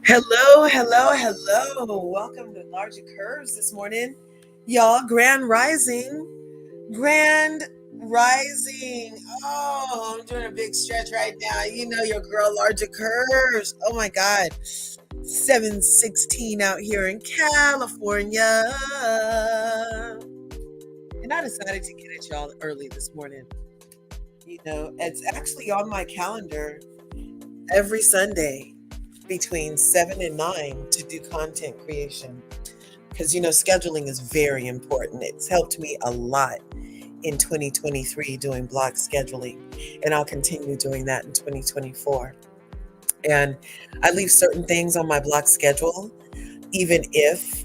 Hello, hello, hello. Welcome to Larger Curves this morning. Y'all, Grand Rising. Grand Rising. Oh, I'm doing a big stretch right now. You know your girl, Larger Curves. Oh my God. 7:16 out here in California. And I decided to get at y'all early this morning. It's actually on my calendar every Sunday between 7 and 9 to do content creation. Because, scheduling is very important. It's helped me a lot in 2023 doing block scheduling, and I'll continue doing that in 2024. And I leave certain things on my block schedule, even if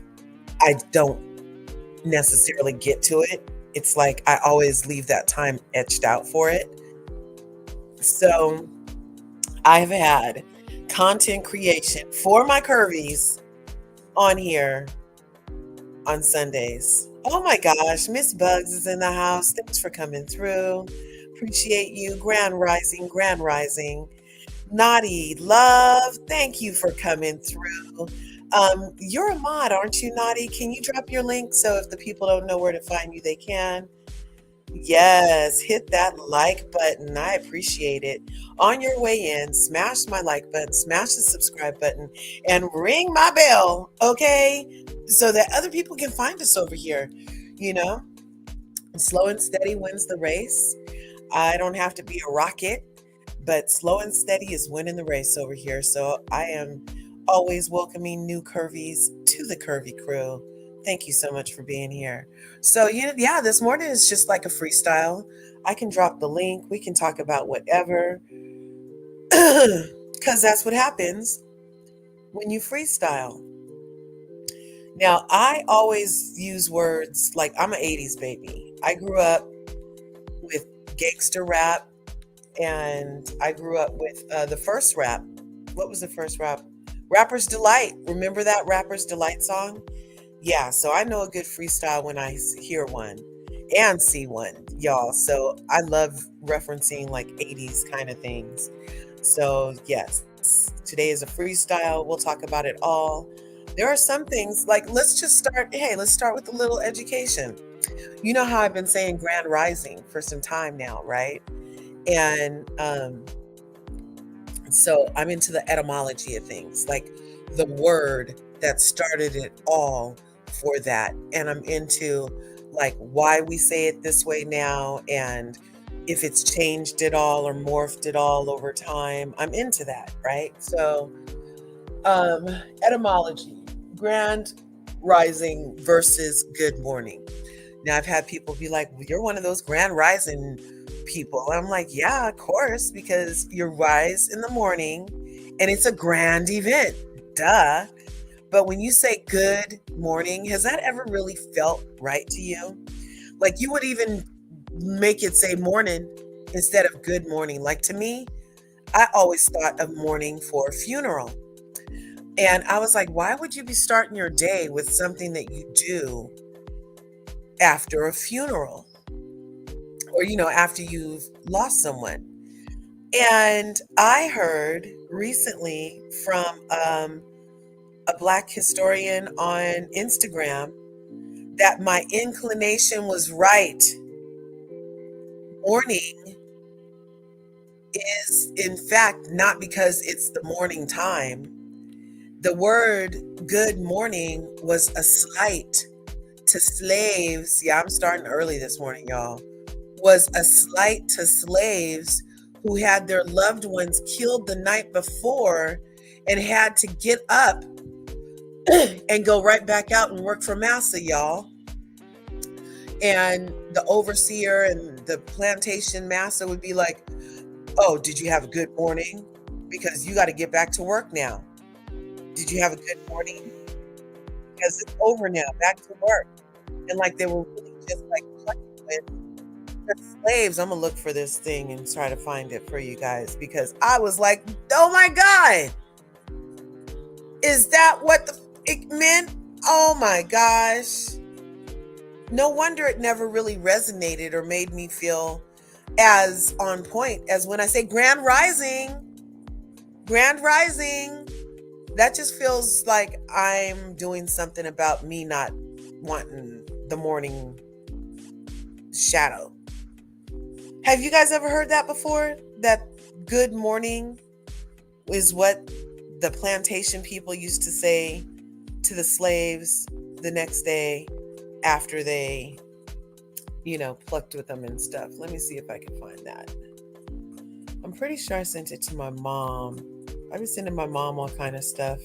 I don't necessarily get to it. It's like I always leave that time etched out for it. So I've had content creation for my Curvies on here on Sundays. Oh my gosh, Miss Bugs is in the house. Thanks for coming through. Appreciate you. Grand Rising, Grand Rising. Naughty Love, thank you for coming through. You're a mod, aren't you, Naughty? Can you drop your link so if the people don't know where to find you, they can? Yes, hit that like button. I appreciate it. On your way in, smash my like button, smash the subscribe button, and ring my bell, okay? So that other people can find us over here. You know, slow and steady wins the race. I don't have to be a rocket, but slow and steady is winning the race over here. So I am always welcoming new curvies to the Curvy crew. Thank you so much for being here. So, yeah, this morning is just like a freestyle. I can drop the link. We can talk about whatever, because that's what happens when you freestyle. Now, I always use words like I'm an 80s baby. I grew up with gangster rap, and I grew up with the first rap. What was the first rap? Rapper's Delight. Remember that Rapper's Delight song? Yeah, so I know a good freestyle when I hear one and see one, y'all. So I love referencing like 80s kind of things. So, yes, today is a freestyle. We'll talk about it all. There are some things like let's start with a little education. You know how I've been saying Grand Rising for some time now, right? And so I'm into the etymology of things, like the word that started it all for that. And I'm into like why we say it this way now and if it's changed at all or morphed at all over time. I'm into that, right? So um etymology, grand rising versus good morning. Now I've had people be like, well, you're one of those grand rising people. I'm like, yeah, of course, because you rise in the morning and it's a grand event. Duh. But when you say good morning, has that ever really felt right to you? Like you would even make it say morning instead of good morning. Like to me, I always thought of morning for a funeral. And I was like, why would you be starting your day with something that you do after a funeral or, after you've lost someone? And I heard recently from a Black historian on Instagram that my inclination was right. Morning is, in fact, not because it's the morning time. The word good morning was a slight to slaves. Yeah, I'm starting early this morning, y'all. Was a slight to slaves who had their loved ones killed the night before and had to get up and go right back out and work for massa, y'all. And the overseer and the plantation massa would be like, oh, did you have a good morning? Because you got to get back to work now. Did you have a good morning? Because it's over now, back to work. And like they were really just like playing with the slaves. I'm going to look for this thing and try to find it for you guys because I was like, oh my God, is that what it meant? Oh my gosh. No wonder it never really resonated or made me feel as on point as when I say grand rising, That just feels like I'm doing something about me not wanting the morning shadow. Have you guys ever heard that before? That good morning is what the plantation people used to say to the slaves the next day after they, plucked with them and stuff. Let me see if I can find that. I'm pretty sure I sent it to my mom. I've been sending my mom all kind of stuff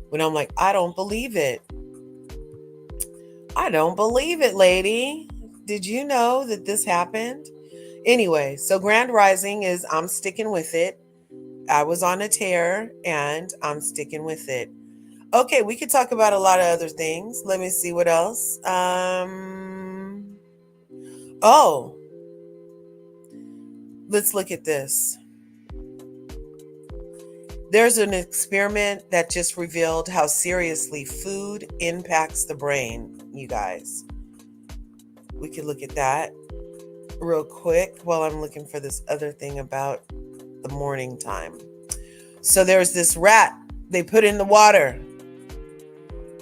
when I'm like, I don't believe it. I don't believe it, lady. Did you know that this happened? Anyway, so Grand Rising is I'm sticking with it. I was on a tear and I'm sticking with it. Okay, we could talk about a lot of other things. Let me see what else. Oh, let's look at this. There's an experiment that just revealed how seriously food impacts the brain, you guys. We could look at that real quick while I'm looking for this other thing about the morning time. So there's this rat they put in the water,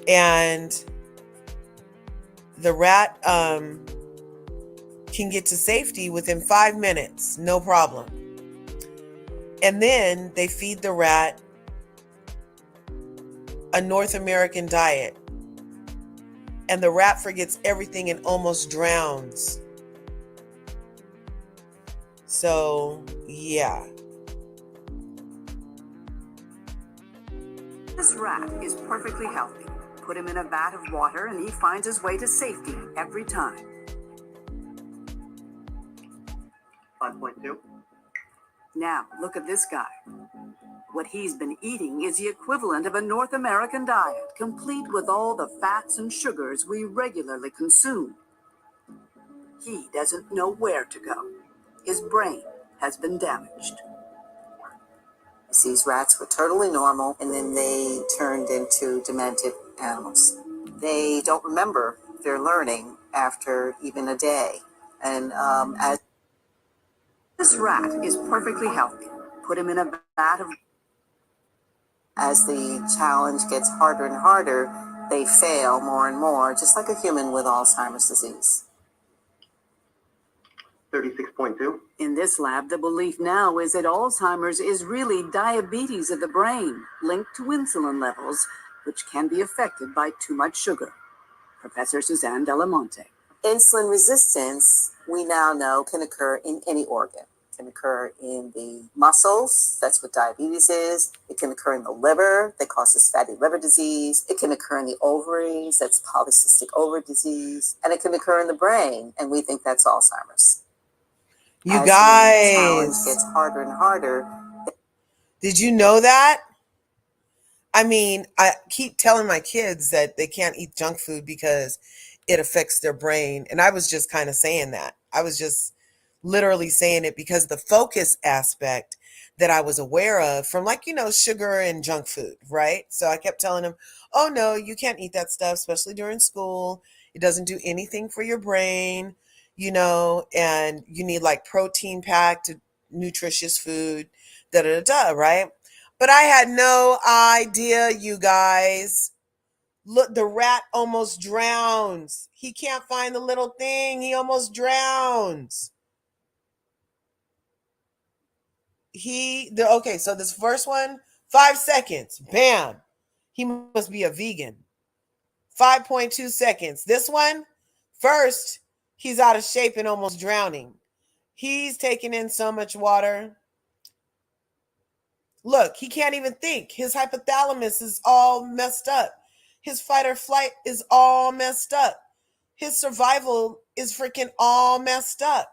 and the rat can get to safety within 5 minutes, no problem. And then they feed the rat a North American diet, and the rat forgets everything and almost drowns. So, yeah. This rat is perfectly healthy. Put him in a vat of water and he finds his way to safety every time. 5.2. Now, look at this guy. What he's been eating is the equivalent of a North American diet, complete with all the fats and sugars we regularly consume. He doesn't know where to go. His brain has been damaged. These rats were totally normal, and then they turned into demented animals. They don't remember their learning after even a day. And as This rat is perfectly healthy. Put him in a vat of... As the challenge gets harder and harder, they fail more and more, just like a human with Alzheimer's disease. 36.2. In this lab, the belief now is that Alzheimer's is really diabetes of the brain, linked to insulin levels, which can be affected by too much sugar. Professor Suzanne Delamonte. Insulin resistance, we now know, can occur in any organ. It can occur in the muscles, that's what diabetes is. It can occur in the liver, that causes fatty liver disease. It can occur in the ovaries, that's polycystic ovary disease. And it can occur in the brain, and we think that's Alzheimer's. You As guys, the challenge gets harder and harder. Did you know that? I mean, I keep telling my kids that they can't eat junk food because it affects their brain. And I was just kind of saying that. I was just literally saying it because the focus aspect that I was aware of from, like, sugar and junk food, right? So I kept telling them, oh no, you can't eat that stuff, especially during school. It doesn't do anything for your brain, and you need like protein packed, nutritious food, da da da, right? But I had no idea, you guys. Look, the rat almost drowns. He can't find the little thing. He almost drowns. Okay, so this first one, 5 seconds. Bam. He must be a vegan. 5.2 seconds. This one, first, he's out of shape and almost drowning. He's taking in so much water. Look, he can't even think. His hypothalamus is all messed up. His fight or flight is all messed up. His survival is freaking all messed up.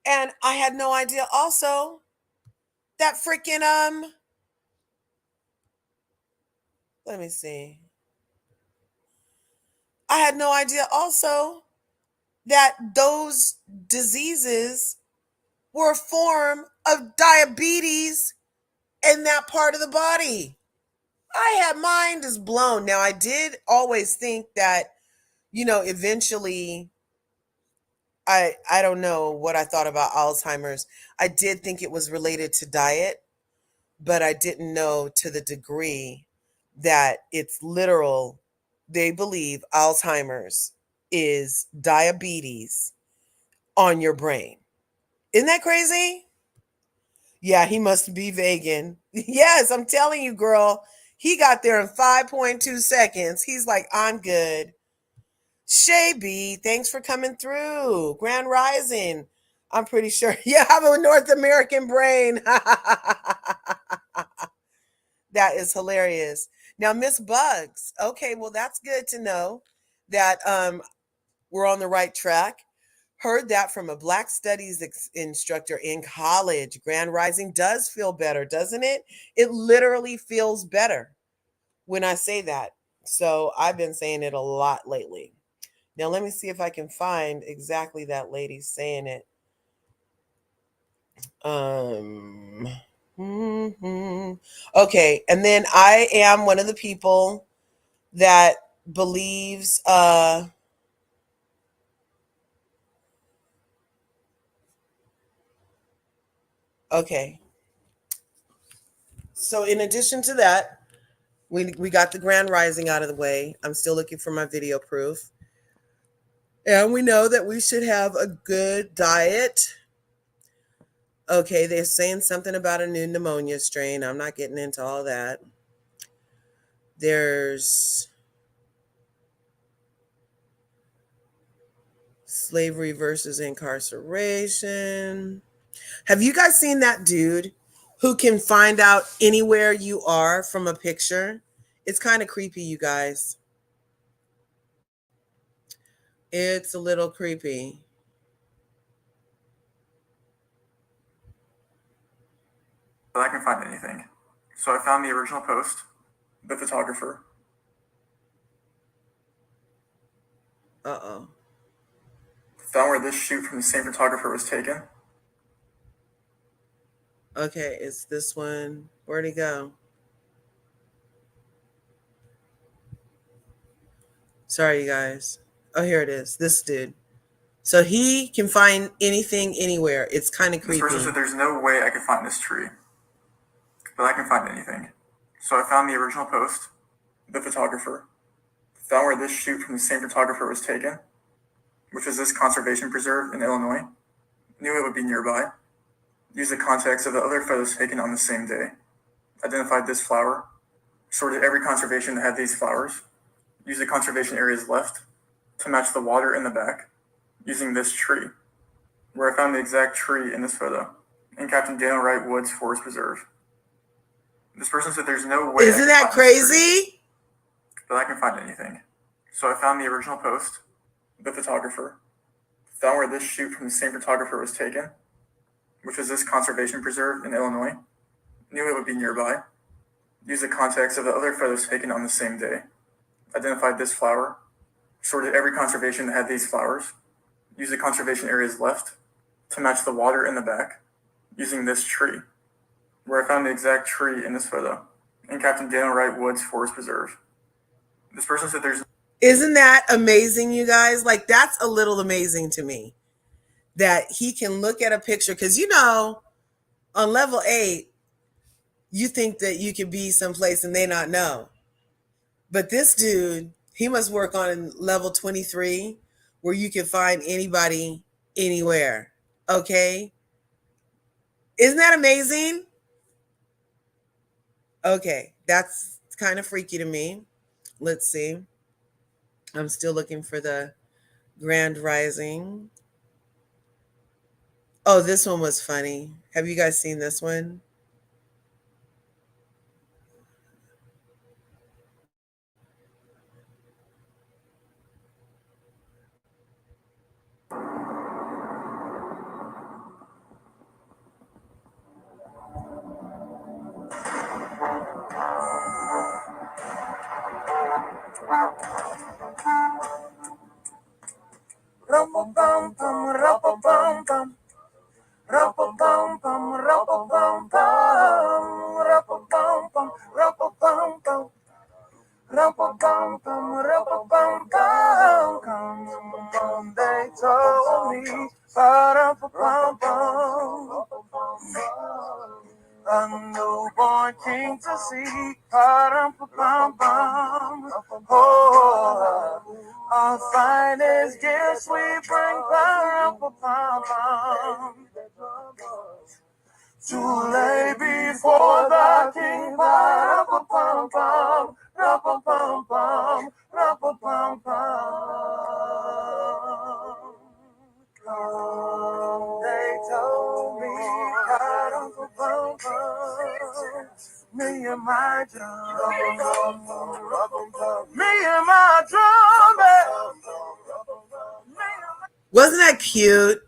And I had no idea also that freaking let me see. I had no idea also that those diseases were a form of diabetes in that part of the body. I had mind is blown. Now I did always think that, eventually I don't know what I thought about Alzheimer's. I did think it was related to diet, but I didn't know to the degree that it's literal. They believe Alzheimer's is diabetes on your brain. Isn't that crazy? Yeah, he must be vegan. Yes, I'm telling you, girl. He got there in 5.2 seconds. He's like, I'm good. Shay B, thanks for coming through. Grand Rising. I'm pretty sure you have a North American brain. That is hilarious. Now, Miss Bugs. Okay, well, that's good to know that we're on the right track. Heard that from a Black Studies instructor in college. Grand Rising does feel better, doesn't it? It literally feels better when I say that. So I've been saying it a lot lately. Now, let me see if I can find exactly that lady saying it. Okay, and then I am one of the people that believes okay. So in addition to that, we got the Grand Rising out of the way. I'm still looking for my video proof. And we know that we should have a good diet. Okay, they're saying something about a new pneumonia strain. I'm not getting into all that. There's slavery versus incarceration. Have you guys seen that dude who can find out anywhere you are from a picture? It's kind of creepy, you guys. It's a little creepy. But I can find anything. So I found the original post, the photographer. Uh-oh. Found where this shoot from the same photographer was taken. Okay, it's this one. Where'd he go? Sorry, you guys. Oh, here it is. This dude. So he can find anything anywhere. It's kind of This creepy. person said there's no way I could find this tree. But I can find anything. So I found the original post, the photographer. Found where this shoot from the same photographer was taken, which is this conservation preserve in Illinois. Knew it would be nearby. Used the context of the other photos taken on the same day. Identified this flower. Sorted every conservation that had these flowers. Used the conservation areas left to match the water in the back, using this tree, where I found the exact tree in this photo, in Captain Daniel Wright Woods Forest Preserve. This person said there's no way. Isn't that crazy? But I can find anything. So I found the original post, the photographer. Found where this shoot from the same photographer was taken, which is this conservation preserve in Illinois. Knew it would be nearby. Used the context of the other photos taken on the same day. Identified this flower. Sorted every conservation that had these flowers. Used the conservation areas left to match the water in the back, using this tree, where I found the exact tree in this photo, in Captain Daniel Wright Woods Forest Preserve. This person said there's... Isn't that amazing, you guys? Like, that's a little amazing to me that he can look at a picture. Because, you know, on level 8, you think that you could be someplace and they not know. But this dude, he must work on level 23 where you can find anybody anywhere. Okay? Isn't that amazing? Okay, that's kind of freaky to me. Let's see. I'm still looking for the Grand Rising. Oh, this one was funny. Have you guys seen this one? They told me, a newborn king to see. Ba-dum-ba-bum-bum. Oh, our finest gifts we bring. Ba-dum-ba-bum-bum. To lay before the king. Ba-dum-ba-bum-bum. Ba-dum-ba-bum-bum. Ba-dum-ba-bum-bum. They told me, me and my drum, me and my drum. Wasn't that cute?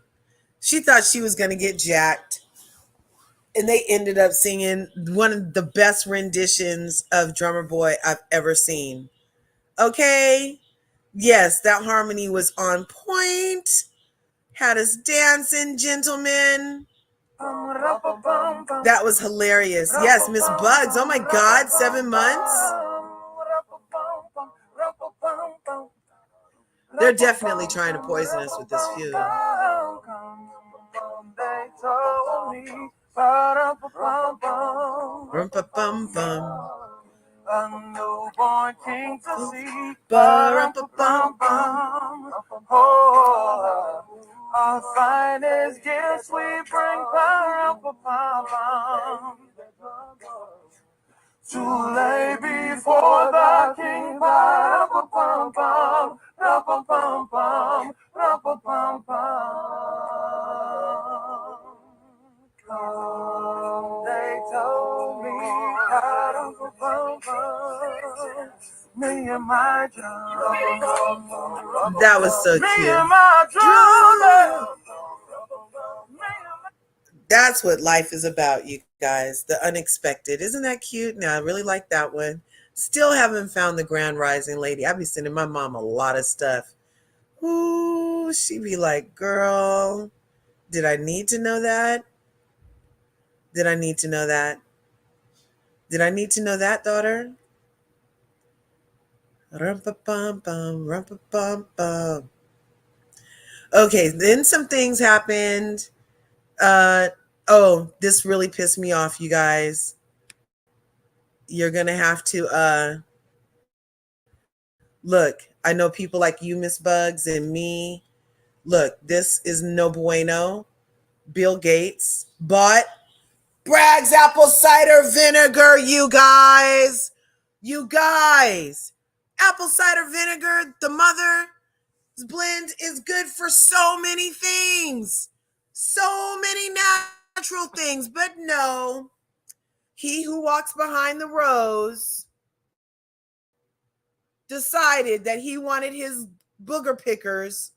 She thought she was going to get jacked. And they ended up singing one of the best renditions of Drummer Boy I've ever seen. Okay? Yes, that harmony was on point. Had us dancing, gentlemen. That was hilarious. Yes, Miss Bugs. Oh my God, 7 months? They're definitely trying to poison us with this feud. Rum-pa-bum-bum. A newborn king to see. Ba-rum-pa-bum-bum. Oh, our finest gifts we bring. Ba-rum-pa-bum-bum. To lay before the king. Ba-rum-pa-bum-bum. Rum-pa-bum-bum. Rum-pa-bum-bum. They told me, me and my drum. That was so Me cute. and my drum. That's what life is about, you guys. The unexpected. Isn't that cute? Now, I really like that one. Still haven't found the Grand Rising lady. I be sending my mom a lot of stuff. Ooh, she be like, girl, did I need to know that? Did I need to know that? Did I need to know that, daughter? Rum-pa-bum-bum, rum-pa-bum-bum. Okay, then some things happened. This really pissed me off, you guys. You're gonna have to look. I know people like you, Miss Bugs, and me. Look, this is no bueno. Bill Gates bought Bragg's apple cider vinegar, you guys. You guys. Apple cider vinegar, the mother's blend is good for so many things. So many natural things. But no, he who walks behind the rose decided that he wanted his booger pickers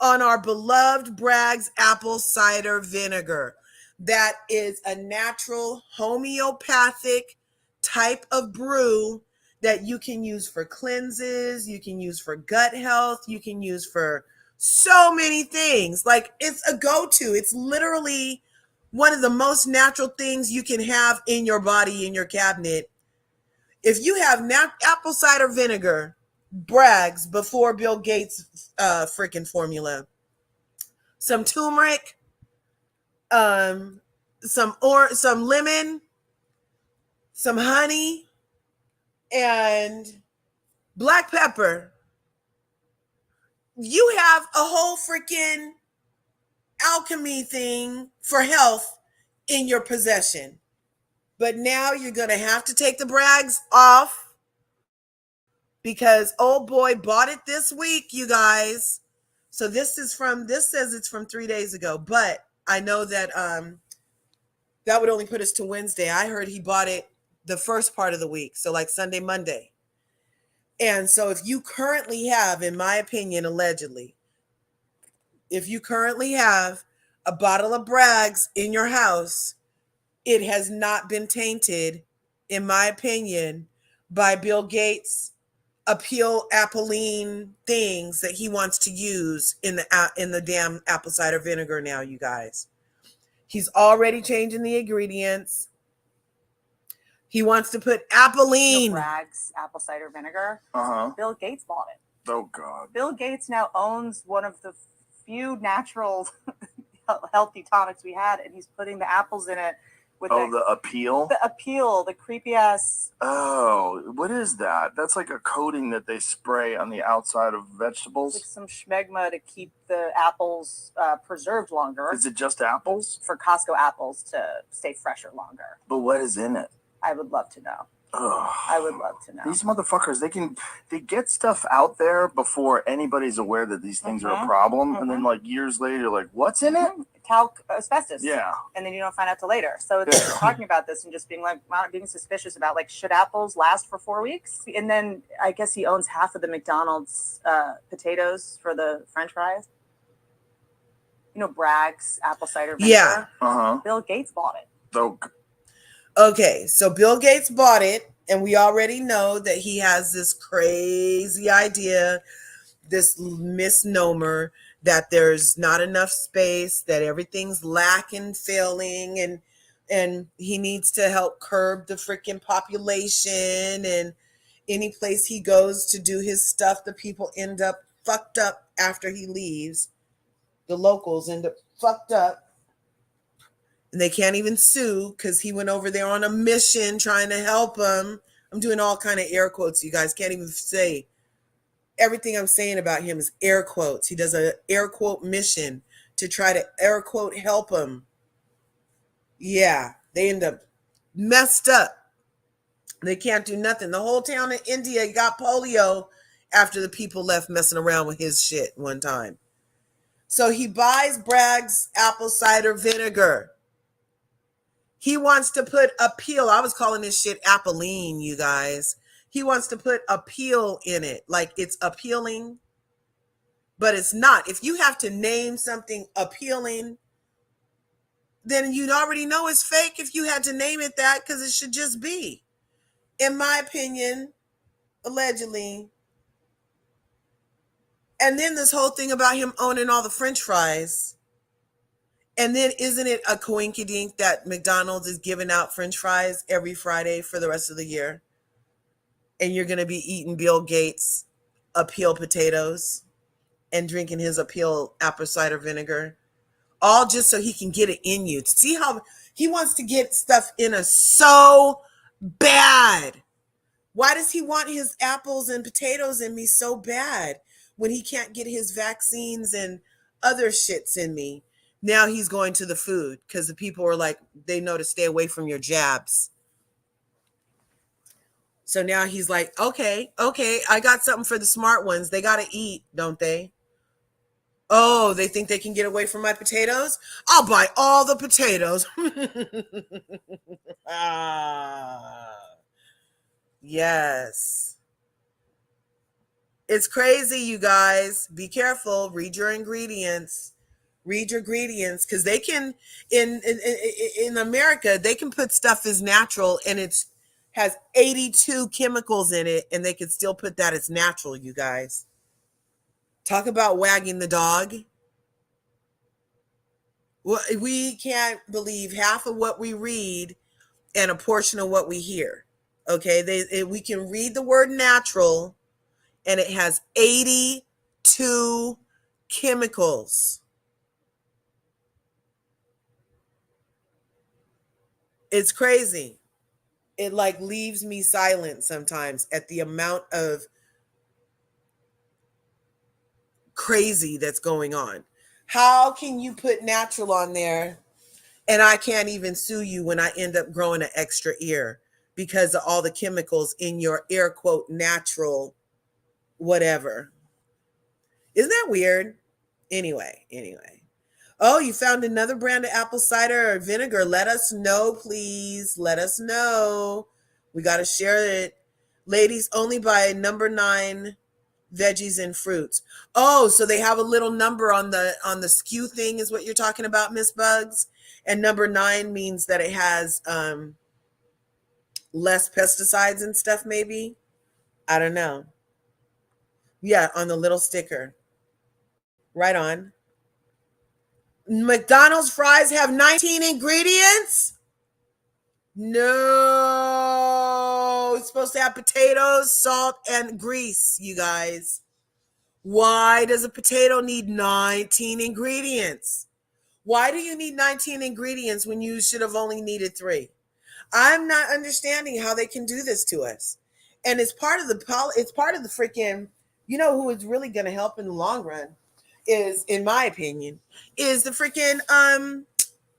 on our beloved Bragg's apple cider vinegar. That is a natural homeopathic type of brew that you can use for cleanses, you can use for gut health, you can use for so many things. Like, it's a go-to. It's literally one of the most natural things you can have in your body, in your cabinet. If you have apple cider vinegar, Bragg's before Bill Gates freaking formula, some turmeric, some lemon, some honey, and black pepper, you have a whole freaking alchemy thing for health in your possession. But now you're going to have to take the Bragg's off because old boy bought it this week, you guys. So this says it's from 3 days ago, but I know that that would only put us to Wednesday. I heard he bought it the first part of the week, so like Sunday, Monday. And so if you currently have, in my opinion, allegedly, if you currently have a bottle of Bragg's in your house, it has not been tainted, in my opinion, by Bill Gates' appeal appeline things that he wants to use in the damn apple cider vinegar now, you guys. He's already changing the ingredients. He wants to put appeline. Bragg's apple cider vinegar. Bill Gates bought it. Oh, God. Bill Gates now owns one of the few natural healthy tonics we had, and he's putting the apples in it With Oh, the appeal? the appeal, the creepy ass. Oh, what is that? That's like a coating that they spray on the outside of Like vegetables. some schmegma to keep the apples preserved longer. Is it just apples? For Costco apples to stay fresher longer. But what is in it? I would love to know. Ugh. I would love to know. These motherfuckers, they get stuff out there before anybody's aware that these things are a problem, and then like years later, like, what's in it? Talc, asbestos. Yeah. And then you don't find out till later. So it's talking about this and just being like, being suspicious about like, should apples last for 4 weeks? And then I guess he owns half of the McDonald's potatoes for the French fries. You know, Bragg's apple cider vinegar. Yeah. Uh-huh. Bill Gates bought it. So, Okay, so Bill Gates bought it, and we already know that he has this crazy idea, this misnomer that there's not enough space, that everything's lacking, failing, and he needs to help curb the freaking population. And any place he goes to do his stuff, the people end up fucked up after he leaves. The locals end up fucked up. And they can't even sue because he went over there on a mission trying to help them. I'm doing all kind of air quotes. You guys can't even say. Everything I'm saying about him is air quotes. He does an air quote mission to try to air quote help him. Yeah, they end up messed up. They can't do nothing. The whole town of India got polio after the people left messing around with his shit one time. So he buys Bragg's apple cider vinegar. He wants to put appeal. I was calling this shit appeline, you guys. He wants to put appeal in it, like it's appealing, but it's not. If you have to name something appealing, then you'd already know it's fake if you had to name it that, because it should just be, in my opinion, allegedly. And then this whole thing about him owning all the French fries. And then isn't it a coinkydink that McDonald's is giving out French fries every Friday for the rest of the year? And you're going to be eating Bill Gates' appeal potatoes and drinking his appeal apple cider vinegar, all just so he can get it in you. See how he wants to get stuff in us so bad. Why does he want his apples and potatoes in me so bad when he can't get his vaccines and other shits in me? Now he's going to the food because the people are like, they know to stay away from your jabs. So now he's like, okay, I got something for the smart ones. They got to eat, don't they? Oh, they think they can get away from my potatoes? I'll buy all the potatoes. Yes. It's crazy, you guys. Be careful. Read your ingredients. Read your ingredients, because they can in America they can put stuff as natural and it's has 82 chemicals in it, and they can still put that as natural. You guys, talk about wagging the dog. Well, we can't believe half of what we read and a portion of what we hear. Okay, we can read the word natural, and it has 82 chemicals. It's crazy. It like leaves me silent sometimes at the amount of crazy that's going on. How can you put natural on there and I can't even sue you when I end up growing an extra ear because of all the chemicals in your air quote natural whatever? Isn't that weird? Anyway. Oh, you found another brand of apple cider or vinegar. Let us know, please. Let us know. We got to share it. Ladies, only buy number 9 veggies and fruits. Oh, so they have a little number on the SKU thing is what you're talking about, Miss Bugs. And number 9 means that it has less pesticides and stuff, maybe. I don't know. Yeah, on the little sticker. Right on. McDonald's fries have 19 ingredients? No. It's supposed to have potatoes, salt, and grease, you guys. Why does a potato need 19 ingredients? Why do you need 19 ingredients when you should have only needed 3? I'm not understanding how they can do this to us. And it's part of it's part of the freaking, who is really going to help in the long run is, in my opinion, is the freaking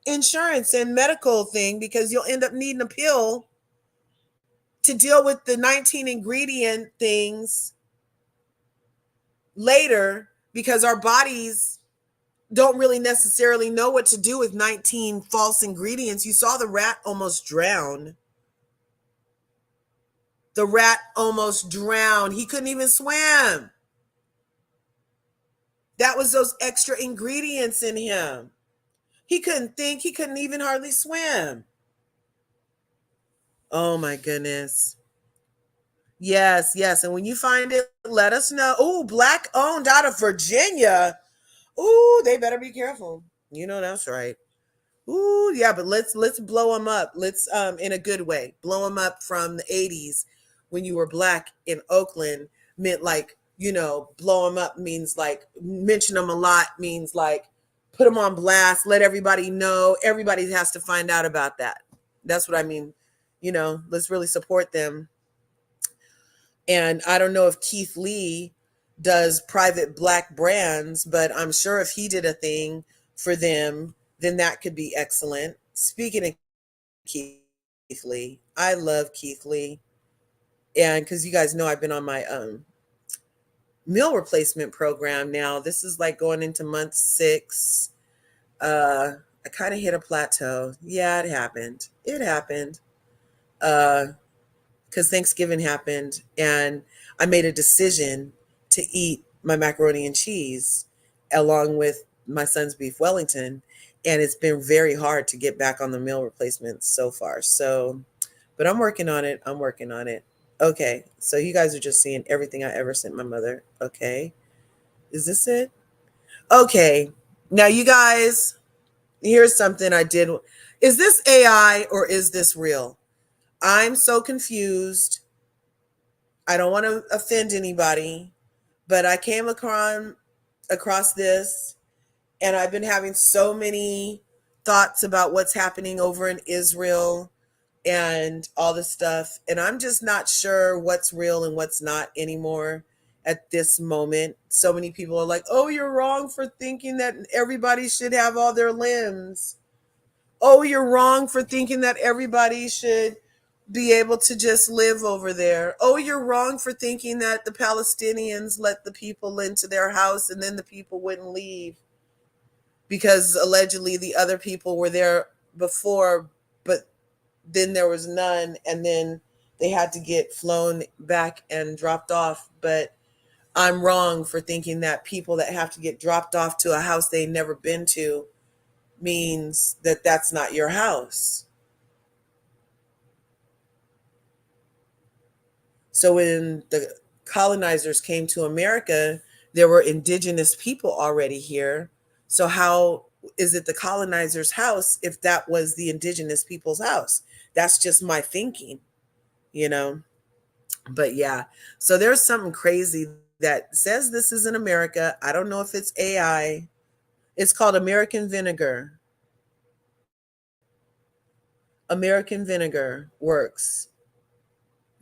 insurance and medical thing, because you'll end up needing a pill to deal with the 19 ingredient things later, because our bodies don't really necessarily know what to do with 19 false ingredients. You saw the rat almost drown. The rat almost drowned. He couldn't even swim. That was those extra ingredients in him. He couldn't think. He couldn't even hardly swim. Oh my goodness. Yes, yes. And when you find it, let us know. Oh, black owned out of Virginia. Ooh, they better be careful. That's right. Ooh, yeah, but let's blow them up. Let's in a good way. Blow them up from the 80s when you were black in Oakland meant like, blow them up means like mention them a lot, means like put them on blast, let everybody know. Everybody has to find out about that. That's what I mean. Let's really support them. And I don't know if Keith Lee does private black brands, but I'm sure if he did a thing for them, then that could be excellent. Speaking of Keith Lee, I love Keith Lee. And because you guys know I've been on my meal replacement program now. This is like going into month 6. I kind of hit a plateau. Yeah, it happened. It happened. Because Thanksgiving happened and I made a decision to eat my macaroni and cheese along with my son's beef Wellington. And it's been very hard to get back on the meal replacements so far. So, but I'm working on it. I'm working on it. Okay. So you guys are just seeing everything I ever sent my mother. Okay. Is this it? Okay. Now you guys, here's something I did. Is this AI or is this real? I'm so confused. I don't want to offend anybody, but I came across this, and I've been having so many thoughts about what's happening over in Israel and all this stuff. And I'm just not sure what's real and what's not anymore at this moment. So many people are like, oh, you're wrong for thinking that everybody should have all their limbs. Oh, you're wrong for thinking that everybody should be able to just live over there. Oh, you're wrong for thinking that the Palestinians let the people into their house and then the people wouldn't leave because allegedly the other people were there before, but then there was none, and then they had to get flown back and dropped off. But I'm wrong for thinking that people that have to get dropped off to a house they've never been to means that that's not your house. So when the colonizers came to America, there were indigenous people already here. So how is it the colonizer's house if that was the indigenous people's house? That's just my thinking, you know? But yeah, so there's something crazy that says this is in America. I don't know if it's AI. It's called American vinegar. American vinegar works.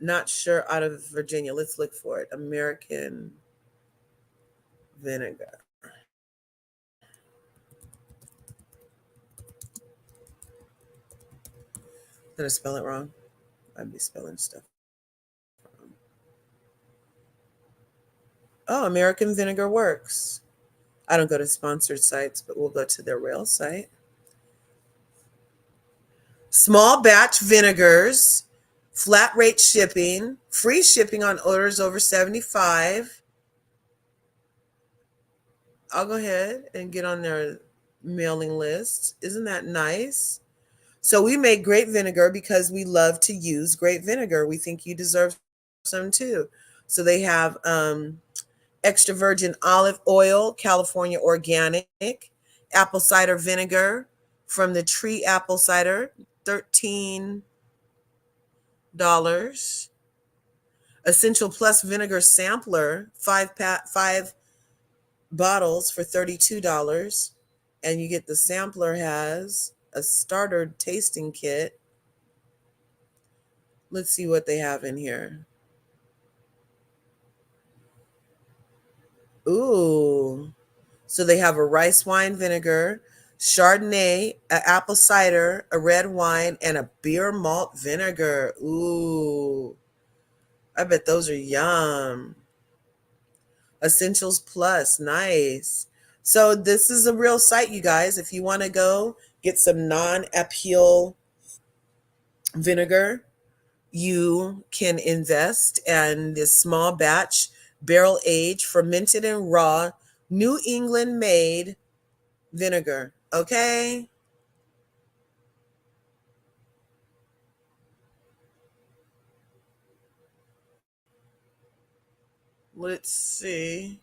Not sure, out of Virginia. Let's look for it. American vinegar. Did I spell it wrong? I'd be spelling stuff wrong. Oh, American vinegar works. I don't go to sponsored sites, but we'll go to their real site. Small batch vinegars, flat rate shipping, free shipping on orders over 75. I'll go ahead and get on their mailing list. Isn't that nice? So we make great vinegar because we love to use great vinegar. We think you deserve some too. So they have extra virgin olive oil, California organic, apple cider vinegar from the tree apple cider, $13. Essential Plus vinegar sampler, five bottles for $32. And you get the sampler has a starter tasting kit. Let's see what they have in here. Ooh. So they have a rice wine vinegar, Chardonnay, an apple cider, a red wine, and a beer malt vinegar. Ooh. I bet those are yum. Essentials Plus, nice. So this is a real site, you guys. If you want to go get some non-appeal vinegar, you can invest in this small batch, barrel aged, fermented and raw, New England made vinegar. Okay. Let's see.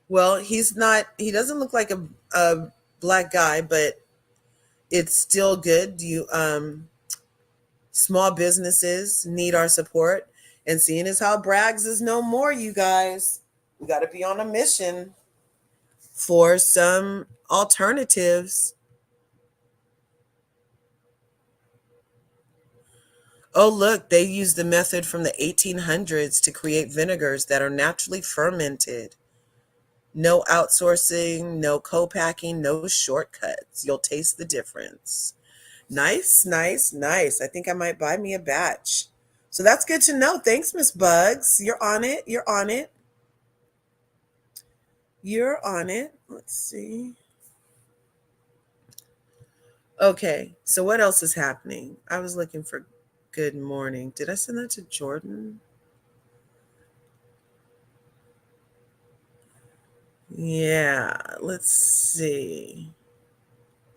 Well, he doesn't look like a black guy, but it's still good. Small businesses need our support. And seeing as how Braggs is no more, you guys, we got to be on a mission for some alternatives. Oh, look, they used the method from the 1800s to create vinegars that are naturally fermented. No outsourcing, no co-packing, no shortcuts. You'll taste the difference. Nice, nice, nice. I think I might buy me a batch. So that's good to know. Thanks, Miss Bugs. You're on it. You're on it. You're on it. Let's see. Okay, so what else is happening? I was looking for good morning. Did I send that to Jordan? Yeah, let's see.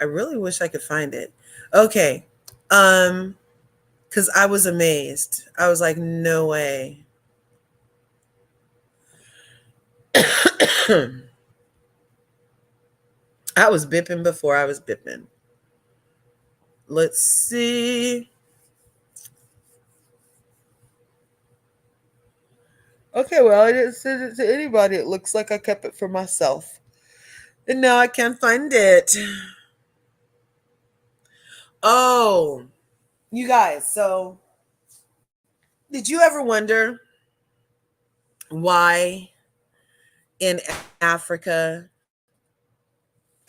I really wish I could find it. Okay. Cuz I was amazed. I was like, no way. I was bipping before I was bipping. Let's see. Okay, well, I didn't send it to anybody. It looks like I kept it for myself. And now I can't find it. Oh, you guys, so did you ever wonder why in Africa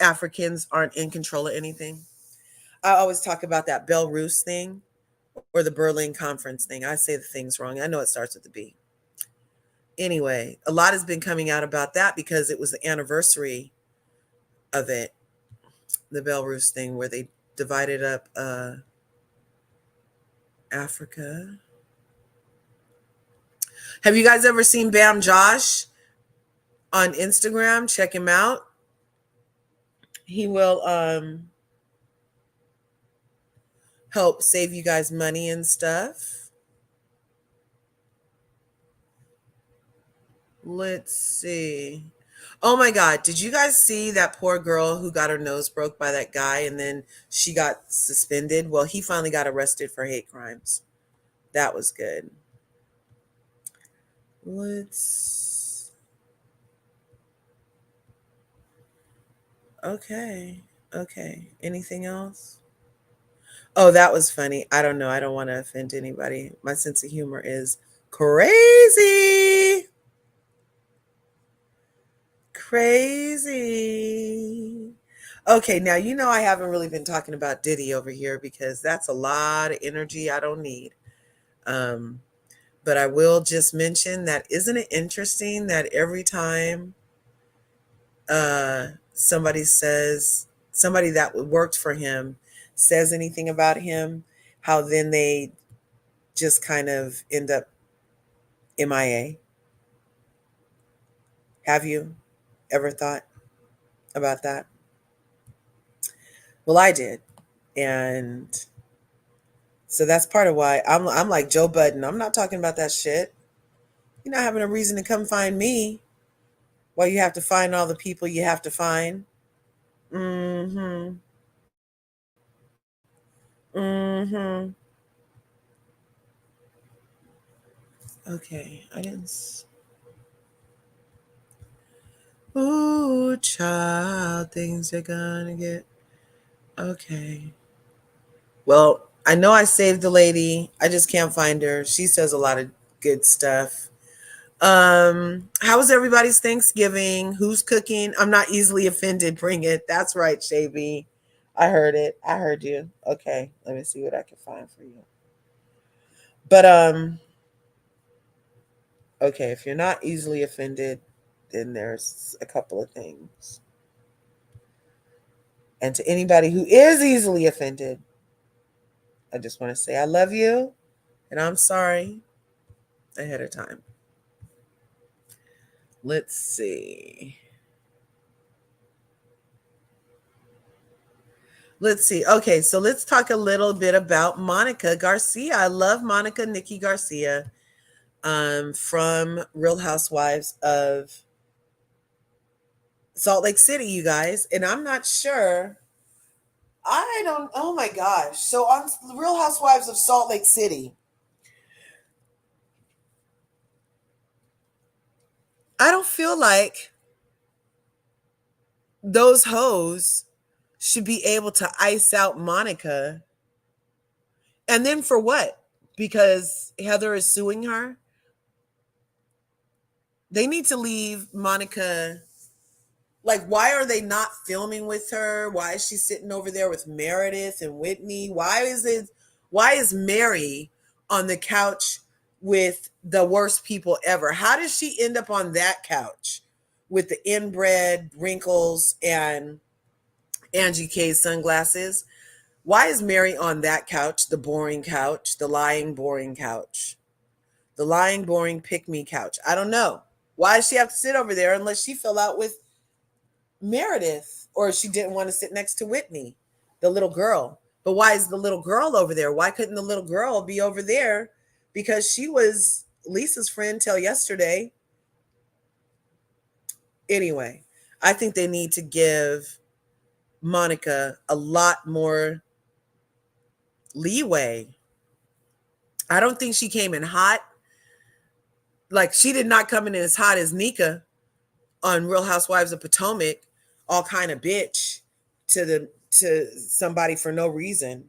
Africans aren't in control of anything? I always talk about that Belarus thing or the Berlin Conference thing. I say the things wrong. I know it starts with the B. Anyway, a lot has been coming out about that because it was the anniversary of it, the Belarus thing where they divided up Africa. Have you guys ever seen Bam Josh on Instagram? Check him out. He will help save you guys money and stuff. Let's see. Oh my God. Did you guys see that poor girl who got her nose broke by that guy and then she got suspended? Well, he finally got arrested for hate crimes. That was good. Okay. Okay. Anything else? Oh, that was funny. I don't know. I don't want to offend anybody. My sense of humor is crazy. Crazy. Okay, now you know I haven't really been talking about Diddy over here because that's a lot of energy I don't need. Um, but I will just mention that isn't it interesting that every time somebody that worked for him says anything about him, how then they just kind of end up MIA. Have you ever thought about that? Well, I did. And so that's part of why I'm like Joe Budden. I'm not talking about that shit. You're not having a reason to come find me while you have to find all the people you have to find. Mm-hmm. Mm-hmm. Okay. I didn't. Ooh, Ooh, child, things are gonna get okay. Well, I know I saved the lady. I just can't find her. She says a lot of good stuff. How was everybody's Thanksgiving? Who's cooking? I'm not easily offended. Bring it. That's right, Shavy. I heard it. I heard you. Okay, let me see what I can find for you. But okay, if you're not easily offended, then there's a couple of things. And to anybody who is easily offended, I just want to say I love you and I'm sorry ahead of time. Let's see. Let's see. Okay, so let's talk a little bit about Monica Garcia. I love Monica Nikki Garcia from Real Housewives of Salt Lake City, you guys. And I'm not sure. I don't, oh my gosh. So on Real Housewives of Salt Lake City, I don't feel like those hoes should be able to ice out Monica. And then for what? Because Heather is suing her? They need to leave Monica. Like, why are they not filming with her? Why is she sitting over there with Meredith and Whitney? Why is Mary on the couch with the worst people ever? How does she end up on that couch with the inbred wrinkles and Angie K's sunglasses? Why is Mary on that couch, the boring couch, the lying, boring couch, the lying, boring, pick me couch? I don't know. Why does she have to sit over there unless she fell out with Meredith or she didn't want to sit next to Whitney, the little girl? But why is the little girl over there? Why couldn't the little girl be over there? Because she was Lisa's friend till yesterday. Anyway, I think they need to give Monica a lot more leeway. I don't think she came in hot. Like, she did not come in as hot as Nika on Real Housewives of Potomac, all kind of bitch to somebody for no reason.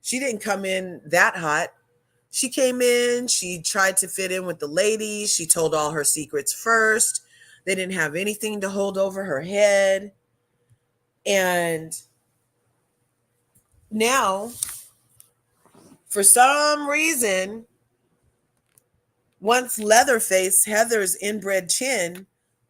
She didn't come in that hot. She came in, she tried to fit in with the ladies. She told all her secrets first. They didn't have anything to hold over her head. And now, for some reason, once Leatherface, Heather's inbred chin,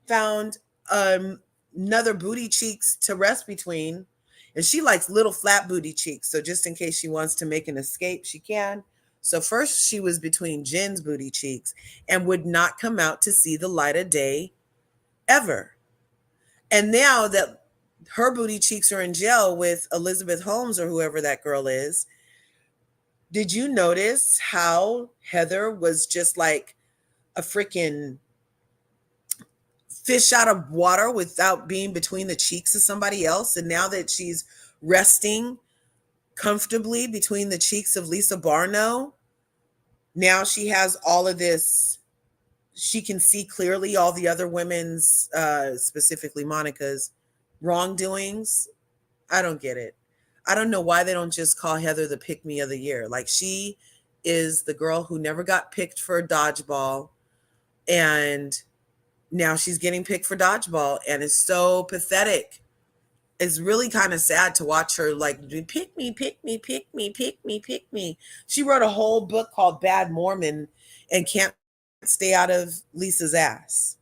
found another booty cheeks to rest between, and she likes little flat booty cheeks. So just in case she wants to make an escape, she can. So first she was between Jen's booty cheeks and would not come out to see the light of day ever. And now that her booty cheeks are in jail with Elizabeth Holmes or whoever that girl is, did you notice how Heather was just like a freaking fish out of water without being between the cheeks of somebody else? And now that she's resting comfortably between the cheeks of Lisa Barlow, now she has all of this. She can see clearly all the other women's, specifically Monica's, wrongdoings. I don't get it. I don't know why they don't just call Heather the pick me of the year. Like, she is the girl who never got picked for a dodgeball, and now she's getting picked for dodgeball, and it's so pathetic. It's really kind of sad to watch her like pick me, pick me, pick me, pick me, pick me. She wrote a whole book called Bad Mormon and can't stay out of Lisa's ass.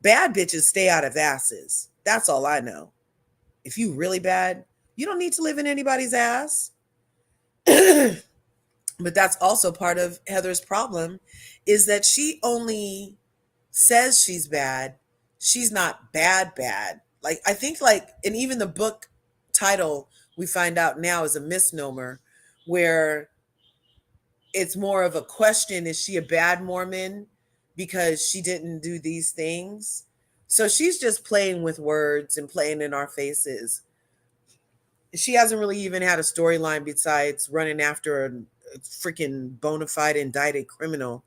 Bad bitches stay out of asses. That's all I know. If you really bad, you don't need to live in anybody's ass. But that's also part of Heather's problem, is that she only says she's bad. She's not bad. Like, I think, like, and even the book title we find out now is a misnomer, where it's more of a question: is she a bad Mormon because she didn't do these things? So she's just playing with words and playing in our faces. She hasn't really even had a storyline besides running after a freaking bona fide indicted criminal.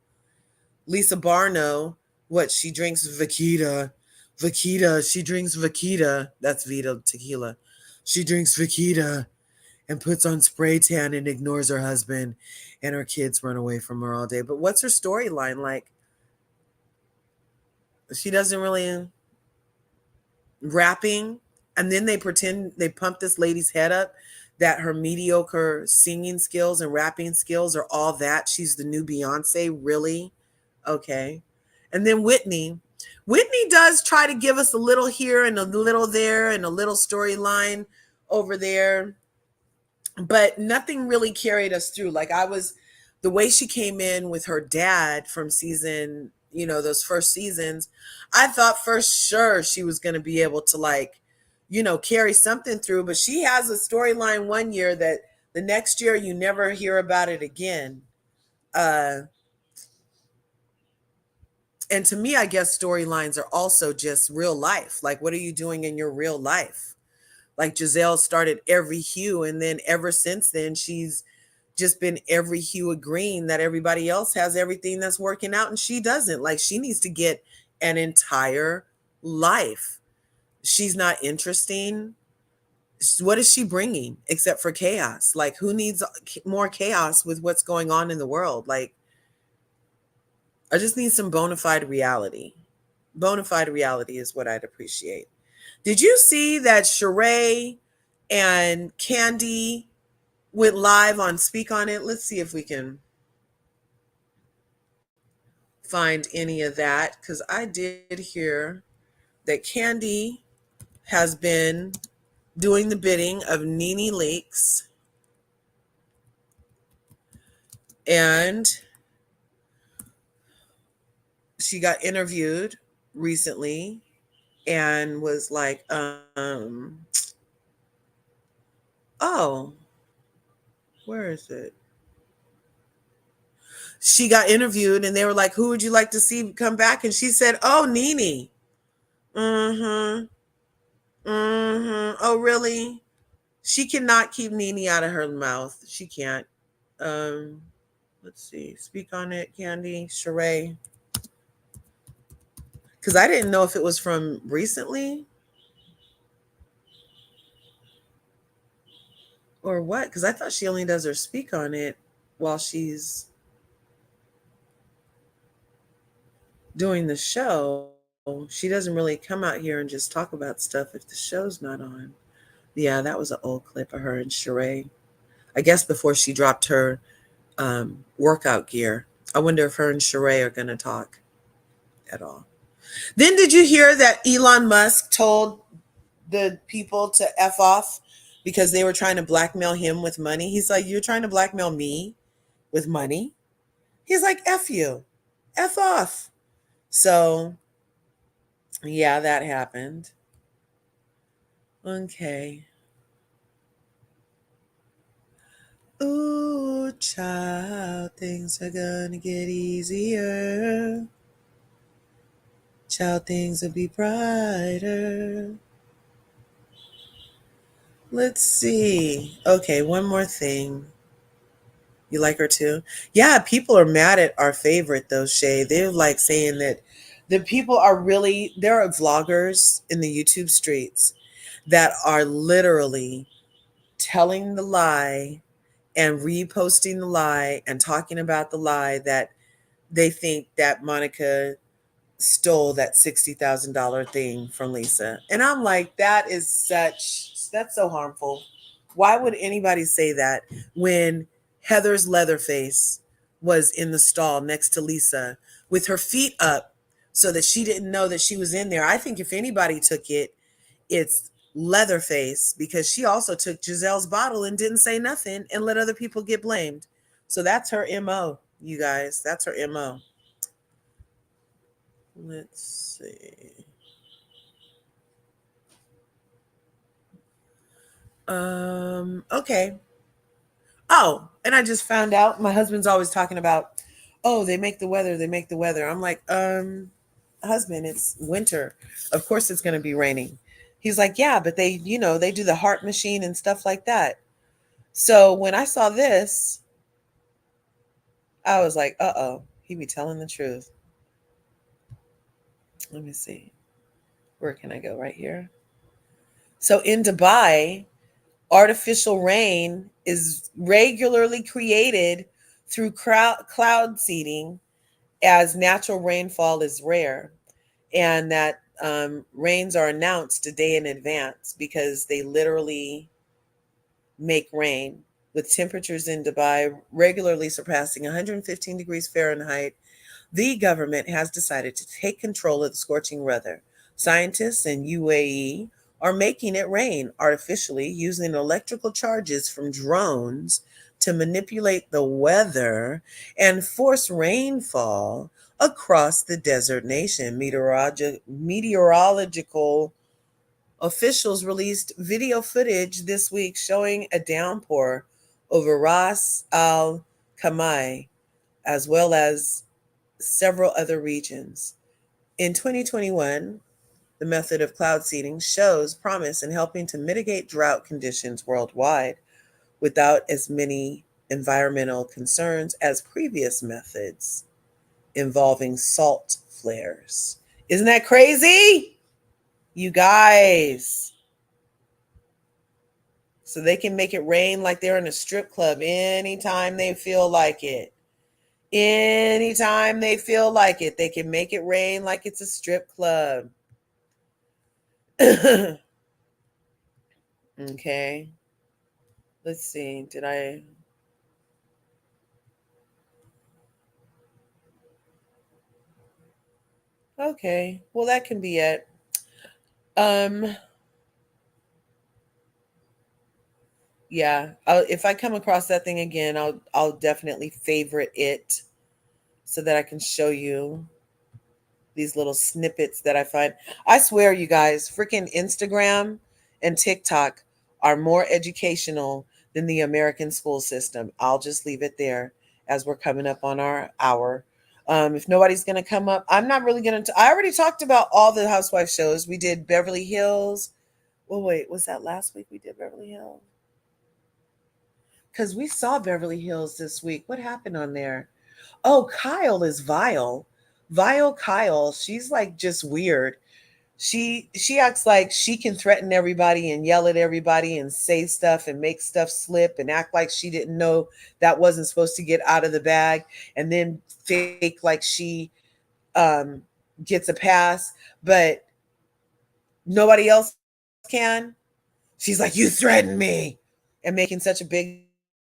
Lisa Barlow, what, she drinks Vakita Vaquita, she drinks Vaquita. That's Vita tequila. She drinks Vaquita and puts on spray tan and ignores her husband, and her kids run away from her all day. But what's her storyline like? She doesn't really rapping, and then they pretend they pump this lady's head up that her mediocre singing skills and rapping skills are all that. She's the new Beyonce, really? Okay. And then Whitney does try to give us a little here and a little there and a little storyline over there, but nothing really carried us through. Like the way she came in with her dad from season, those first seasons, I thought for sure she was going to be able to carry something through, but she has a storyline one year that the next year you never hear about it again. And to me, I guess storylines are also just real life. Like, what are you doing in your real life? Like Giselle started every hue, and then ever since then, she's just been every hue of green that everybody else has everything that's working out and she doesn't. Like, she needs to get an entire life. She's not interesting. What is she bringing except for chaos? Like, who needs more chaos with what's going on in the world? Like, I just need some bona fide reality. Bona fide reality is what I'd appreciate. Did you see that Sheree and Candy went live on Speak On It? Let's see if we can find any of that, because I did hear that Candy has been doing the bidding of Nene Leakes, and she got interviewed recently and was like, oh, where is it? She got interviewed and they were like, who would you like to see come back? And she said, oh, Nene. Mm-hmm. Mm-hmm. Oh, really? She cannot keep Nene out of her mouth. She can't. Um, let's see. Speak On It, Candy, Sheree. Because I didn't know if it was from recently or what. Because I thought she only does her Speak On It while she's doing the show. She doesn't really come out here and just talk about stuff if the show's not on. Yeah, that was an old clip of her and Sheree. I guess before she dropped her workout gear. I wonder if her and Sheree are going to talk at all. Then did you hear that Elon Musk told the people to F off because they were trying to blackmail him with money? He's like, you're trying to blackmail me with money? He's like, F you. F off. So, yeah, that happened. Okay. Ooh, child, things are gonna get easier. Child, things will be brighter. Let's see. Okay, one more thing. You like her too? Yeah, people are mad at our favorite though, Shay. They're like saying that the people are really, there are vloggers in the YouTube streets that are literally telling the lie and reposting the lie and talking about the lie that they think that Monica stole that $60,000 thing from Lisa. And I'm like, that's so harmful. Why would anybody say that when Heather's Leatherface was in the stall next to Lisa with her feet up so that she didn't know that she was in there? I think if anybody took it, it's Leatherface, because she also took Giselle's bottle and didn't say nothing and let other people get blamed. So that's her MO, you guys. That's her MO. Let's see. Okay. Oh, and I just found out my husband's always talking about, oh, they make the weather, they make the weather. I'm like, husband, it's winter. Of course it's gonna be raining. He's like, yeah, but they do the heart machine and stuff like that. So when I saw this, I was like, uh-oh, he be telling the truth. Let me see. Where can I go? Right here. So in Dubai, artificial rain is regularly created through cloud seeding, as natural rainfall is rare, and that rains are announced a day in advance because they literally make rain, with temperatures in Dubai regularly surpassing 115 degrees Fahrenheit. The government has decided to take control of the scorching weather. Scientists in UAE are making it rain artificially using electrical charges from drones to manipulate the weather and force rainfall across the desert nation. Meteorological officials released video footage this week showing a downpour over Ras Al Khaimah, as well as several other regions. In 2021, the method of cloud seeding shows promise in helping to mitigate drought conditions worldwide without as many environmental concerns as previous methods involving salt flares. Isn't that crazy? You guys. So they can make it rain like they're in a strip club anytime they feel like it. Anytime they feel like it, they can make it rain like it's a strip club. Okay. Let's see. Did I? Okay. Well, that can be it. Um. Yeah. If I come across that thing again, I'll definitely favorite it so that I can show you these little snippets that I find. I swear, you guys, freaking Instagram and TikTok are more educational than the American school system. I'll just leave it there as we're coming up on our hour. If nobody's going to come up, I'm not really going to. I already talked about all the housewife shows. We did Beverly Hills. Well, wait, was that last week we did Beverly Hills? Because we saw Beverly Hills this week. What happened on there? Oh, Kyle is vile. Vile Kyle. She's like just weird. She acts like she can threaten everybody and yell at everybody and say stuff and make stuff slip and act like she didn't know that wasn't supposed to get out of the bag, and then fake like she um gets a pass, but nobody else can. She's like, you threatened me, and making such a big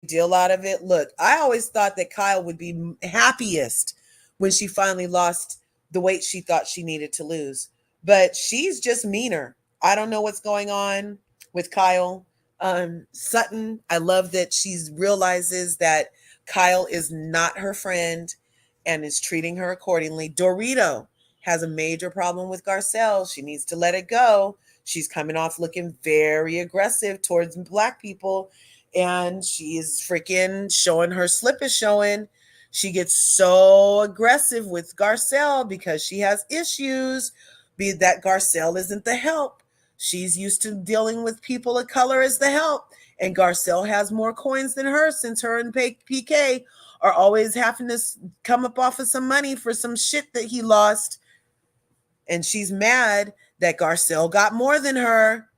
deal out of it. Look, I always thought that Kyle would be happiest when she finally lost the weight she thought she needed to lose. But she's just meaner. I don't know what's going on with Kyle. Sutton, I love that she realizes that Kyle is not her friend and is treating her accordingly. Dorito has a major problem with Garcelle. She needs to let it go. She's coming off looking very aggressive towards Black people, and she is freaking showing her slip is showing. She gets so aggressive with Garcelle because she has issues, be that Garcelle isn't the help. She's used to dealing with people of color as the help, and Garcelle has more coins than her, since her and PK are always having to come up off of some money for some shit that he lost. And she's mad that Garcelle got more than her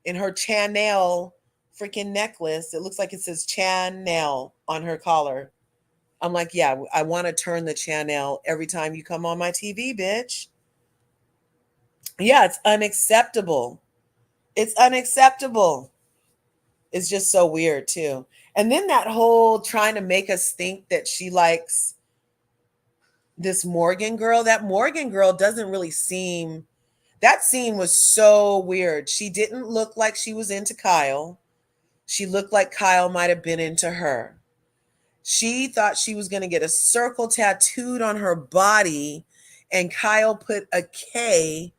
in her Chanel freaking necklace. It looks like it says Chanel on her collar. I'm like, yeah, I want to turn the Chanel every time you come on my TV, bitch. Yeah, it's unacceptable. It's unacceptable. It's just so weird, too. And then that whole trying to make us think that she likes this Morgan girl. That Morgan girl doesn't really seem. That scene was so weird. She didn't look like she was into Kyle. She looked like Kyle might have been into her. She thought she was going to get a circle tattooed on her body, and Kyle put a K.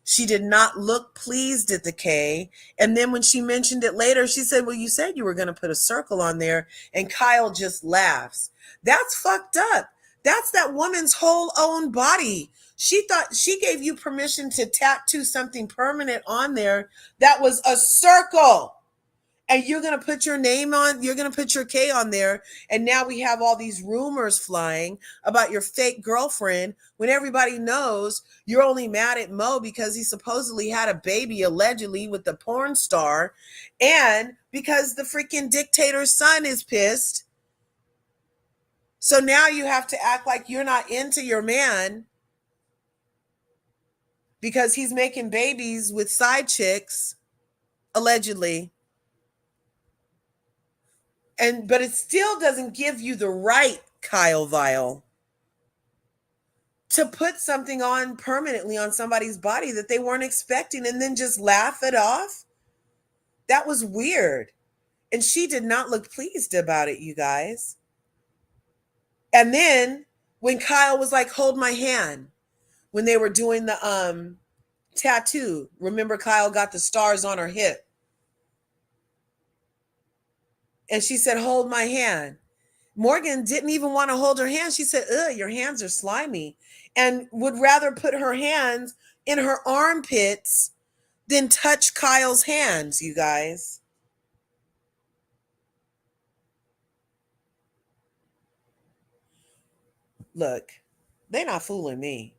She did not look pleased at the K. And then when she mentioned it later, she said, well, you said you were going to put a circle on there. And Kyle just laughs. That's fucked up. That's that woman's whole own body. She thought she gave you permission to tattoo something permanent on there that was a circle. And you're going to put your name on, you're going to put your K on there. And now we have all these rumors flying about your fake girlfriend when everybody knows you're only mad at Mo because he supposedly had a baby allegedly with the porn star. And because the freaking dictator's son is pissed. So now you have to act like you're not into your man because he's making babies with side chicks, allegedly. But it still doesn't give you the right, Kyle Vile, to put something on permanently on somebody's body that they weren't expecting and then just laugh it off. That was weird. And she did not look pleased about it, you guys. And then when Kyle was like, hold my hand, when they were doing the tattoo, remember Kyle got the stars on her hip. And she said, hold my hand. Morgan didn't even want to hold her hand. She said, ugh, your hands are slimy. And would rather put her hands in her armpits than touch Kyle's hands, you guys. Look, they're not fooling me.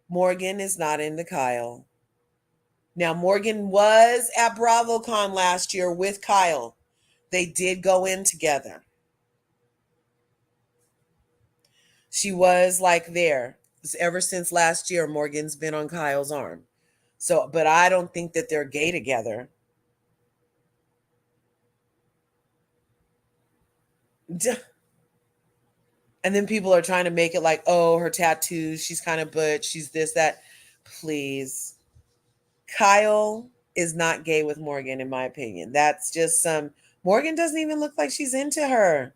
Morgan is not into Kyle. Now, Morgan was at BravoCon last year with Kyle. They did go in together. She was like there. Ever since last year, Morgan's been on Kyle's arm. So, but I don't think that they're gay together. And then people are trying to make it like, oh, her tattoos, she's kind of butch, she's this, that. Please. Kyle is not gay with Morgan, in my opinion. That's just Morgan doesn't even look like she's into her.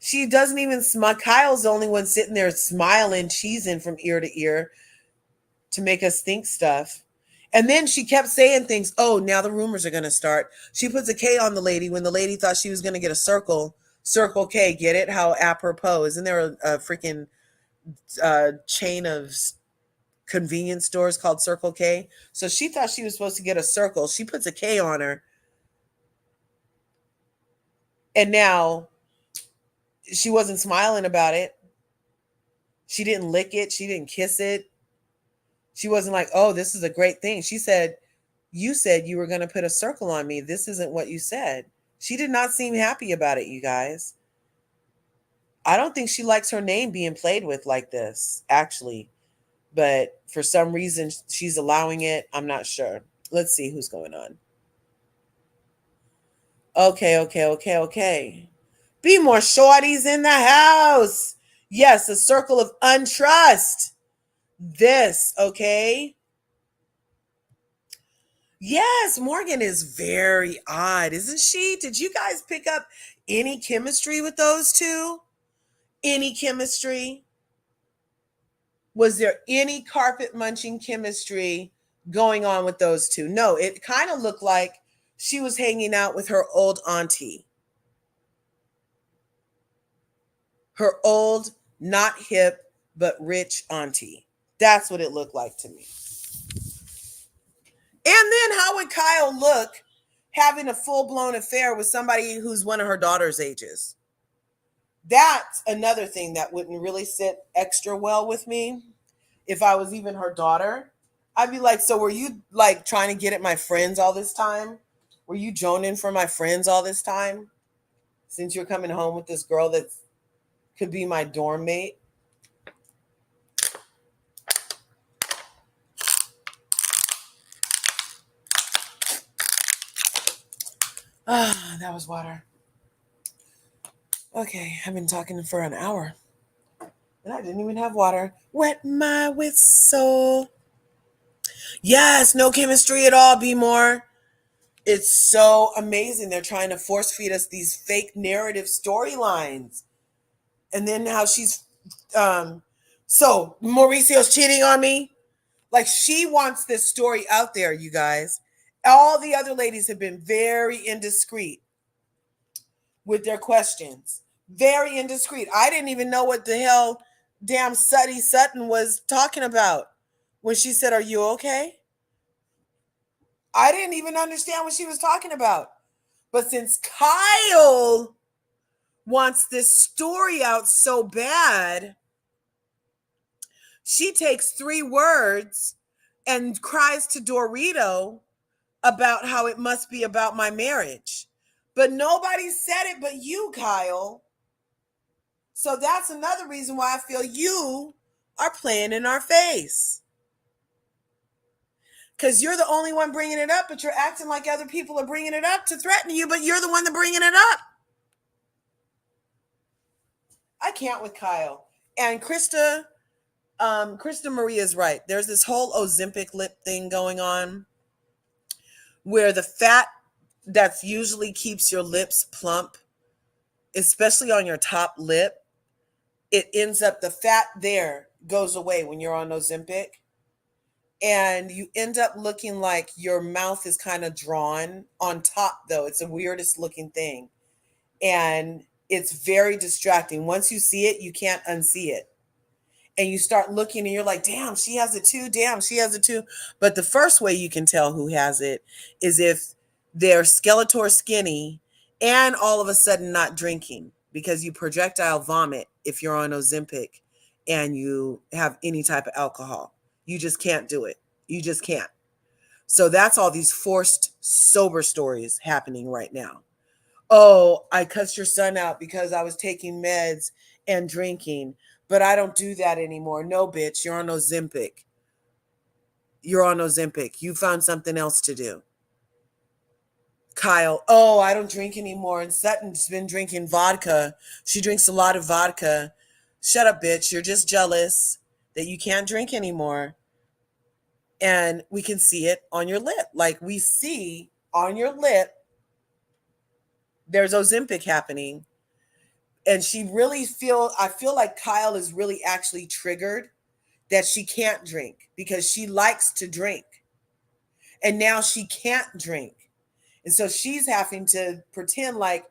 She doesn't even smile. Kyle's the only one sitting there smiling, cheesing from ear to ear to make us think stuff. And then she kept saying things. Oh, now the rumors are going to start. She puts a K on the lady when the lady thought she was going to get a circle K. Get it? How apropos. Isn't there a freaking chain of convenience stores called Circle K? So she thought she was supposed to get a circle. She puts a K on her. And now she wasn't smiling about it. She didn't lick it. She didn't kiss it. She wasn't like, oh, this is a great thing. She said, you said you were going to put a circle on me. This isn't what you said. She did not seem happy about it, you guys. I don't think she likes her name being played with like this, actually. But for some reason, she's allowing it. I'm not sure. Let's see who's going on. Okay. Be more shorties in the house. Yes, a circle of untrust. This, okay? Yes, Morgan is very odd, isn't she? Did you guys pick up any chemistry with those two? Any chemistry? Was there any carpet munching chemistry going on with those two? No, it kind of looked like she was hanging out with her old auntie. Her old, not hip, but rich auntie. That's what it looked like to me. And then how would Kyle look having a full-blown affair with somebody who's one of her daughter's ages? That's another thing that wouldn't really sit extra well with me. If I was even her daughter, I'd be like, so were you like trying to get at my friends all this time? Were you joning for my friends all this time? Since you're coming home with this girl that could be my dorm mate? Ah, that was water. Okay, I've been talking for an hour. And I didn't even have water. Wet my whistle. Yes, no chemistry at all, Be More. It's so amazing. They're trying to force feed us these fake narrative storylines. And then how she's so Mauricio's cheating on me. Like, she wants this story out there, you guys. All the other ladies have been very indiscreet with their questions. Very indiscreet. I didn't even know what the hell damn Sutton was talking about when she said, are you okay? I didn't even understand what she was talking about. But since Kyle wants this story out so bad, she takes 3 words and cries to Dorito about how it must be about my marriage. But nobody said it but you, Kyle. So that's another reason why I feel you are playing in our face. Because you're the only one bringing it up, but you're acting like other people are bringing it up to threaten you, but you're the one that bringing it up. I can't with Kyle. And Krista Maria is right. There's this whole Ozempic lip thing going on where the fat that's usually keeps your lips plump, especially on your top lip, it ends up, the fat there goes away when you're on Ozempic. And you end up looking like your mouth is kind of drawn on top, though. It's the weirdest looking thing. And it's very distracting. Once you see it, you can't unsee it. And you start looking and you're like, damn, she has it too. Damn, she has it too. But the first way you can tell who has it is if they're Skeletor skinny and all of a sudden not drinking, because you projectile vomit if you're on Ozempic and you have any type of alcohol. You just can't do it. You just can't. So that's all these forced sober stories happening right now. Oh, I cussed your son out because I was taking meds and drinking, but I don't do that anymore. No, bitch, you're on Ozempic. You're on Ozempic. You found something else to do. Kyle, oh, I don't drink anymore. And Sutton's been drinking vodka. She drinks a lot of vodka. Shut up, bitch. You're just jealous that you can't drink anymore. And we can see it on your lip. Like we see on your lip, there's Ozempic happening. And I feel like Kyle is really actually triggered that she can't drink because she likes to drink. And now she can't drink. And so she's having to pretend like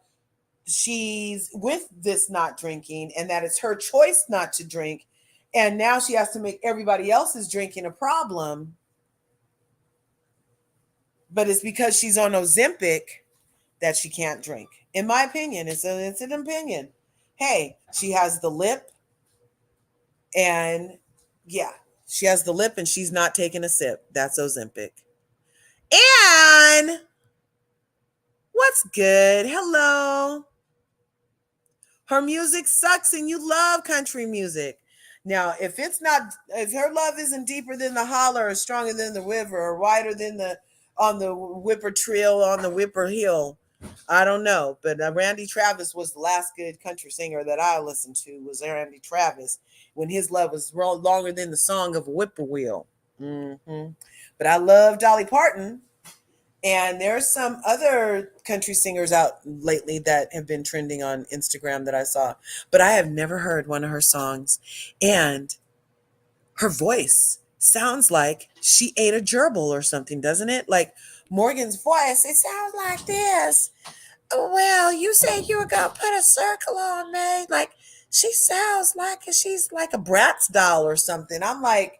she's with this not drinking and that it's her choice not to drink. And now she has to make everybody else's drinking a problem. But it's because she's on Ozempic that she can't drink. In my opinion, it's an opinion. Hey, she has the lip and yeah, she has the lip and she's not taking a sip. That's Ozempic. And what's good? Hello. Her music sucks and you love country music. Now, if her love isn't deeper than the holler or stronger than the river or wider than on the whipper trail on the whipper hill, I don't know. But Randy Travis was the last good country singer that I listened to was Randy Travis when his love was longer than the song of a whippoorwill. Mm-hmm. But I love Dolly Parton. And there's some other country singers out lately that have been trending on Instagram that I saw, but I have never heard one of her songs. And her voice sounds like she ate a gerbil or something, doesn't it? Like Morgan's voice, it sounds like this. Well, you said you were going to put a circle on me. Like she sounds like she's like a Bratz doll or something. I'm like,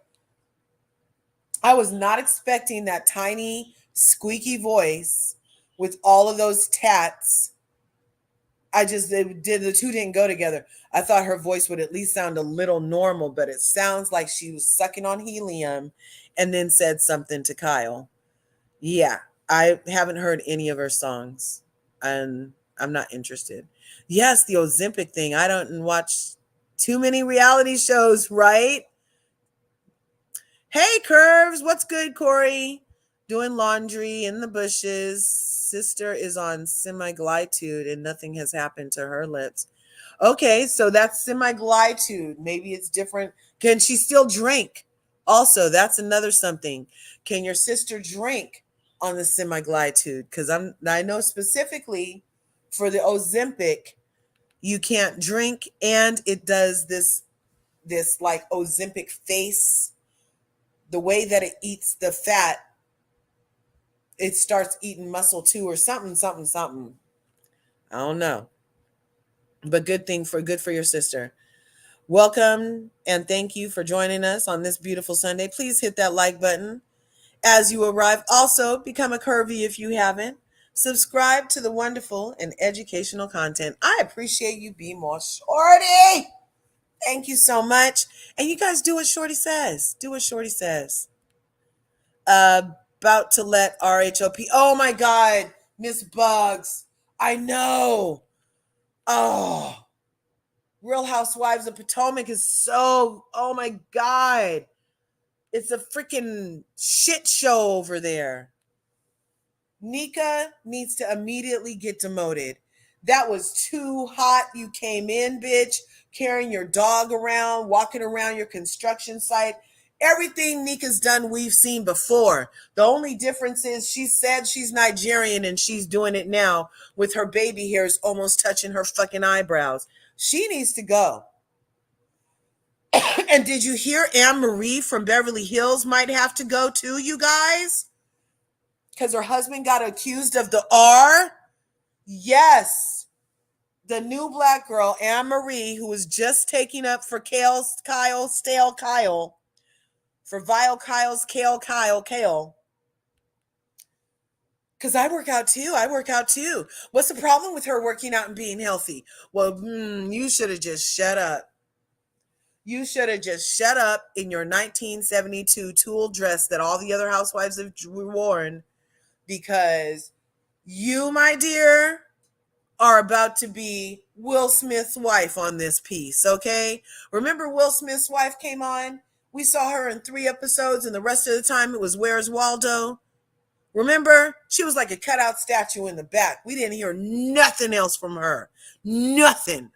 I was not expecting that tiny squeaky voice with all of those tats. The two didn't go together. I thought her voice would at least sound a little normal, but it sounds like she was sucking on helium and then said something to Kyle. Yeah, I haven't heard any of her songs and I'm not interested. Yes, the Ozempic thing. I don't watch too many reality shows, right? Hey, Curves. What's good, Corey? Doing laundry in the bushes. Sister is on semi-glitude and nothing has happened to her lips. Okay, so that's semi-glitude. Maybe it's different. Can she still drink? Also, that's another something. Can your sister drink on the semi-glitude? Because I know specifically for the Ozempic, you can't drink, and it does this like Ozempic face. The way that it eats the fat, it starts eating muscle too, or something. I don't know. But good for your sister. Welcome and thank you for joining us on this beautiful Sunday. Please hit that like button. as you arrive. Also, become a curvy if you haven't. Subscribe to the wonderful and educational content. I appreciate you being more Shorty. Thank you so much. And you guys do what Shorty says. Do what Shorty says. About to let RHOP. Oh my God, Miss Bugs. I know. Oh, Real Housewives of Potomac is so, oh my God. It's a freaking shit show over there. Nika needs to immediately get demoted. That was too hot. You came in, bitch, carrying your dog around, walking around your construction site. Everything Nika's done, we've seen before. The only difference is she said she's Nigerian and she's doing it now with her baby hairs almost touching her fucking eyebrows. She needs to go. And did you hear Anne Marie from Beverly Hills might have to go too, you guys? Because her husband got accused of the R? Yes. The new black girl, Anne Marie, who was just taking up for Stale Kyle, for Vile Kyle's Kale. Because I work out too. What's the problem with her working out and being healthy? Well, you should have just shut up. You should have just shut up in your 1972 tulle dress that all the other housewives have worn, because you, my dear, are about to be Will Smith's wife on this piece, okay? Remember Will Smith's wife came on? We saw her in 3 episodes, and the rest of the time it was Where's Waldo? Remember? She was like a cutout statue in the back. We didn't hear nothing else from her. Nothing.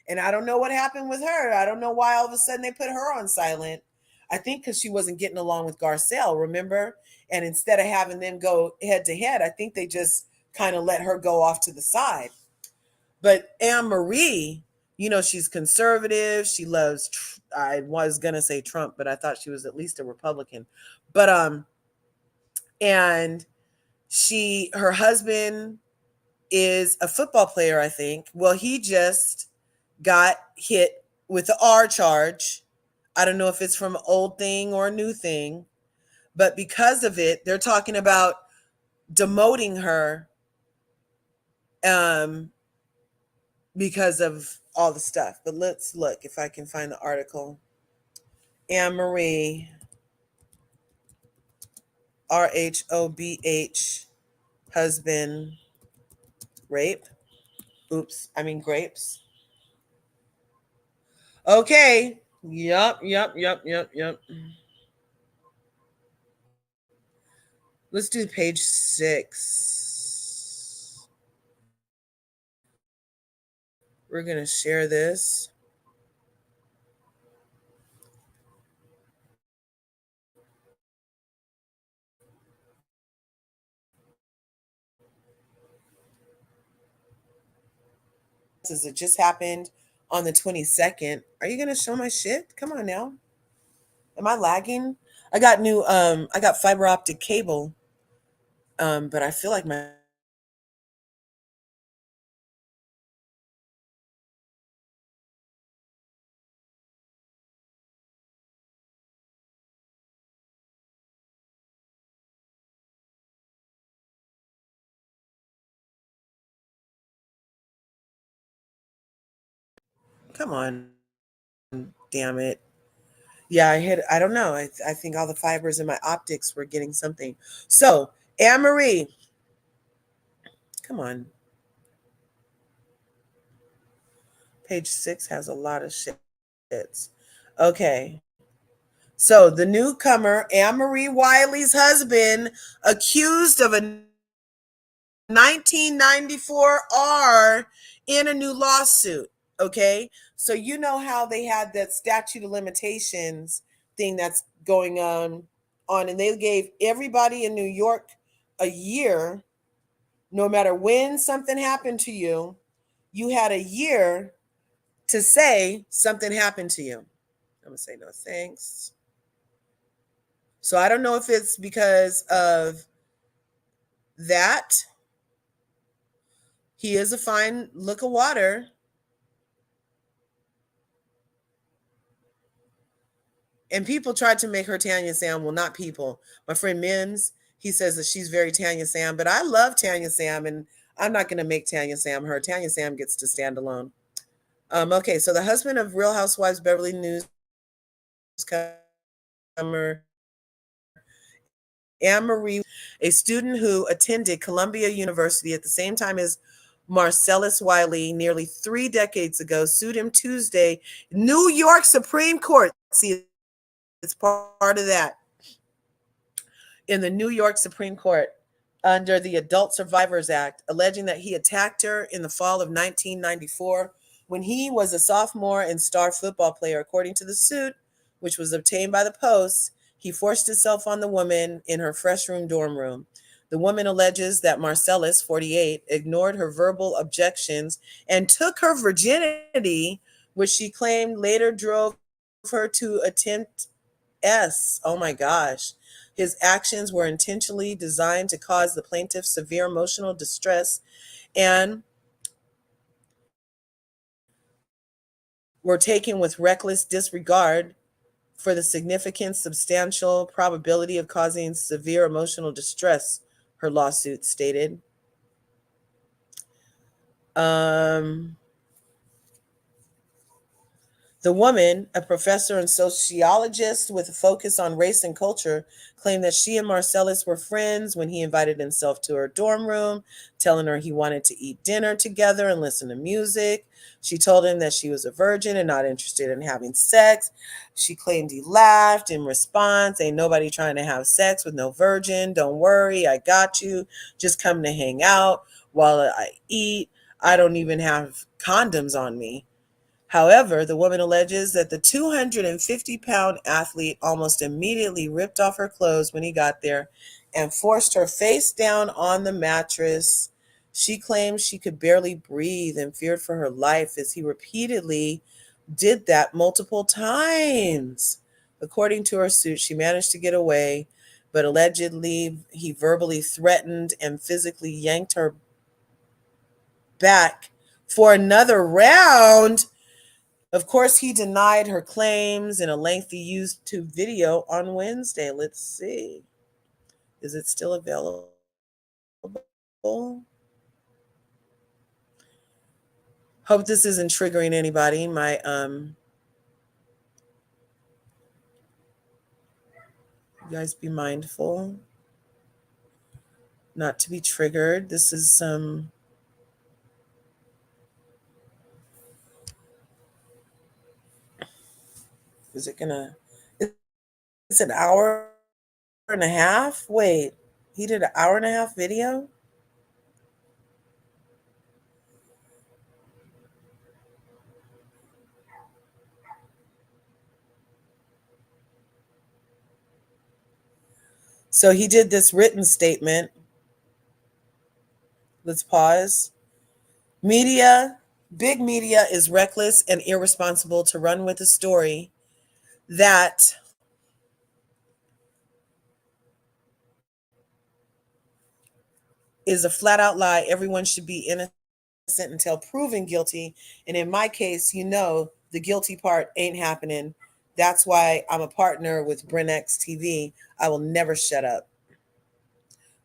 And I don't know what happened with her. I don't know why all of a sudden they put her on silent. I think because she wasn't getting along with Garcelle, remember? And instead of having them go head to head, I think they just kind of let her go off to the side. But Anne Marie, she's conservative. She loves, I was going to say Trump, but I thought she was at least a Republican. But, and her husband is a football player, I think. Well, he just got hit with the R charge. I don't know if it's from an old thing or a new thing, but because of it, they're talking about demoting her because of all the stuff. But let's look if I can find the article. Anne Marie, RHOBH, husband, rape. Grapes. Okay. Yup. Let's do page 6. We're going to share this. It just happened on the 22nd. Are you going to show my shit? Come on now. Am I lagging? I got fiber optic cable. But I feel like my come on. Damn it. Yeah, I don't know. I think all the fibers in my optics were getting something. So, Anne Marie. Come on. Page 6 has a lot of shits. Okay. So, the newcomer, Anne Marie Wiley's husband, accused of a 1994 R in a new lawsuit. Okay. So, you know how they had that statute of limitations thing that's going on, and they gave everybody in New York a year. No matter when something happened to you, you had a year to say something happened to you. I'm going to say no thanks. So I don't know if it's because of that. He is a fine look of water. And people tried to make her Tanya Sam. Well, not people. My friend Mims, he says that she's very Tanya Sam, but I love Tanya Sam, and I'm not going to make Tanya Sam her. Tanya Sam gets to stand alone. Okay, so the husband of Real Housewives Beverly newcomer Anne-Marie, a student who attended Columbia University at the same time as Marcellus Wiley nearly 3 decades ago, sued him Tuesday. New York Supreme Court. See, it's part of that. In the New York Supreme Court under the Adult Survivors Act, alleging that he attacked her in the fall of 1994 when he was a sophomore and star football player. According to the suit, which was obtained by the Post, he forced himself on the woman in her fresh room dorm room. The woman alleges that Marcellus, 48, ignored her verbal objections and took her virginity, which she claimed later drove her to attempt S. Oh my gosh. His actions were intentionally designed to cause the plaintiff severe emotional distress and were taken with reckless disregard for the significant substantial probability of causing severe emotional distress, her lawsuit stated. The woman, a professor and sociologist with a focus on race and culture, claimed that she and Marcellus were friends when he invited himself to her dorm room, telling her he wanted to eat dinner together and listen to music. She told him that she was a virgin and not interested in having sex. She claimed he laughed in response, "Ain't nobody trying to have sex with no virgin. Don't worry, I got you. Just come to hang out while I eat. I don't even have condoms on me." However, the woman alleges that the 250-pound athlete almost immediately ripped off her clothes when he got there and forced her face down on the mattress. She claims she could barely breathe and feared for her life as he repeatedly did that multiple times. According to her suit, she managed to get away, but allegedly he verbally threatened and physically yanked her back for another round. Of course, he denied her claims in a lengthy YouTube video on Wednesday. Let's see. Is it still available? Hope this isn't triggering anybody. You guys be mindful not to be triggered. This is is it gonna, it's an hour and a half? Wait, he did an hour and a half video? So he did this written statement. Let's pause. Big media is reckless and irresponsible to run with a story that is a flat out lie. Everyone should be innocent until proven guilty. And in my case, the guilty part ain't happening. That's why I'm a partner with BrenX TV. I will never shut up.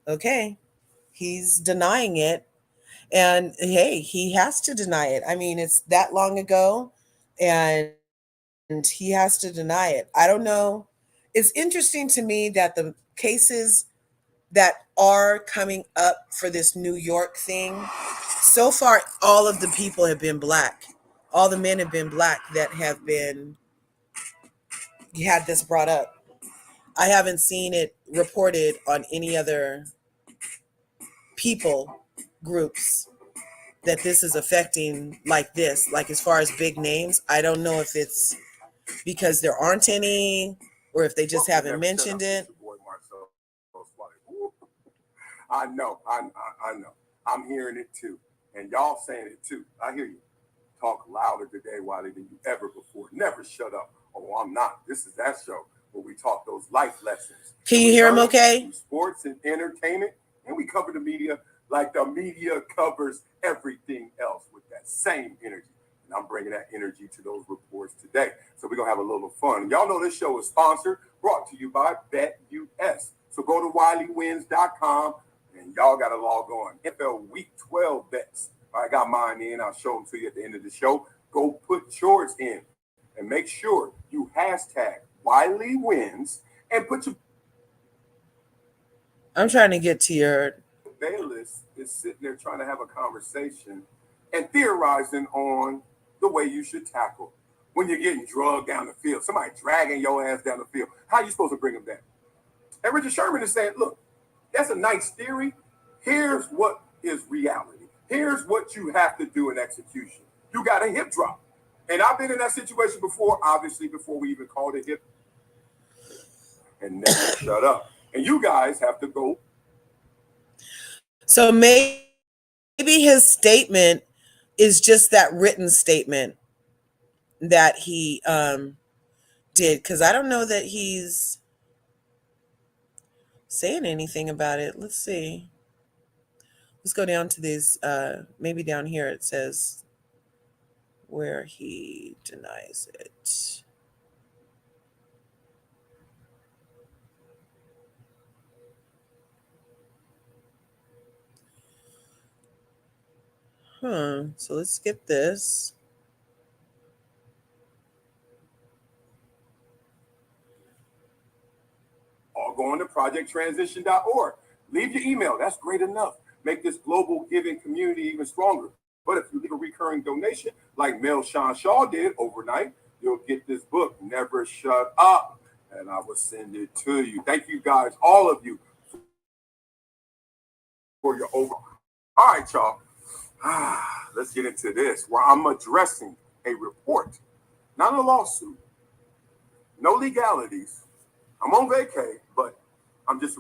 Okay. He's denying it. And hey, he has to deny it. I mean, it's that long ago and he has to deny it. I don't know. It's interesting to me that the cases that are coming up for this New York thing, so far, all of the people have been black. All the men have been black that have been had this brought up. I haven't seen it reported on any other people groups that this is affecting like this, like as far as big names. I don't know if it's because there aren't any or if they just haven't mentioned it. I know. I'm hearing it too. And y'all saying it too. I hear you. Talk louder today, Wiley, than you ever before. Never shut up. Oh, I'm not. This is that show where we talk those life lessons. Can you hear him okay? Sports and entertainment. And we cover the media like the media covers everything else with that same energy. And I'm bringing that energy to those reports today. So we're going to have a little fun. Y'all know this show is sponsored, brought to you by BetUS. So go to WileyWins.com and y'all got to log on. NFL Week 12 bets. I got mine in. I'll show them to you at the end of the show. Go put yours in and make sure you hashtag Wiley Wins and put your. I'm trying to get to your. Bayless is sitting there trying to have a conversation and theorizing on the way you should tackle when you're getting drugged down the field. Somebody dragging your ass down the field. How are you supposed to bring them down? And Richard Sherman is saying, look, that's a nice theory. Here's what is reality. Here's what you have to do in execution. You got a hip drop. And I've been in that situation before, obviously, before we even called it hip. And never shut up. And you guys have to go. So maybe his statement is just that written statement that he did, because I don't know that he's saying anything about it. Let's see. Let's go down to these. Maybe down here it says where he denies it. So let's skip this. Or go on to projecttransition.org. Leave your email. That's great enough. Make this global giving community even stronger. But if you leave a recurring donation, like Mel Sean Shaw did overnight, you'll get this book, Never Shut Up. And I will send it to you. Thank you guys, all of you, for your over. All right, y'all. Let's get into this, where I'm addressing a report, not a lawsuit, no legalities. I'm on vacay, but I'm just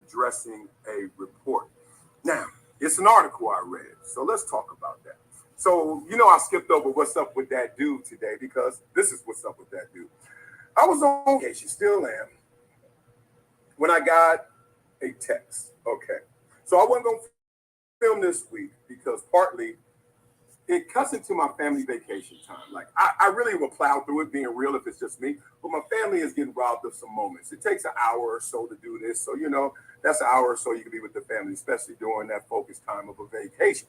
addressing a report. Now, it's an article I read, so let's talk about that. So, I skipped over what's up with that dude today because this is what's up with that dude. I was on vacation, still am, when I got a text. Okay. So I wasn't going to film this week because partly it cuts into my family vacation time. Like, I really will plow through it, being real if it's just me. But my family is getting robbed of some moments. It takes an hour or so to do this. So, that's an hour or so you can be with the family, especially during that focused time of a vacation.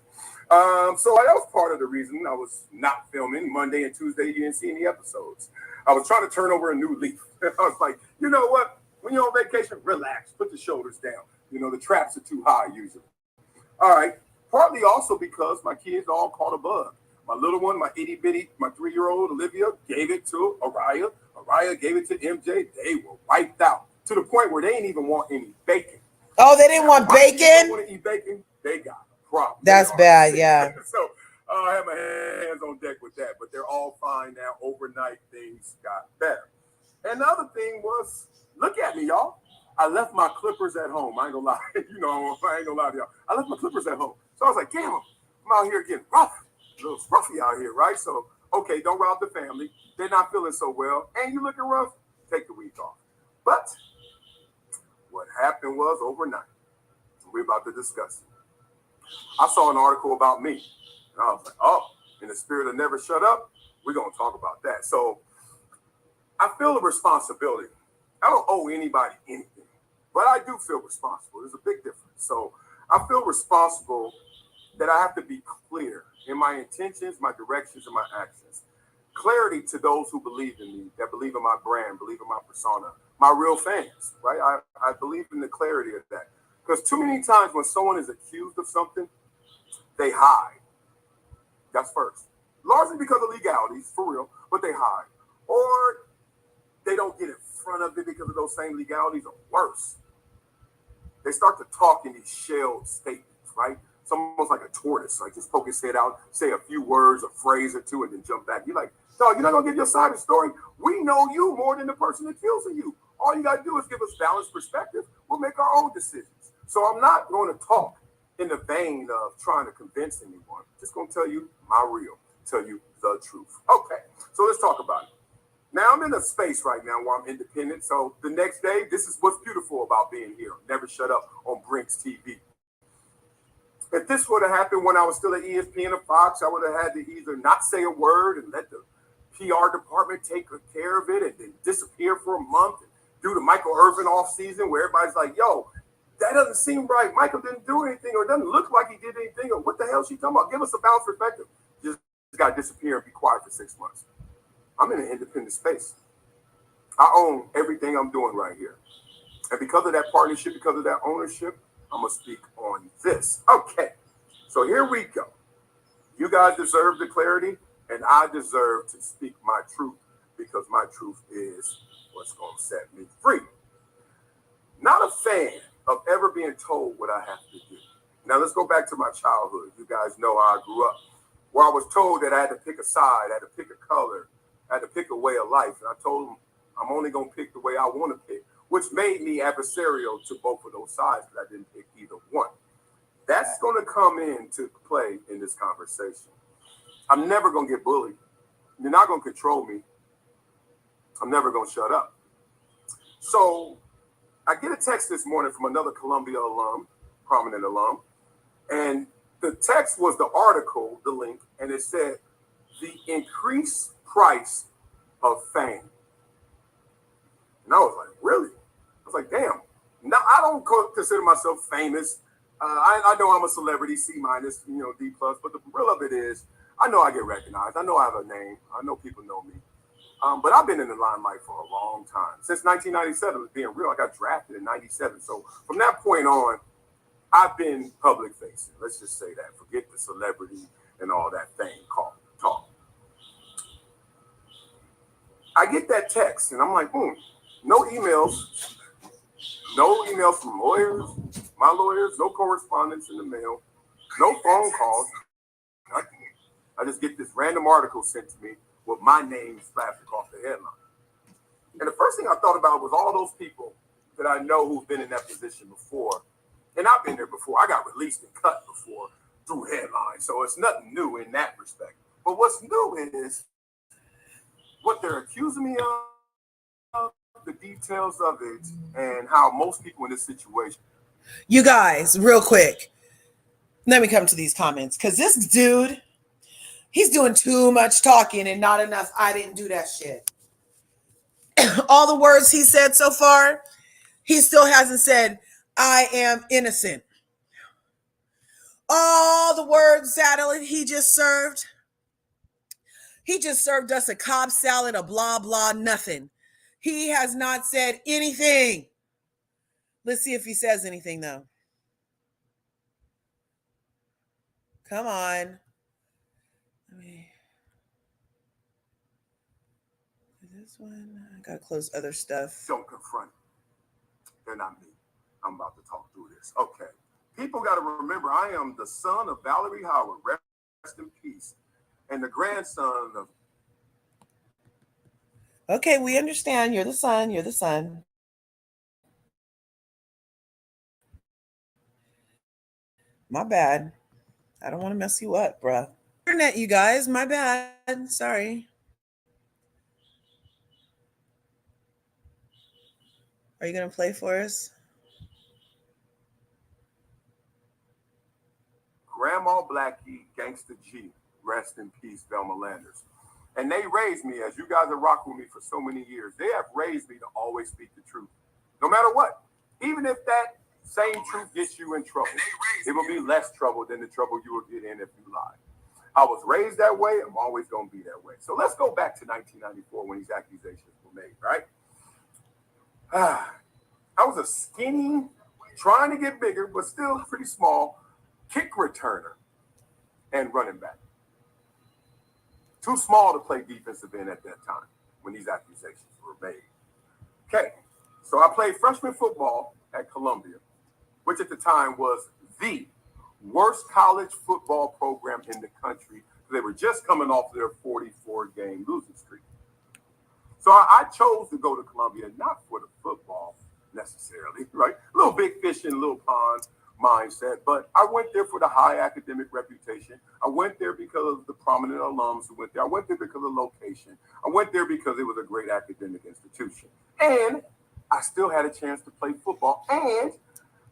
So that was part of the reason I was not filming. Monday and Tuesday, you didn't see any episodes. I was trying to turn over a new leaf. I was like, you know what? When you're on vacation, relax. Put the shoulders down. The traps are too high usually. All right. Partly also because my kids all caught a bug. My little one, my itty bitty, my 3-year-old Olivia gave it to Araya. Araya gave it to MJ. They were wiped out to the point where they didn't even want any bacon. Oh, they didn't want bacon? They want to eat bacon. They got a problem. That's bad, yeah. So I had my hands on deck with that, but they're all fine now. Overnight, things got better. And the other thing was, look at me, y'all. I left my clippers at home. I ain't gonna lie. I ain't gonna lie to y'all. I left my clippers at home. So I was like, damn, I'm out here getting rough. A little scruffy out here, right? So, okay, don't rob the family. They're not feeling so well. And you looking rough, take the week off. But what happened was overnight, we're about to discuss it. I saw an article about me. And I was like, oh, in the spirit of never shut up, we're going to talk about that. So I feel a responsibility. I don't owe anybody anything, but I do feel responsible. There's a big difference. So I feel responsible that I have to be clear in my intentions, my directions, and my actions. Clarity to those who believe in me, that believe in my brand, believe in my persona, my real fans, right? I believe in the clarity of that. Because too many times when someone is accused of something, they hide. That's first. Largely because of legalities, for real, but they hide. Or they don't get in front of it because of those same legalities, or worse. They start to talk in these shelled statements, right? It's almost like a tortoise, like just poke his head out, say a few words, a phrase or two, and then jump back. You're like, no, you're not going to give your side of the story. We know you more than the person accusing you. All you got to do is give us balanced perspective. We'll make our own decisions. So I'm not going to talk in the vein of trying to convince anyone. Just going to tell you my real, tell you the truth. Okay, so let's talk about it. Now I'm in a space right now where I'm independent. So the next day, this is what's beautiful about being here. Never shut up on Brinks TV. If this would have happened when I was still at ESPN or Fox, I would have had to either not say a word and let the PR department take care of it and then disappear for a month and do the Michael Irvin off season where everybody's like, yo, that doesn't seem right. Michael didn't do anything, or it doesn't look like he did anything, or what the hell is she talking about? Give us a balanced perspective. Just got to disappear and be quiet for 6 months. I'm in an independent space. I own everything I'm doing right here. And because of that partnership, because of that ownership, I'm going to speak on this. Okay, so here we go. You guys deserve the clarity, and I deserve to speak my truth because my truth is what's going to set me free. Not a fan of ever being told what I have to do. Now, let's go back to my childhood. You guys know how I grew up, where I was told that I had to pick a side, I had to pick a color, I had to pick a way of life. And I told them I'm only going to pick the way I want to pick, which made me adversarial to both of those sides, but I didn't pick either one. That's going to come into play in this conversation. I'm never going to get bullied. You're not going to control me. I'm never going to shut up. So I get a text this morning from another Columbia alum, prominent alum, and the text was the article, the link, and it said, the increased price of fame. And I was like, really? I was like, damn. Now, I don't consider myself famous. I know I'm a celebrity, C-, D+, but the real of it is, I know I get recognized. I know I have a name. I know people know me. But I've been in the limelight for a long time. Since 1997, being real, I got drafted in 97. So from that point on, I've been public facing. Let's just say that. Forget the celebrity and all that thing called talk. I get that text and I'm like, no emails. No emails from lawyers, my lawyers, no correspondence in the mail, no phone calls. I just get this random article sent to me with my name splashed across the headline. And the first thing I thought about was all those people that I know who've been in that position before. And I've been there before. I got released and cut before through headlines. So it's nothing new in that respect. But what's new is what they're accusing me of, the details of it, and how most people in this situation. You guys, real quick, let me come to these comments because this dude, he's doing too much talking and not enough. I didn't do that shit. All the words he said so far, he still hasn't said, I am innocent. All the words that he just served us a Cobb salad, a blah, blah, nothing. He has not said anything. Let's see if he says anything, though. Come on. This one, I gotta close other stuff. Don't confront. They're not me. I'm about to talk through this. Okay. People got to remember, I am the son of Valerie Howard, rest in peace, and the grandson of. Okay, we understand. You're the son. You're the son. My bad. I don't want to mess you up, bruh. Internet, you guys. My bad. Sorry. Are you going to play for us? Grandma Blackie, Gangsta G, rest in peace, Velma Landers. And they raised me, as you guys have rocked with me for so many years, they have raised me to always speak the truth, no matter what. Even if that same truth gets you in trouble, it will be less trouble than the trouble you will get in if you lie. I was raised that way. I'm always going to be that way. So let's go back to 1994 when these accusations were made, right? I was a skinny, trying to get bigger, but still pretty small, kick returner and running back. Too small to play defensive end at that time when these accusations were made. Okay, so I played freshman football at Columbia, which at the time was the worst college football program in the country. They were just coming off their 44-game losing streak. So I chose to go to Columbia, not for the football necessarily, right? A little big fish in a little pond mindset, but I went there for the high academic reputation. I went there because of the prominent alums who went there. I went there because of location. I went there because it was a great academic institution. And I still had a chance to play football, and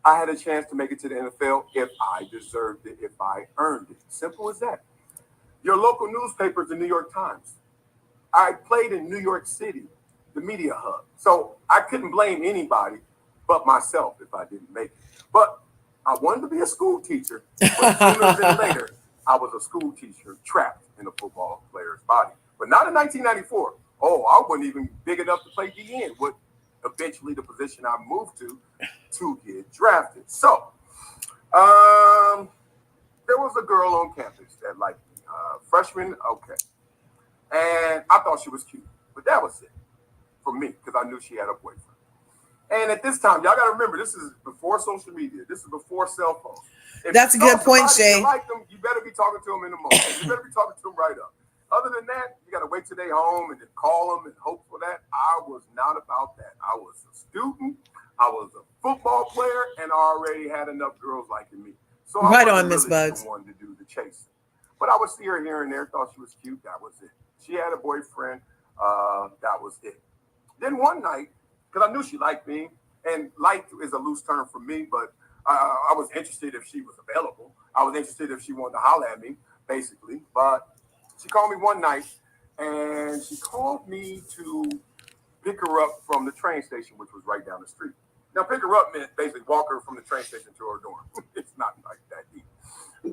I had a chance to make it to the NFL if I deserved it, if I earned it. Simple as that. Your local newspaper is the New York Times. I played in New York City, the media hub. So I couldn't blame anybody but myself if I didn't make it. But I wanted to be a school teacher, but sooner than later, I was a school teacher trapped in a football player's body. But not in 1994. Oh, I wasn't even big enough to play DN, what eventually the position I moved to get drafted. So, there was a girl on campus that liked me. Freshman, okay. And I thought she was cute. But that was it for me because I knew she had a boyfriend. And at this time, y'all got to remember, this is before social media. This is before cell phones. If That's a good point, Shay. You like them, you better be talking to them in the moment. You better be talking to them right up. Other than that, you got to wait till they home and then call them and hope for that. I was not about that. I was a student. I was a football player and I already had enough girls liking me. So I Right wasn't on, Miss really Bugs. the one to do the chasing. But I would see her here and there, thought she was cute. That was it. She had a boyfriend. That was it. Then one night, because I knew she liked me, and like is a loose term for me, but I was interested if she was available. I was interested if she wanted to holler at me, basically. But she called me one night, and she called me to pick her up from the train station, which was right down the street. Now, pick her up meant basically walk her from the train station to her dorm. It's not like that deep.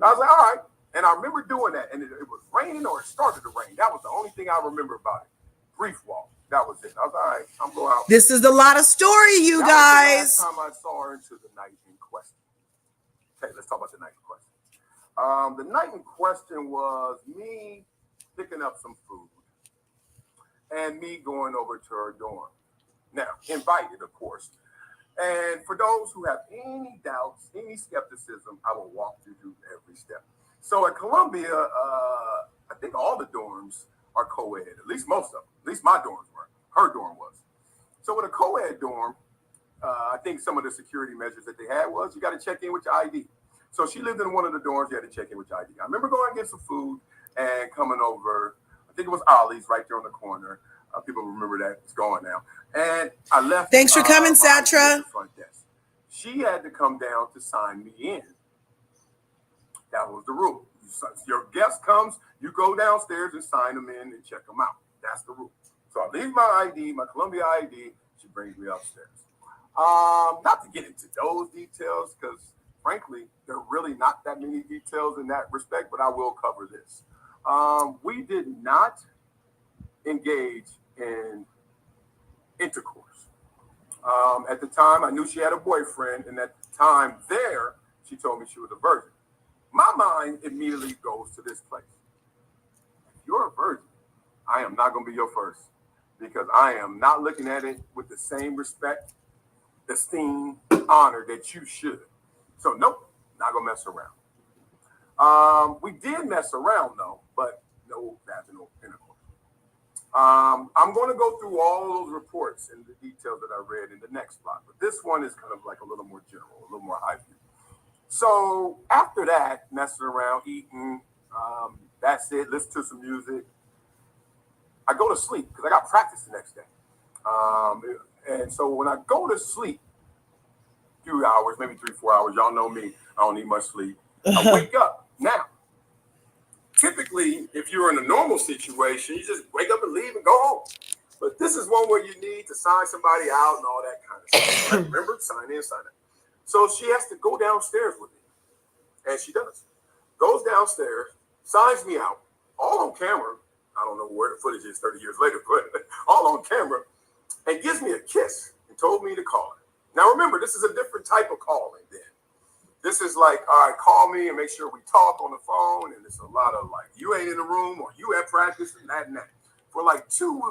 I was like, all right. And I remember doing that, and it was raining or it started to rain. That was the only thing I remember about it. Brief walk. That was it. I was all right. I'm going out. This is a lot of story, you That guys. was the last time I saw her into the night in question. Okay, let's talk about the night in question. The night in question was me picking up some food and me going over to her dorm. Now, invited, of course. And for those who have any doubts, any skepticism, I will walk you through every step. So at Columbia, I think all the dorms are co-ed, at least most of them. At least my dorms were. Her dorm was. So with a co-ed dorm, I think some of the security measures that they had was you got to check in with your ID. So she lived in one of the dorms. You had to check in with your ID. I remember going and get some food and coming over. I think it was Ollie's right there on the corner. People remember that. It's gone now. And I left. Thanks for coming, my ID Satra. at the front desk. She had to come down to sign me in. That was the rule. Your guest comes, you go downstairs and sign them in and check them out. That's the rule. So I leave my ID, my Columbia ID. She brings me upstairs. Not to get into those details, because frankly, there are really not that many details in that respect, but I will cover this. We did not engage in intercourse. At the time, I knew she had a boyfriend, and at the time there, she told me she was a virgin. My mind immediately goes to this place. If you're a virgin, I am not going to be your first, because I am not looking at it with the same respect, esteem, honor that you should. So nope, not gonna mess around. We did mess around though, but no vaginal intercourse. I'm going to go through all those reports and the details that I read in the next block, but this one is kind of like a little more general, a little more high view. So after that, messing around, eating, that's it. Listen to some music. I go to sleep because I got practice the next day. And so when I go to sleep, a few hours, maybe 3-4 hours, y'all know me, I don't need much sleep. I wake up. Now, typically, if you're in a normal situation, you just wake up and leave and go home. But this is one where you need to sign somebody out and all that kind of stuff. Right? Remember, sign in, sign out. So she has to go downstairs with me. And she does. Goes downstairs, signs me out, all on camera. I don't know where the footage is 30 years later, but all on camera, and gives me a kiss and told me to call her. Now, remember, this is a different type of calling then. This is like, all right, call me and make sure we talk on the phone. And it's a lot of like, you ain't in the room or you at practice and that and that. For like two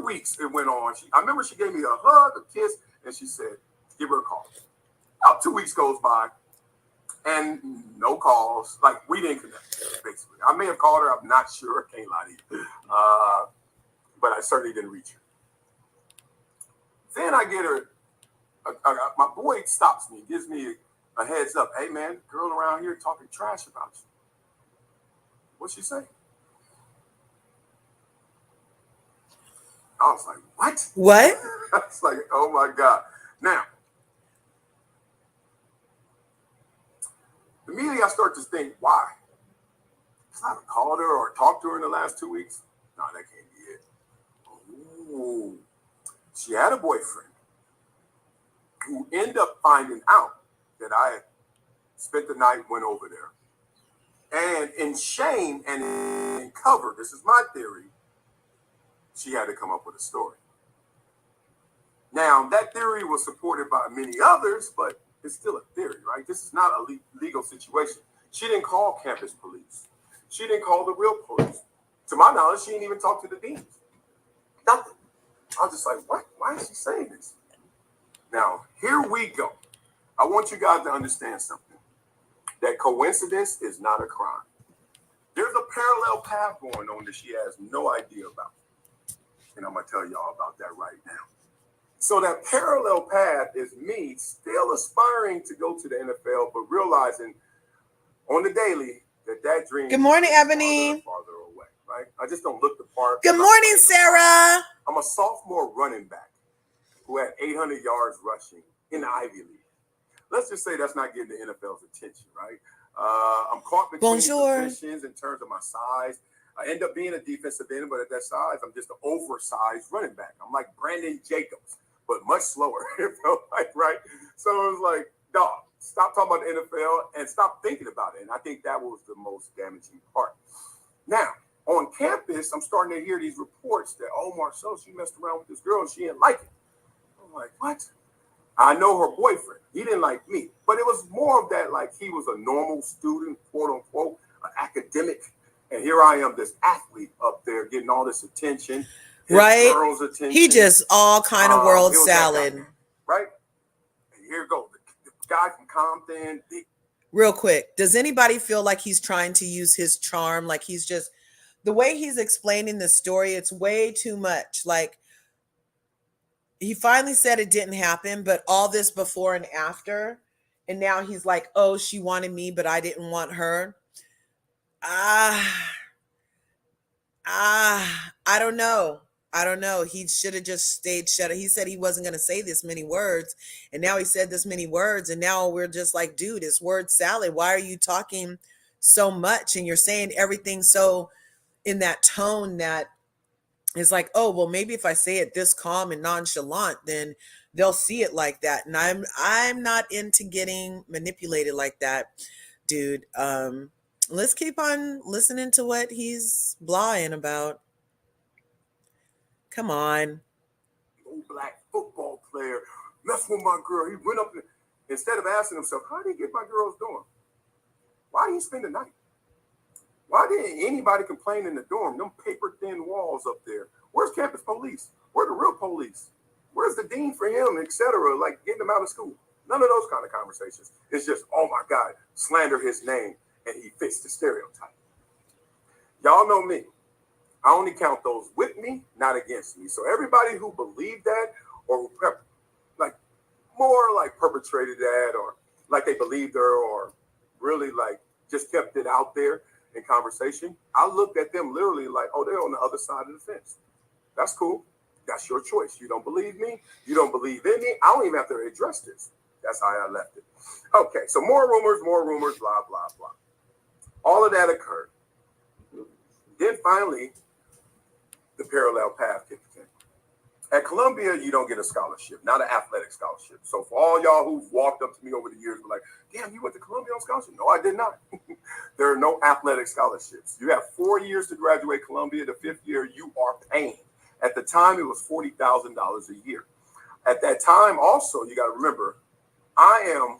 weeks it went on. I remember she gave me a hug, a kiss, and she said, give her a call. About 2 weeks goes by and no calls. Like, we didn't connect, basically. I may have called her. I'm not sure. I can't lie to you. But I certainly didn't reach her. Then I get her. My boy stops me, gives me a heads up. Hey, man, girl around here talking trash about you. What'd she say? I was like, what? What? I was like, oh, my God. Now, immediately I start to think, why? I haven't called her or talked to her in the last 2 weeks. No, that can't be it. She had a boyfriend who ended up finding out that I had spent the night, went over there. And in shame and in cover, this is my theory, she had to come up with a story. Now, that theory was supported by many others, but it's still a theory, right? This is not a legal situation. She didn't call campus police. She didn't call the real police. To my knowledge, she didn't even talk to the deans. Nothing. I was just like, what? Why is she saying this? Now, here we go. I want you guys to understand something. That coincidence is not a crime. There's a parallel path going on that she has no idea about. And I'm going to tell y'all about that right now. So that parallel path is me still aspiring to go to the NFL, but realizing on the daily that dream Good morning, is Ebony. farther away, right? I just don't look the part. Good morning, Sarah. I'm a sophomore running back who had 800 yards rushing in the Ivy League. Let's just say that's not getting the NFL's attention, right? I'm caught between positions in terms of my size. I end up being a defensive end, but at that size, I'm just an oversized running back. I'm like Brandon Jacobs, but much slower. It felt like, right? So it was like, dog, stop talking about the NFL and stop thinking about it. And I think that was the most damaging part. Now, on campus, I'm starting to hear these reports that, oh, Marcel, she messed around with this girl and she didn't like it. I'm like, what? I know her boyfriend. He didn't like me. But it was more of that, like he was a normal student, quote unquote, an academic. And here I am, this athlete up there getting all this attention. Right? Girls' attention. He just all kind of world salad. Guy, right? And here goes the guy from Compton. Real quick, does anybody feel like he's trying to use his charm? Like he's just, the way he's explaining the story, it's way too much. Like, he finally said it didn't happen, but all this before and after. And now he's like, oh, she wanted me, but I didn't want her. I don't know. I don't know. He should have just stayed shut up. He said he wasn't going to say this many words. And now he said this many words. And now we're just like, dude, it's word salad. Why are you talking so much? And you're saying everything so in that tone that is like, oh, well, maybe if I say it this calm and nonchalant, then they'll see it like that. And I'm not into getting manipulated like that, dude. Let's keep on listening to what he's blahing about. Come on. Old black football player messed with my girl. He went up and instead of asking himself, how did he get my girl's dorm? Why did he spend the night? Why didn't anybody complain in the dorm? Them paper thin walls up there. Where's campus police? Where the real police? Where's the dean for him, etc.? Like getting him out of school. None of those kind of conversations. It's just, oh my God, slander his name and he fits the stereotype. Y'all know me. I only count those with me, not against me. So everybody who believed that or like more like perpetrated that or like they believed her or really like just kept it out there in conversation, I looked at them literally like, oh, they're on the other side of the fence. That's cool. That's your choice. You don't believe me. You don't believe in me. I don't even have to address this. That's how I left it. Okay, so more rumors, blah, blah, blah. All of that occurred. Then finally, the parallel path kicked in. At Columbia, you don't get a scholarship, not an athletic scholarship. So for all y'all who've walked up to me over the years, like, damn, you went to Columbia on scholarship? No, I did not. There are no athletic scholarships. You have 4 years to graduate Columbia. The 5th year, you are paying. At the time, it was $40,000 a year. At that time, also, you got to remember, I am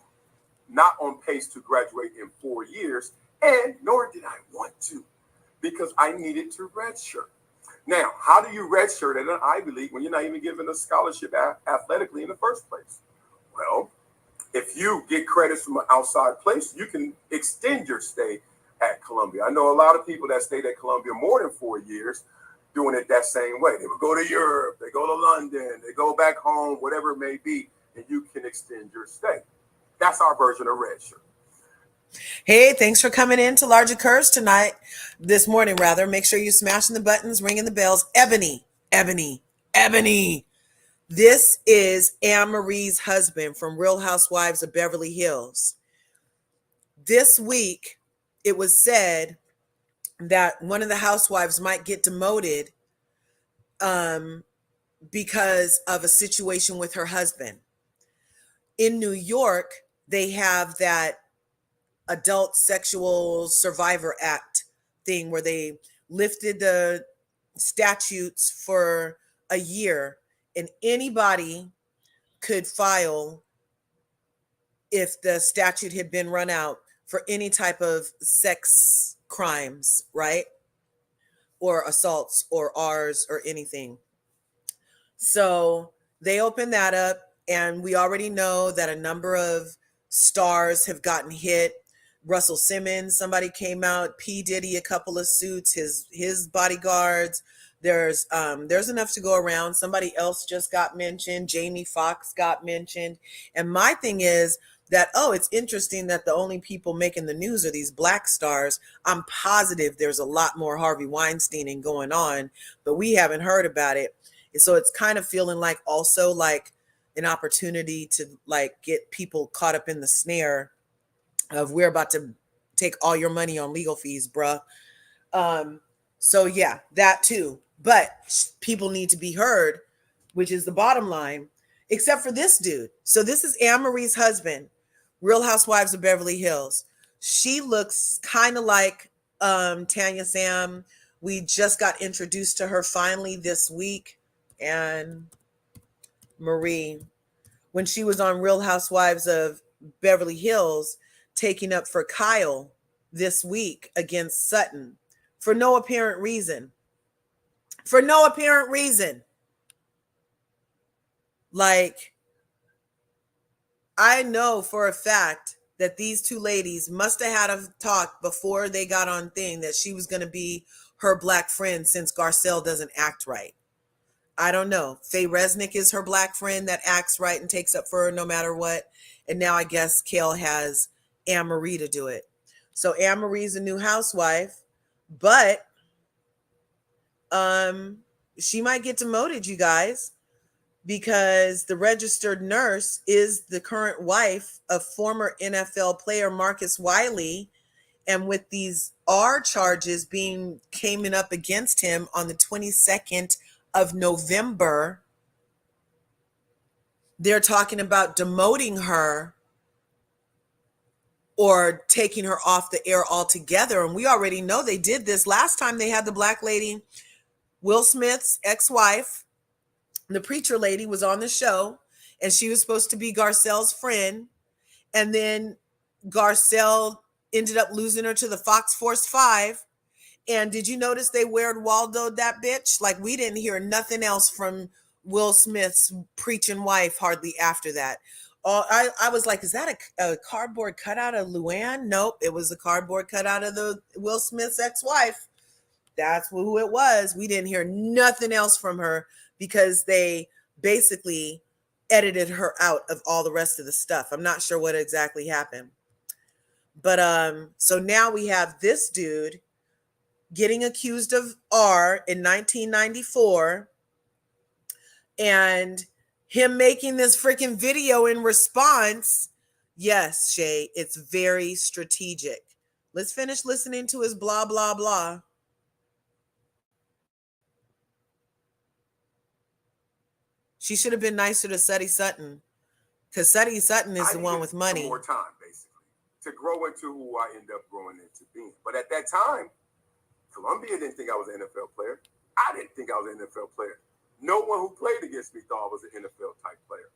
not on pace to graduate in 4 years, and nor did I want to, because I needed to redshirt. Now, how do you redshirt at an Ivy League when you're not even given a scholarship athletically in the first place? Well, if you get credits from an outside place, you can extend your stay at Columbia. I know a lot of people that stayed at Columbia more than 4 years doing it that same way. They would go to Europe, they go to London, they go back home, whatever it may be, and you can extend your stay. That's our version of redshirt. Hey, thanks for coming in to Larger Curves tonight, this morning rather. Make sure you're smashing the buttons, ringing the bells. Ebony. This is Anne Marie's husband from Real Housewives of Beverly Hills. This week, it was said that one of the housewives might get demoted because of a situation with her husband. In New York, they have that Adult Sexual Survivor Act thing where they lifted the statutes for a year, and anybody could file if the statute had been run out for any type of sex crimes, right? Or assaults or R's or anything. So they opened that up, and we already know that a number of stars have gotten hit. Russell Simmons, somebody came out. P. Diddy, a couple of suits. His bodyguards. There's enough to go around. Somebody else just got mentioned. Jamie Foxx got mentioned. And my thing is that, it's interesting that the only people making the news are these black stars. I'm positive there's a lot more Harvey Weinsteining going on, but we haven't heard about it. So it's kind of feeling like also like an opportunity to like get people caught up in the snare of we're about to take all your money on legal fees, bruh. So yeah, that too. But people need to be heard, which is the bottom line, except for this dude. So this is Anne Marie's husband, Real Housewives of Beverly Hills. She looks kind of like Tanya Sam. We just got introduced to her finally this week. And Marie, when she was on Real Housewives of Beverly Hills, taking up for Kyle this week against Sutton for no apparent reason. For no apparent reason. Like, I know for a fact that these two ladies must have had a talk before they got on thing that she was going to be her black friend since Garcelle doesn't act right. I don't know. Faye Resnick is her black friend that acts right and takes up for her no matter what. And now I guess Kale has Anne Marie to do it. So Anne Marie's a new housewife, but she might get demoted, you guys, because the registered nurse is the current wife of former NFL player Marcus Wiley. And with these R charges coming up against him on the 22nd of November, they're talking about demoting her or taking her off the air altogether. And we already know they did this last time. They had the black lady, Will Smith's ex-wife, the preacher lady, was on the show, and she was supposed to be Garcelle's friend. And then Garcelle ended up losing her to the Fox Force 5. And did you notice they weird Waldo'd that bitch? Like, we didn't hear nothing else from Will Smith's preaching wife hardly after that. I was like, is that a cardboard cutout of Luann? Nope, it was a cardboard cutout of the Will Smith's ex-wife. That's who it was. We didn't hear nothing else from her because they basically edited her out of all the rest of the stuff. I'm not sure what exactly happened. But so now we have this dude getting accused of R in 1994 and him making this freaking video in response. Yes, Shay, it's very strategic. Let's finish listening to his blah, blah, blah. She should have been nicer to Suddy Sutton, because Suddy Sutton is the one with money. More time, basically, to grow into who I end up growing into being. But at that time, Columbia didn't think I was an NFL player. I didn't think I was an NFL player. No one who played against me thought I was an NFL type player.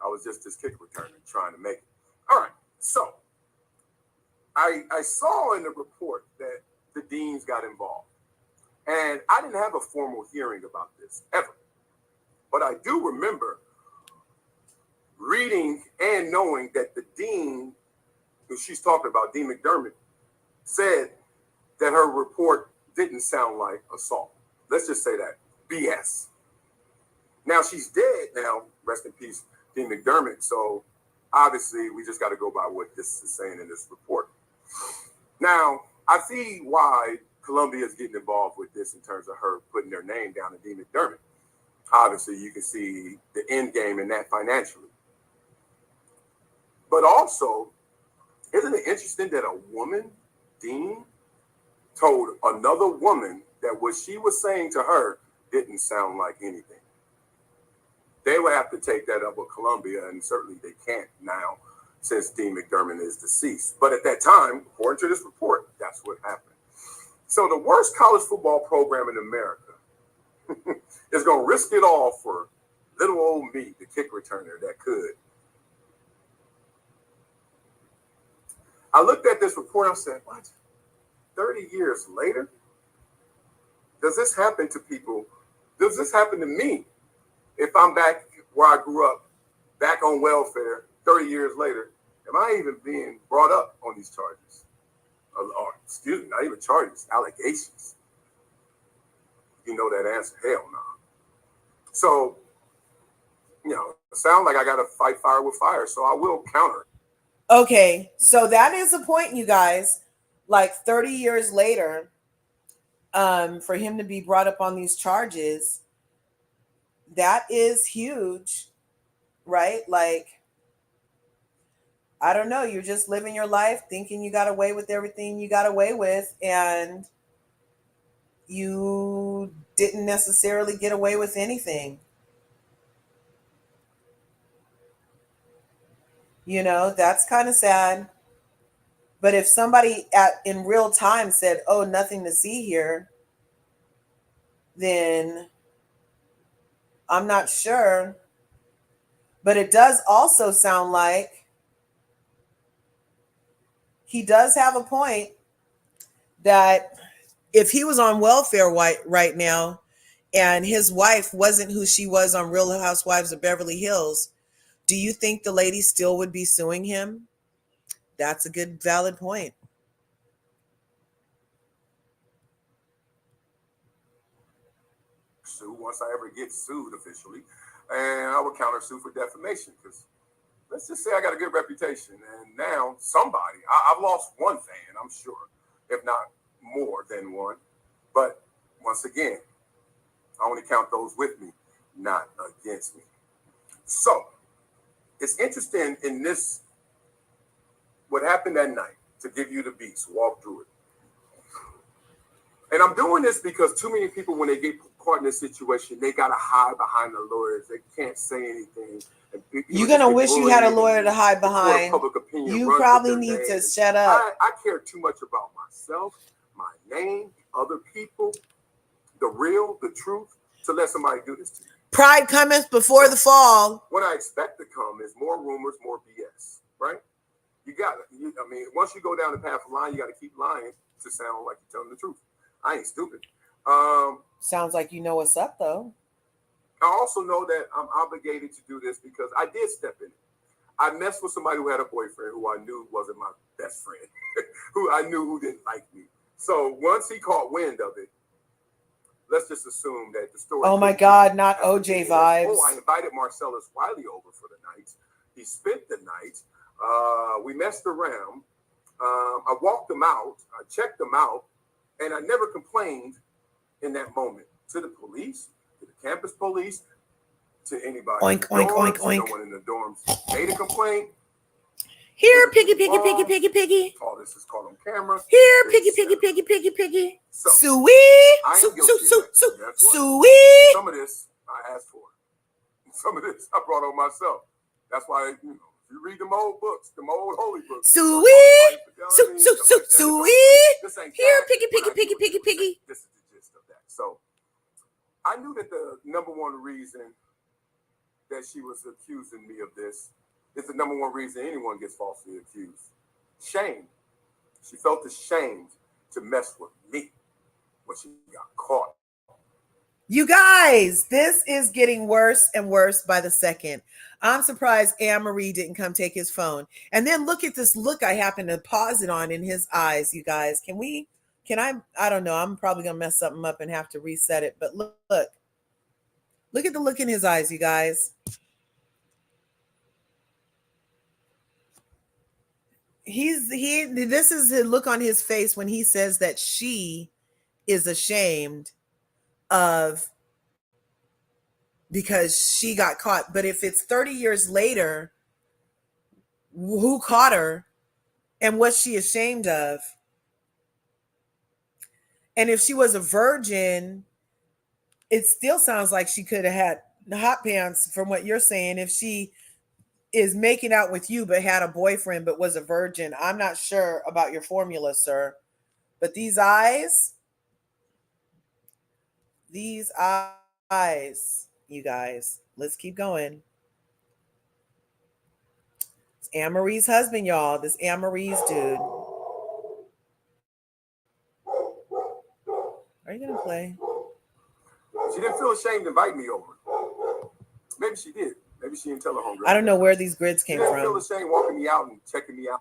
I was just this kick returner trying to make it. All right, so I saw in the report that the deans got involved. And I didn't have a formal hearing about this, ever. But I do remember reading and knowing that the dean, who she's talking about, Dean McDermott, said that her report didn't sound like assault. Let's just say that. BS. Now she's dead now, rest in peace, Dean McDermott. So obviously we just got to go by what this is saying in this report. Now, I see why Columbia is getting involved with this in terms of her putting their name down to Dean McDermott. Obviously, you can see the end game in that financially. But also, isn't it interesting that a woman, Dean, told another woman that what she was saying to her didn't sound like anything? have to take that up with Columbia, and certainly they can't now since Dean McDermott is deceased. But at that time, according to this report, that's what happened. So the worst college football program in America is going to risk it all for little old me, the kick returner that could. I looked at this report, I said, what? 30 years later? Does this happen to people? Does this happen to me? If I'm back where I grew up, back on welfare 30 years later, am I even being brought up on these charges? Or excuse me, not even charges, allegations. You know that answer, hell no. So, you know, it sounds like I got to fight fire with fire, so I will counter it. Okay, so that is a point, you guys. Like 30 years later, for him to be brought up on these charges, that is huge, right? Like, I don't know, you're just living your life thinking you got away with everything you got away with, and you didn't necessarily get away with anything. You know, that's kind of sad. But if somebody in real time said, "Oh, nothing to see here," then I'm not sure. But it does also sound like he does have a point that if he was on welfare right now and his wife wasn't who she was on Real Housewives of Beverly Hills, do you think the lady still would be suing him? That's a good, valid point. Sue once I ever get sued officially, and I would counter sue for defamation because let's just say I got a good reputation, and now somebody I've lost one fan, I'm sure, if not more than one. But once again, I only count those with me, not against me. So it's interesting in this what happened that night to give you the beats, walk through it. And I'm doing this because too many people, when they get caught in this situation, they got to hide behind the lawyers. They can't say anything. You're going to wish you had a lawyer to hide behind. You probably need to shut up. I care too much about myself, my name, other people, the real, the truth, to let somebody do this to me. Pride cometh before the fall. What I expect to come is more rumors, more BS, right? You got it. I mean, once you go down the path of lying, you got to keep lying to sound like you're telling the truth. I ain't stupid. Sounds like you know what's up, though. I also know that I'm obligated to do this because I did step in it. I messed with somebody who had a boyfriend who I knew wasn't my best friend, who I knew who didn't like me. So once he caught wind of it, let's just assume that the story. Oh my God, not OJ vibes. Oh, I invited Marcellus Wiley over for the night. He spent the night. We messed around. I walked him out. I checked him out. And I never complained in that moment to the police, to the campus police, to anybody. Oink, oink, oink, oink. No one in the dorms made a complaint. Here, piggy, piggy, piggy, piggy, piggy. All this is caught on camera. Here, piggy, piggy, piggy, piggy, piggy. So, Suey, Suey. Some of this I asked for. Some of this I brought on myself. That's why, you know, you read them old books, them old holy books. Suey, Suey. Here, piggy, piggy, piggy, piggy, piggy. This is the gist of that. So I knew that the number one reason that she was accusing me of this is the number one reason anyone gets falsely accused. Shame. She felt ashamed to mess with me when she got caught. You guys, this is getting worse and worse by the second. I'm surprised Anne-Marie didn't come take his phone. And then look at this look I happen to pause it on in his eyes, you guys. I don't know. I'm probably going to mess something up and have to reset it. But look at the look in his eyes, you guys. This is the look on his face when he says that she is ashamed of because she got caught. But if it's 30 years later, who caught her and what's she ashamed of? And if she was a virgin, it still sounds like she could have had the hot pants, from what you're saying, if she is making out with you but had a boyfriend but was a virgin, I'm not sure about your formula, sir. But these eyes, you guys, let's keep going. It's Anne-Marie's husband, y'all. This Anne-Marie's dude. Are you gonna play? She didn't feel ashamed to invite me over. Maybe she did. Maybe she didn't tell her homegirl. I don't know where these grids She came didn't feel from. ashamed walking me out and checking me out.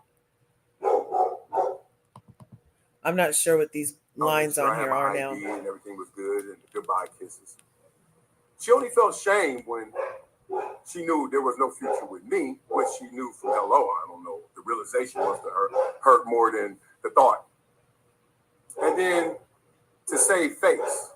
I'm not sure what these lines I on had here my are ID now. and everything was good and goodbye kisses. She only felt shame when she knew there was no future with me, which she knew from hello. I don't know. The realization was to her hurt more than the thought. And then to save face,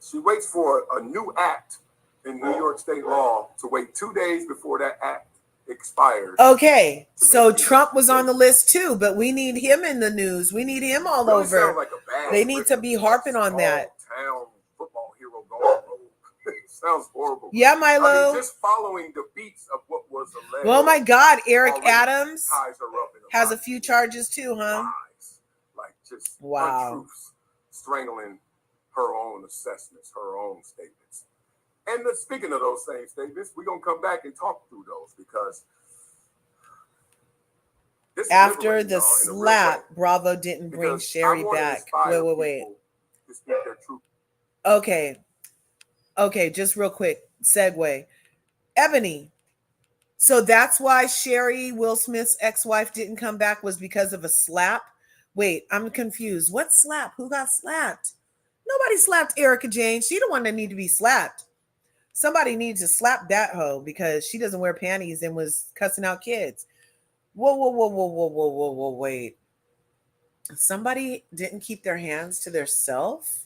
she waits for a new act in New York state law to wait 2 days before that act expires. Okay, so Trump was on the list too, but we need him in the news. We need him all Really over. sounds like a bad They need to be harping on that. Town football hero going rogue. Sounds horrible. Yeah, I Milo. mean, just following the beats of what was alleged. Well, my God, Eric already Adams ties her up in has a lot few of charges too, huh? lies, like just Wow. untruths, strangling her own assessments, her own statements. And speaking of those same statements, we're gonna come back and talk through those because this is After liberating, the y'all, in a real slap, way. Bravo didn't bring Because Sherry I want to back. inspire Wait. people to speak their truth. Okay, just real quick segue. Ebony. So that's why Sherry, Will Smith's ex-wife, didn't come back, was because of a slap? Wait, I'm confused. What slap? Who got slapped? Nobody slapped Erica Jane. She the one that need to be slapped. Somebody needs to slap that hoe because she doesn't wear panties and was cussing out kids. Whoa, wait. Somebody didn't keep their hands to their self?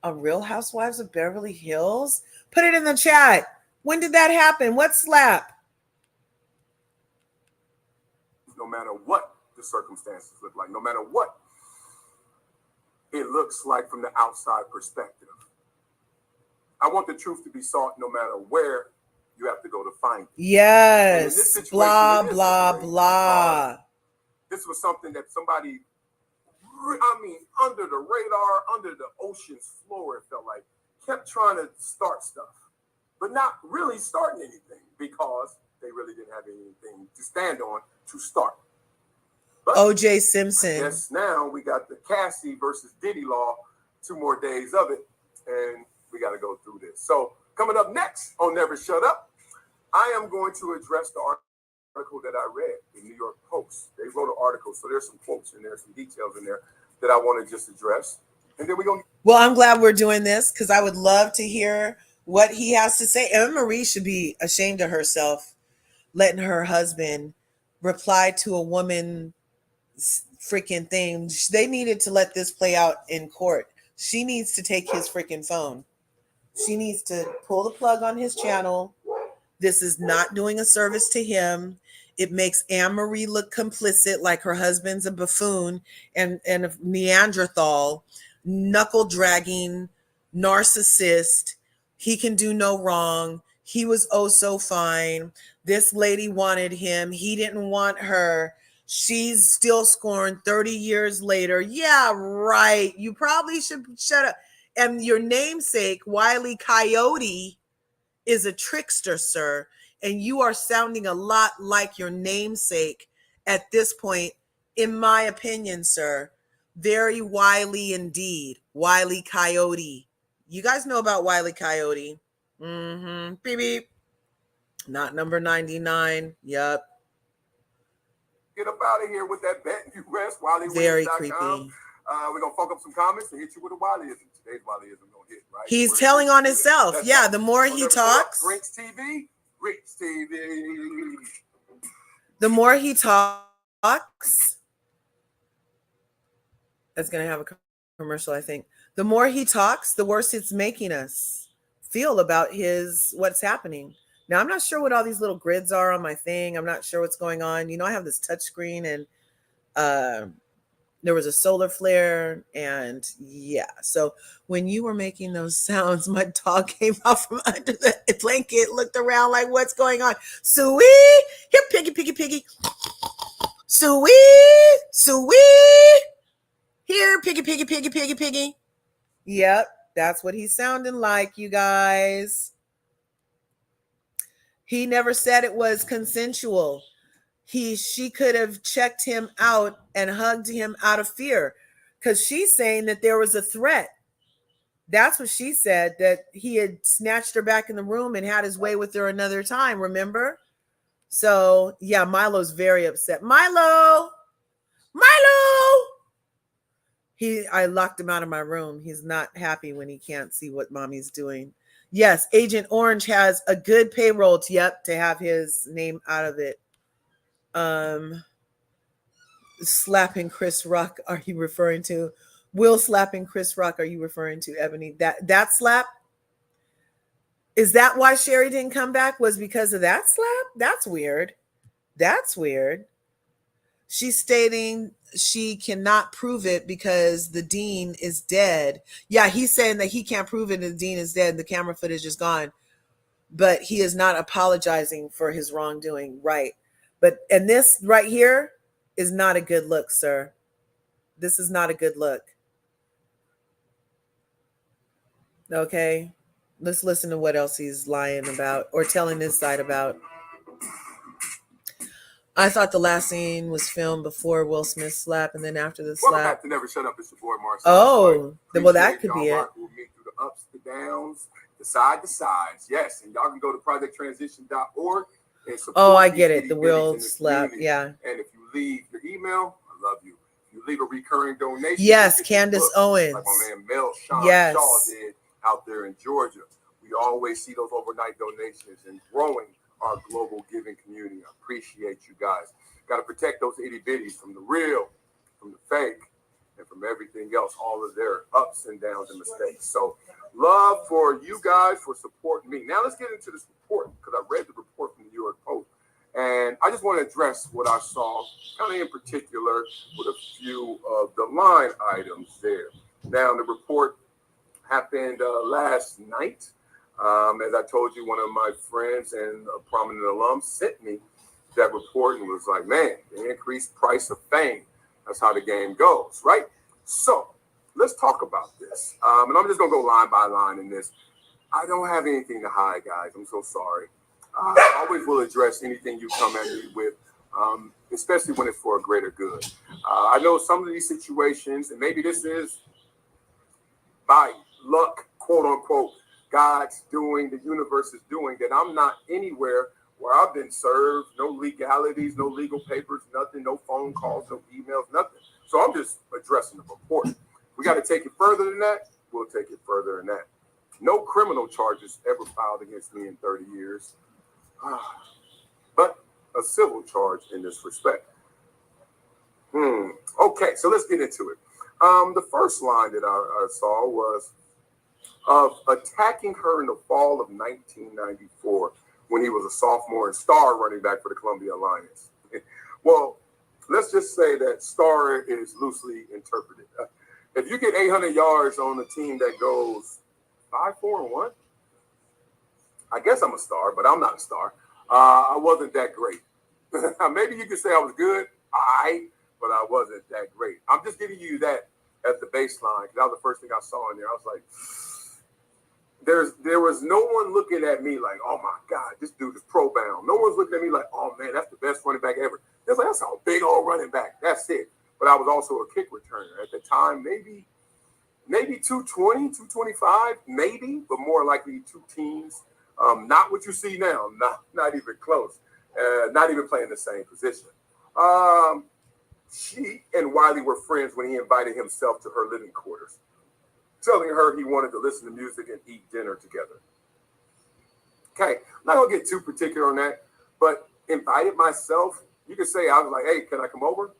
A Real Housewives of Beverly Hills? Put it in the chat. When did that happen? What slap? No matter what the circumstances look like, no matter what it looks like from the outside perspective. I want the truth to be sought no matter where you have to go to find it. Yes. Blah, blah, blah. This was something that somebody, under the radar, under the ocean's floor, it felt like, kept trying to start stuff, but not really starting anything because they really didn't have anything to stand on to start. But O.J. Simpson. Yes, now we got the Cassie versus Diddy law, 2 more days of it, and we got to go through this. So coming up next on Never Shut Up, I am going to address the article that I read in New York Post. They wrote an article, so there's some quotes in there, some details in there that I want to just address. And then we're going to... Well, I'm glad we're doing this because I would love to hear what he has to say. Emma Marie should be ashamed of herself, letting her husband reply to a woman freaking thing. They needed to let this play out in court. She needs to take his freaking phone. She needs to pull the plug on his channel. This is not doing a service to him. It makes Anne-Marie look complicit, like her husband's a buffoon and a Neanderthal, knuckle-dragging narcissist. He can do no wrong. He was oh so fine. This lady wanted him. He didn't want her. She's still scorned 30 years later. Yeah, right. You probably should shut up. And your namesake, Wile E. Coyote, is a trickster, sir. And you are sounding a lot like your namesake at this point, in my opinion, sir. Very wily indeed. Wile E. Coyote. You guys know about Wile E. Coyote. Beep, beep. Not number 99. Yup. Get up out of here with that bet US, Very creepy. We're going to funk up some comments and hit you with a Wileyism. Today's Wileyism going to hit, right? He's telling on himself. Yeah, the more he talks. Rich TV. The more he talks. That's going to have a commercial, I think. The more he talks, the worse it's making us feel about what's happening. Now, I'm not sure what all these little grids are on my thing. I'm not sure what's going on. You know, I have this touch screen and There was a solar flare, and yeah. So when you were making those sounds, my dog came out from under the blanket, looked around like, what's going on? Suey, here, piggy, piggy, piggy. Suey, Suey, here, piggy, piggy, piggy, piggy, piggy. Yep, that's what he's sounding like, you guys. He never said it was consensual. She could have checked him out and hugged him out of fear, because she's saying that there was a threat. That's what she said, that he had snatched her back in the room and had his way with her another time, remember? So yeah, Milo's very upset. Milo, I locked him out of my room. He's not happy when he can't see what mommy's doing. Yes, Agent Orange has a good payroll to have his name out of it. Slapping Chris Rock, are you referring to? Will slapping Chris Rock, are you referring to, Ebony? That slap? Is that why Sherry didn't come back? Was because of that slap? That's weird. That's weird. She's stating she cannot prove it because the dean is dead. Yeah, he's saying that he can't prove it and the dean is dead. The camera footage is gone. But he is not apologizing for his wrongdoing. Right. And this right here is not a good look, sir. This is not a good look. Okay. Let's listen to what else he's lying about or telling his side about. I thought the last scene was filmed before Will Smith's slap and then after the slap. Welcome back to Never Shut Up. It's your boy Marcel. Oh, well, that could be it. We'll meet through the ups, the downs, the side to sides. Yes, and y'all can go to projecttransition.org and support. Oh, I get it. The Will slap. Yeah. And if you leave your email, I love you. If you leave a recurring donation. Yes, Candace Owens. Like my man Mel Shaw did out there in Georgia. We always see those overnight donations and growing our global giving community. I appreciate you guys. Got to protect those itty bitties from the real, from the fake, and from everything else, all of their ups and downs and mistakes. So love for you guys for supporting me. Now let's get into this report, because I read the report from the New York Post. And I just want to address what I saw, kind of in particular, with a few of the line items there. Now, the report happened last night. As I told you, one of my friends and a prominent alum sent me that report and was like, man, the increased price of fame. That's how the game goes, right? So let's talk about this. And I'm just going to go line by line in this. I don't have anything to hide, guys. I'm so sorry. I always will address anything you come at me with, especially when it's for a greater good. I know some of these situations, and maybe this is by luck, quote unquote, God's doing, the universe is doing, that I'm not anywhere where I've been served, no legalities, no legal papers, nothing, no phone calls, no emails, nothing. So I'm just addressing the report. We got to take it further than that. We'll take it further than that. No criminal charges ever filed against me in 30 years, but a civil charge in this respect. Okay, so let's get into it. The first line that I saw was of attacking her in the fall of 1994 when he was a sophomore and star running back for the Columbia Alliance. Well, let's just say that star is loosely interpreted. If you get 800 yards on a team that goes 5-4-1, I guess I'm a star, but I'm not a star. I wasn't that great. Maybe you could say I was good, but I wasn't that great. I'm just giving you that as the baseline, because that was the first thing I saw in there. I was like, there was no one looking at me like, oh my God, this dude is pro bound. No one's looking at me like, oh man, that's the best running back ever. It's like, that's a big old running back. That's it. But I was also a kick returner at the time, maybe 220, 225, maybe, but more likely two teams. Not what you see now, not even close. Not even playing the same position. She and Wiley were friends when he invited himself to her living quarters, telling her he wanted to listen to music and eat dinner together. Okay, I'm not gonna get too particular on that, but invited myself. You could say I was like, hey, can I come over?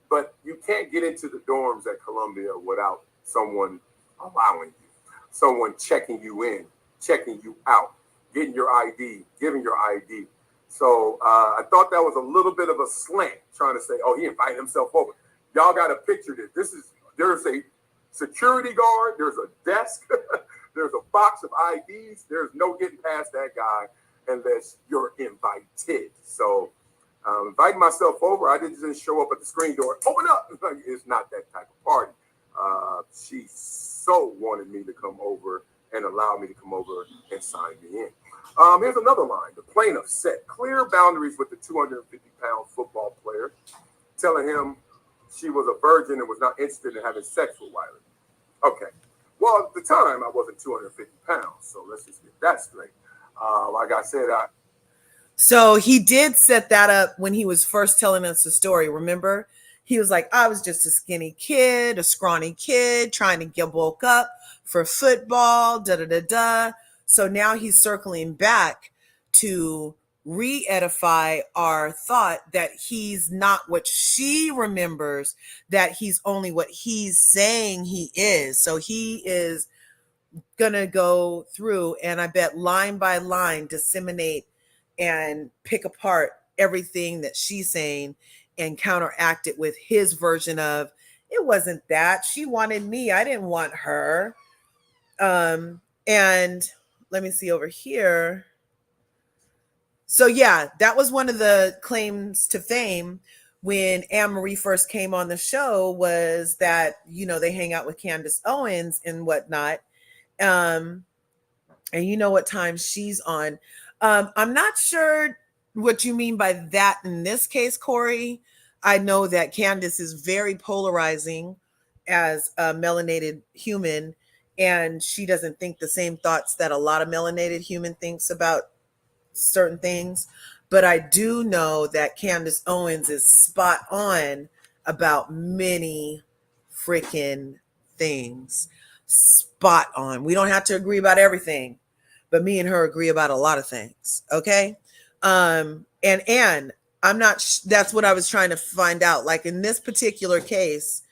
But you can't get into the dorms at Columbia without someone allowing you, someone checking you in, checking you out, getting your ID, giving your ID. So I thought that was a little bit of a slant, trying to say, oh, he invited himself over. Y'all got to picture this. There's a security guard, there's a desk, there's a box of IDs. There's no getting past that guy unless you're invited. So inviting myself over, I didn't just show up at the screen door, open up. It's not that type of party. She so wanted me to come over and allow me to come over and sign me in. Here's another line. The plaintiff set clear boundaries with the 250-pound football player, telling him she was a virgin and was not interested in having sex with Wiley. Okay. Well, at the time, I wasn't 250 pounds, so let's just get that straight. Like I said, So he did set that up when he was first telling us the story. Remember? He was like, I was just a skinny kid, a scrawny kid trying to get woke up for football, da-da-da-da. So now he's circling back to re-edify our thought that he's not what she remembers, that he's only what he's saying he is. So he is going to go through and I bet line by line disseminate and pick apart everything that she's saying and counteract it with his version of, it wasn't that. She wanted me. I didn't want her. And let me see over here. So yeah, that was one of the claims to fame when Anne-Marie first came on the show, was that, you know, they hang out with Candace Owens and whatnot. And you know what time she's on. I'm not sure what you mean by that in this case, Corey. I know that Candace is very polarizing as a melanated human, and she doesn't think the same thoughts that a lot of melanated human thinks about certain things. But I do know that Candace Owens is spot on about many freaking things. Spot on. We don't have to agree about everything, but me and her agree about a lot of things. Okay. And I'm not, that's what I was trying to find out. Like in this particular case,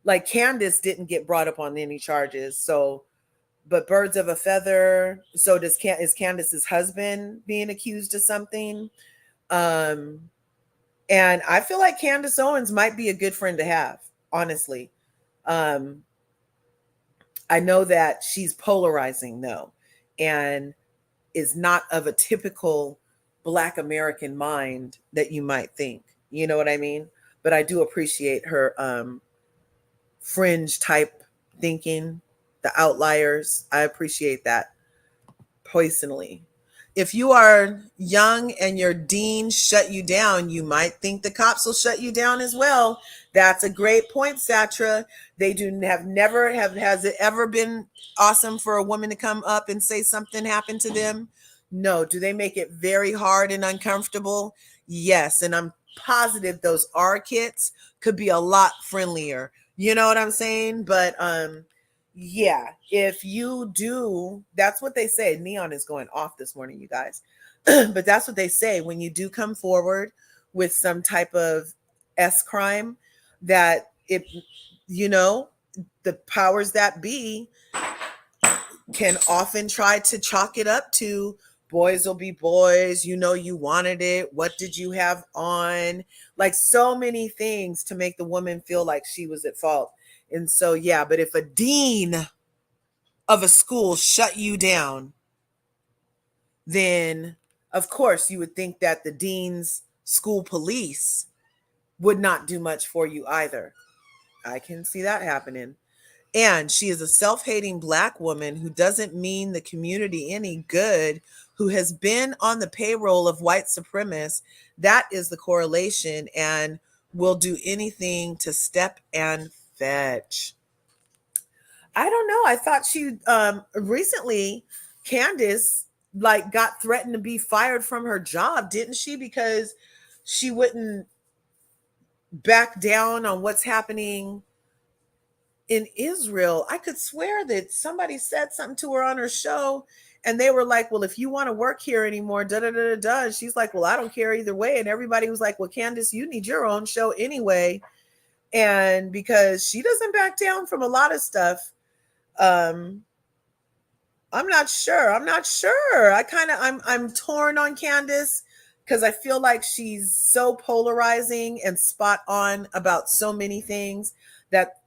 like Candace didn't get brought up on any charges. So, but birds of a feather. So is Candace's husband being accused of something? And I feel like Candace Owens might be a good friend to have, honestly. I know that she's polarizing though, and is not of a typical Black American mind that you might think. You know what I mean? But I do appreciate her fringe type thinking, the outliers. I appreciate that personally. If you are young and your dean shut you down, you might think the cops will shut you down as well. That's a great point, Satra. They has it ever been awesome for a woman to come up and say something happened to them? No. Do they make it very hard and uncomfortable? Yes. And I'm positive those R kits could be a lot friendlier. You know what I'm saying? But yeah, if you do, that's what they say. Neon is going off this morning, you guys. But that's what they say when you do come forward with some type of S crime, that it, you know, the powers that be can often try to chalk it up to boys will be boys. You know, you wanted it. What did you have on? Like so many things to make the woman feel like she was at fault. And so, yeah, but if a dean of a school shut you down, then of course you would think that the dean's school police would not do much for you either. I can see that happening. And she is a self-hating Black woman who doesn't mean the community any good, who has been on the payroll of white supremacists. That is the correlation, and will do anything to step and fetch. I don't know. I thought she recently, Candace, like got threatened to be fired from her job, didn't she? Because she wouldn't back down on what's happening in Israel. I could swear that somebody said something to her on her show, and they were like, well, if you want to work here anymore, da da da da da. And she's like, well, I don't care either way. And everybody was like, well, Candace, you need your own show anyway. And because she doesn't back down from a lot of stuff. I'm not sure. I'm torn on Candace. because I feel like she's so polarizing and spot on about so many things that,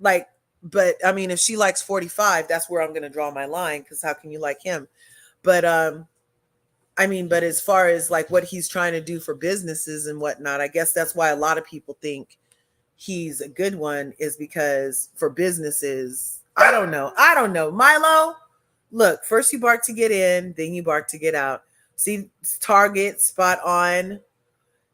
like, but I mean, if she likes 45, that's where I'm going to draw my line, because how can you like him? But I mean, but as far as like what he's trying to do for businesses and whatnot, I guess that's why a lot of people think he's a good one, is because for businesses, I don't know. Milo, look, first you bark to get in, then you bark to get out. See, Target, spot on.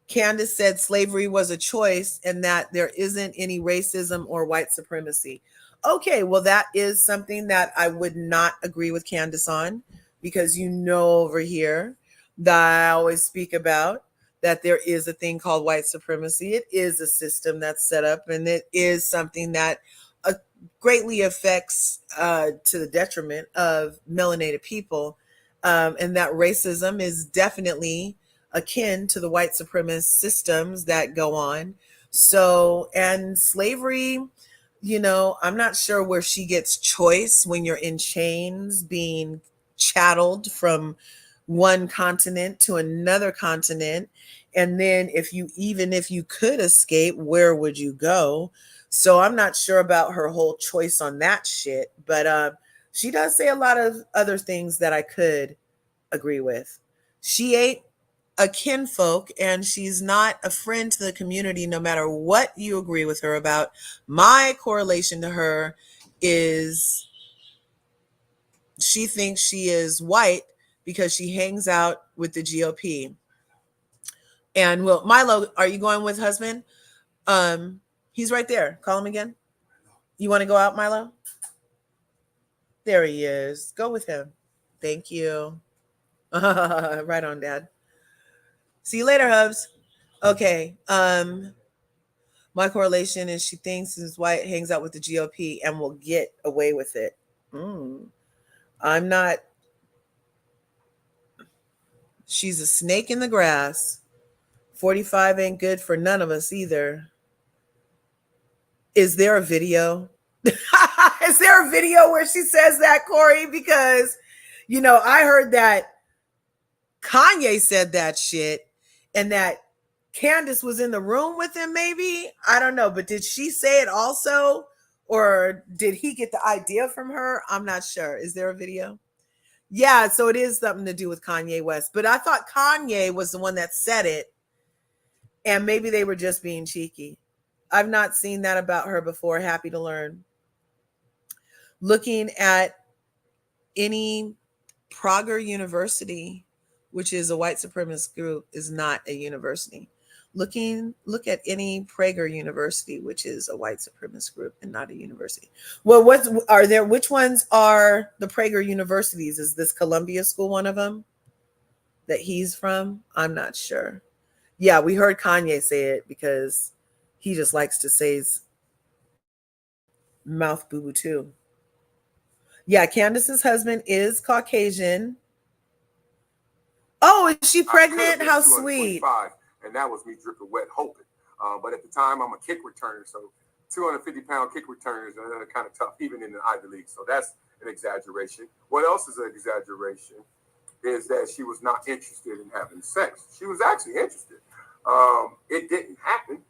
Candace said slavery was a choice and that there isn't any racism or white supremacy. Okay, well, that is something that I would not agree with Candace on, because over here that I always speak about that there is a thing called white supremacy. It is a system that's set up, and it is something that uh, greatly affects to the detriment of melanated people, and that racism is definitely akin to the white supremacist systems that go on. So, and slavery, I'm not sure where she gets choice when you're in chains being chatteled from one continent to another continent. And then if you could escape, where would you go? So I'm not sure about her whole choice on that shit, but she does say a lot of other things that I could agree with. She ain't a kinfolk, and she's not a friend to the community, no matter what you agree with her about. My correlation to her is she thinks she is white because she hangs out with the GOP. And well, Milo, are you going with husband? He's right there. Call him again. You want to go out, Milo? There he is. Go with him. Thank you. Right on, Dad. See you later, Hubs. Okay. My correlation is she thinks his white hangs out with the GOP and will get away with it. I'm not. She's a snake in the grass. 45 ain't good for none of us either. Is there a video? Is there a video where she says that, Corey? Because, I heard that Kanye said that shit and that Candace was in the room with him, maybe. I don't know. But did she say it also? Or did he get the idea from her? I'm not sure. Is there a video? Yeah, so it is something to do with Kanye West. But I thought Kanye was the one that said it. And maybe they were just being cheeky. I've not seen that about her before. Happy to learn. Looking at any Prager University, which is a white supremacist group, is not a university. Look at any Prager University, which is a white supremacist group and not a university. Well, which ones are the Prager universities? Is this Columbia School one of them that he's from? I'm not sure. Yeah, we heard Kanye say it because he just likes to say his mouth boo-boo too. Yeah, Candace's husband is Caucasian. Oh, is she pregnant? How sweet. And that was me dripping wet hoping. But at the time, I'm a kick returner, so 250-pound kick returners are kind of tough, even in the Ivy League. So that's an exaggeration. What else is an exaggeration is that she was not interested in having sex. She was actually interested. It didn't happen.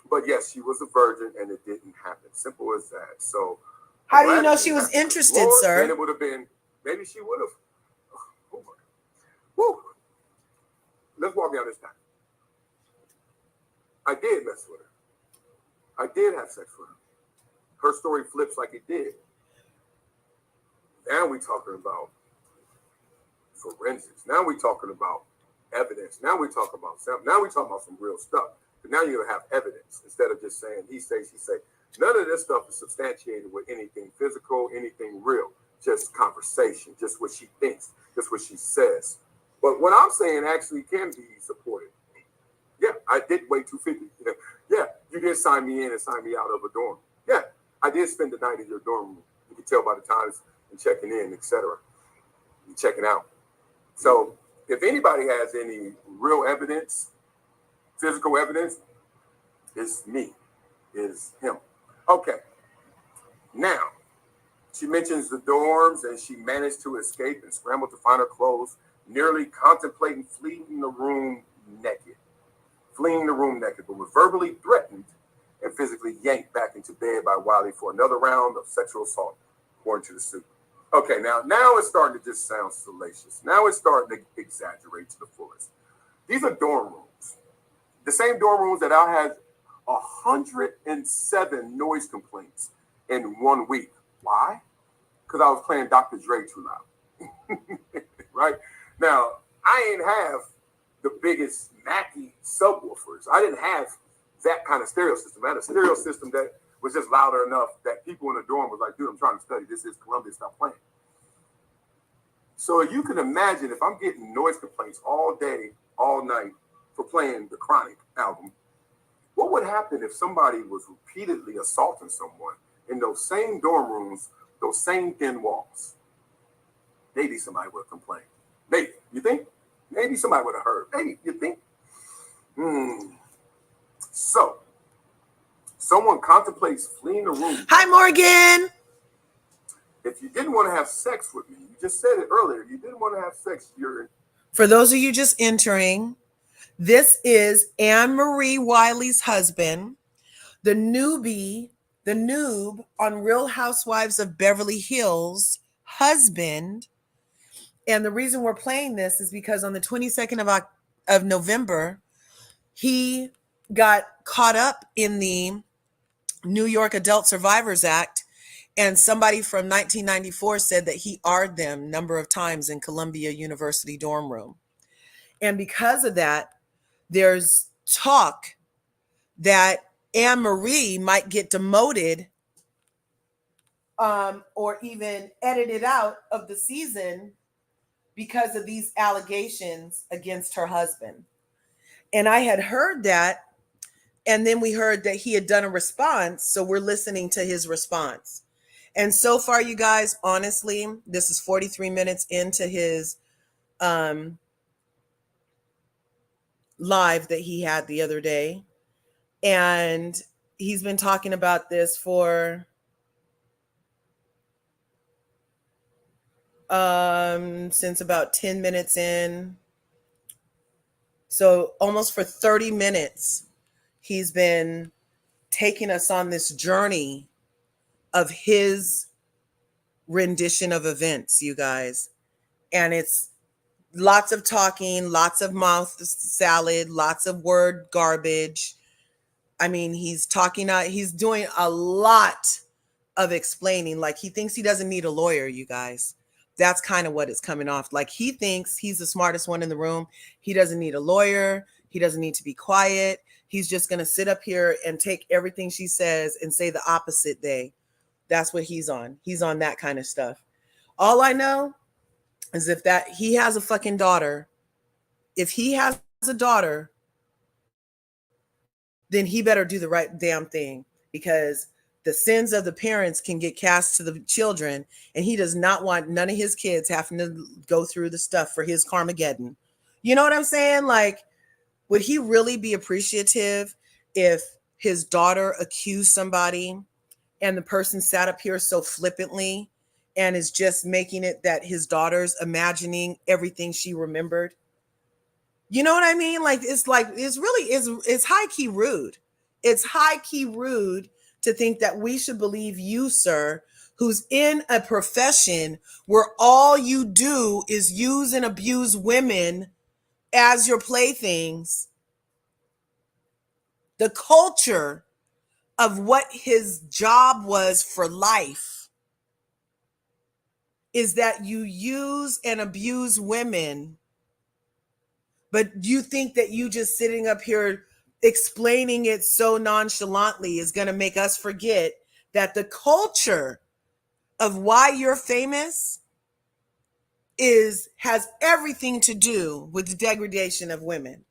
But yes, she was a virgin, and it didn't happen. Simple as that. So how do you know she was interested, Lord, sir? Then it would have been, maybe she would have. Woo. Let's walk down this time. I did mess with her. I did have sex with her. Her story flips like it did. Now we're talking about forensics. Now we're talking about evidence. Now we're talking about some real stuff. But now you're gonna have evidence instead of just saying he says, he say. None of this stuff is substantiated with anything physical, anything real. Just conversation, just what she thinks, just what she says. But what I'm saying actually can be supported. Yeah, I did weigh 250. Yeah, you did sign me in and sign me out of a dorm. Yeah, I did spend the night in your dorm room. You can tell by the times and checking in, etc. And checking out. So if anybody has any real evidence, physical evidence, it's me, is him. Okay. Now, she mentions the dorms and she managed to escape and scramble to find her clothes nearly contemplating fleeing the room naked, but was verbally threatened and physically yanked back into bed by Wiley for another round of sexual assault, according to the suit. Okay, now it's starting to just sound salacious. Now it's starting to exaggerate to the fullest. These are dorm rooms. The same dorm rooms that I had 107 noise complaints in 1 week. Why? Because I was playing Dr. Dre too loud. Right? Now, I ain't have the biggest Mackie subwoofers. I didn't have that kind of stereo system. I had a stereo system that was just louder enough that people in the dorm was like, dude, I'm trying to study. This is Columbia, stop playing. So you can imagine if I'm getting noise complaints all day, all night for playing the Chronic album, what would happen if somebody was repeatedly assaulting someone in those same dorm rooms, those same thin walls? Maybe somebody would have complained. Maybe. You think? Maybe somebody would have heard. Maybe. You think? So, someone contemplates fleeing the room. Hi, Morgan. If you didn't want to have sex with me, you just said it earlier. You didn't want to have sex. For those of you just entering, this is Anne Marie Wiley's husband, the noob on Real Housewives of Beverly Hills husband. And the reason we're playing this is because on the 22nd of November, he got caught up in the New York Adult Survivors Act, and somebody from 1994 said that he R'd them a number of times in Columbia University dorm room. And because of that, there's talk that Anne Marie might get demoted or even edited out of the season because of these allegations against her husband. And I had heard that, and then we heard that he had done a response, so we're listening to his response. And so far, you guys, honestly, this is 43 minutes into his live that he had the other day. And he's been talking about this for since about 10 minutes in. So almost for 30 minutes, he's been taking us on this journey of his rendition of events, you guys. And it's lots of talking, lots of mouth salad, lots of word garbage. I mean, he's doing a lot of explaining. Like, he thinks he doesn't need a lawyer, you guys. That's kind of what it's coming off. Like, he thinks he's the smartest one in the room. He doesn't need a lawyer. He doesn't need to be quiet. He's just going to sit up here and take everything she says and say the opposite day. That's what he's on. He's on that kind of stuff. All I know is that he has a fucking daughter. If he has a daughter, then he better do the right damn thing, because the sins of the parents can get cast to the children, and he does not want none of his kids having to go through the stuff for his Carmageddon. You know what I'm saying? Like, would he really be appreciative if his daughter accused somebody and the person sat up here so flippantly and is just making it that his daughter's imagining everything she remembered? You know what I mean? It's high key rude. It's high key rude to think that we should believe you, sir, who's in a profession where all you do is use and abuse women as your playthings. The culture of what his job was for life is that you use and abuse women. But you think that you just sitting up here explaining it so nonchalantly is going to make us forget that the culture of why you're famous has everything to do with the degradation of women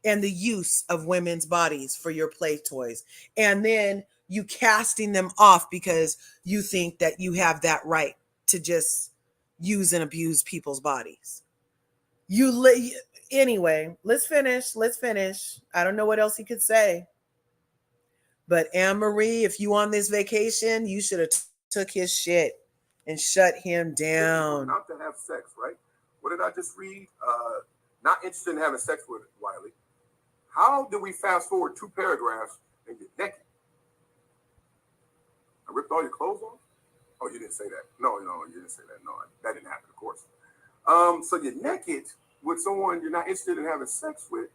and the use of women's bodies for your play toys. And then you casting them off because you think that you have that right to just use and abuse people's bodies. Anyway, let's finish. I don't know what else he could say. But Anne Marie, if you on this vacation, you should have took his shit and shut him down. Not to have sex, right? what did I just read? Not interested in having sex with Wiley. How do we fast forward 2 paragraphs and get naked? I ripped all your clothes off? Oh, you didn't say that. No, you didn't say that. No, that didn't happen, of course. So you're naked with someone you're not interested in having sex with,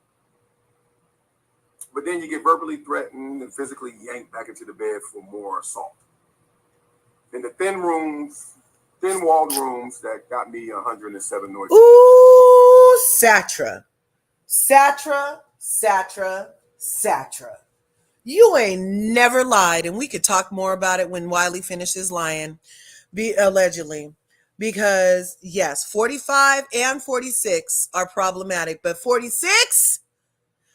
but then you get verbally threatened and physically yanked back into the bed for more assault. In the thin-walled rooms that got me 107 noises. Ooh, Satra. You ain't never lied, and we could talk more about it when Wiley finishes lying, allegedly. Because, yes, 45 and 46 are problematic, but 46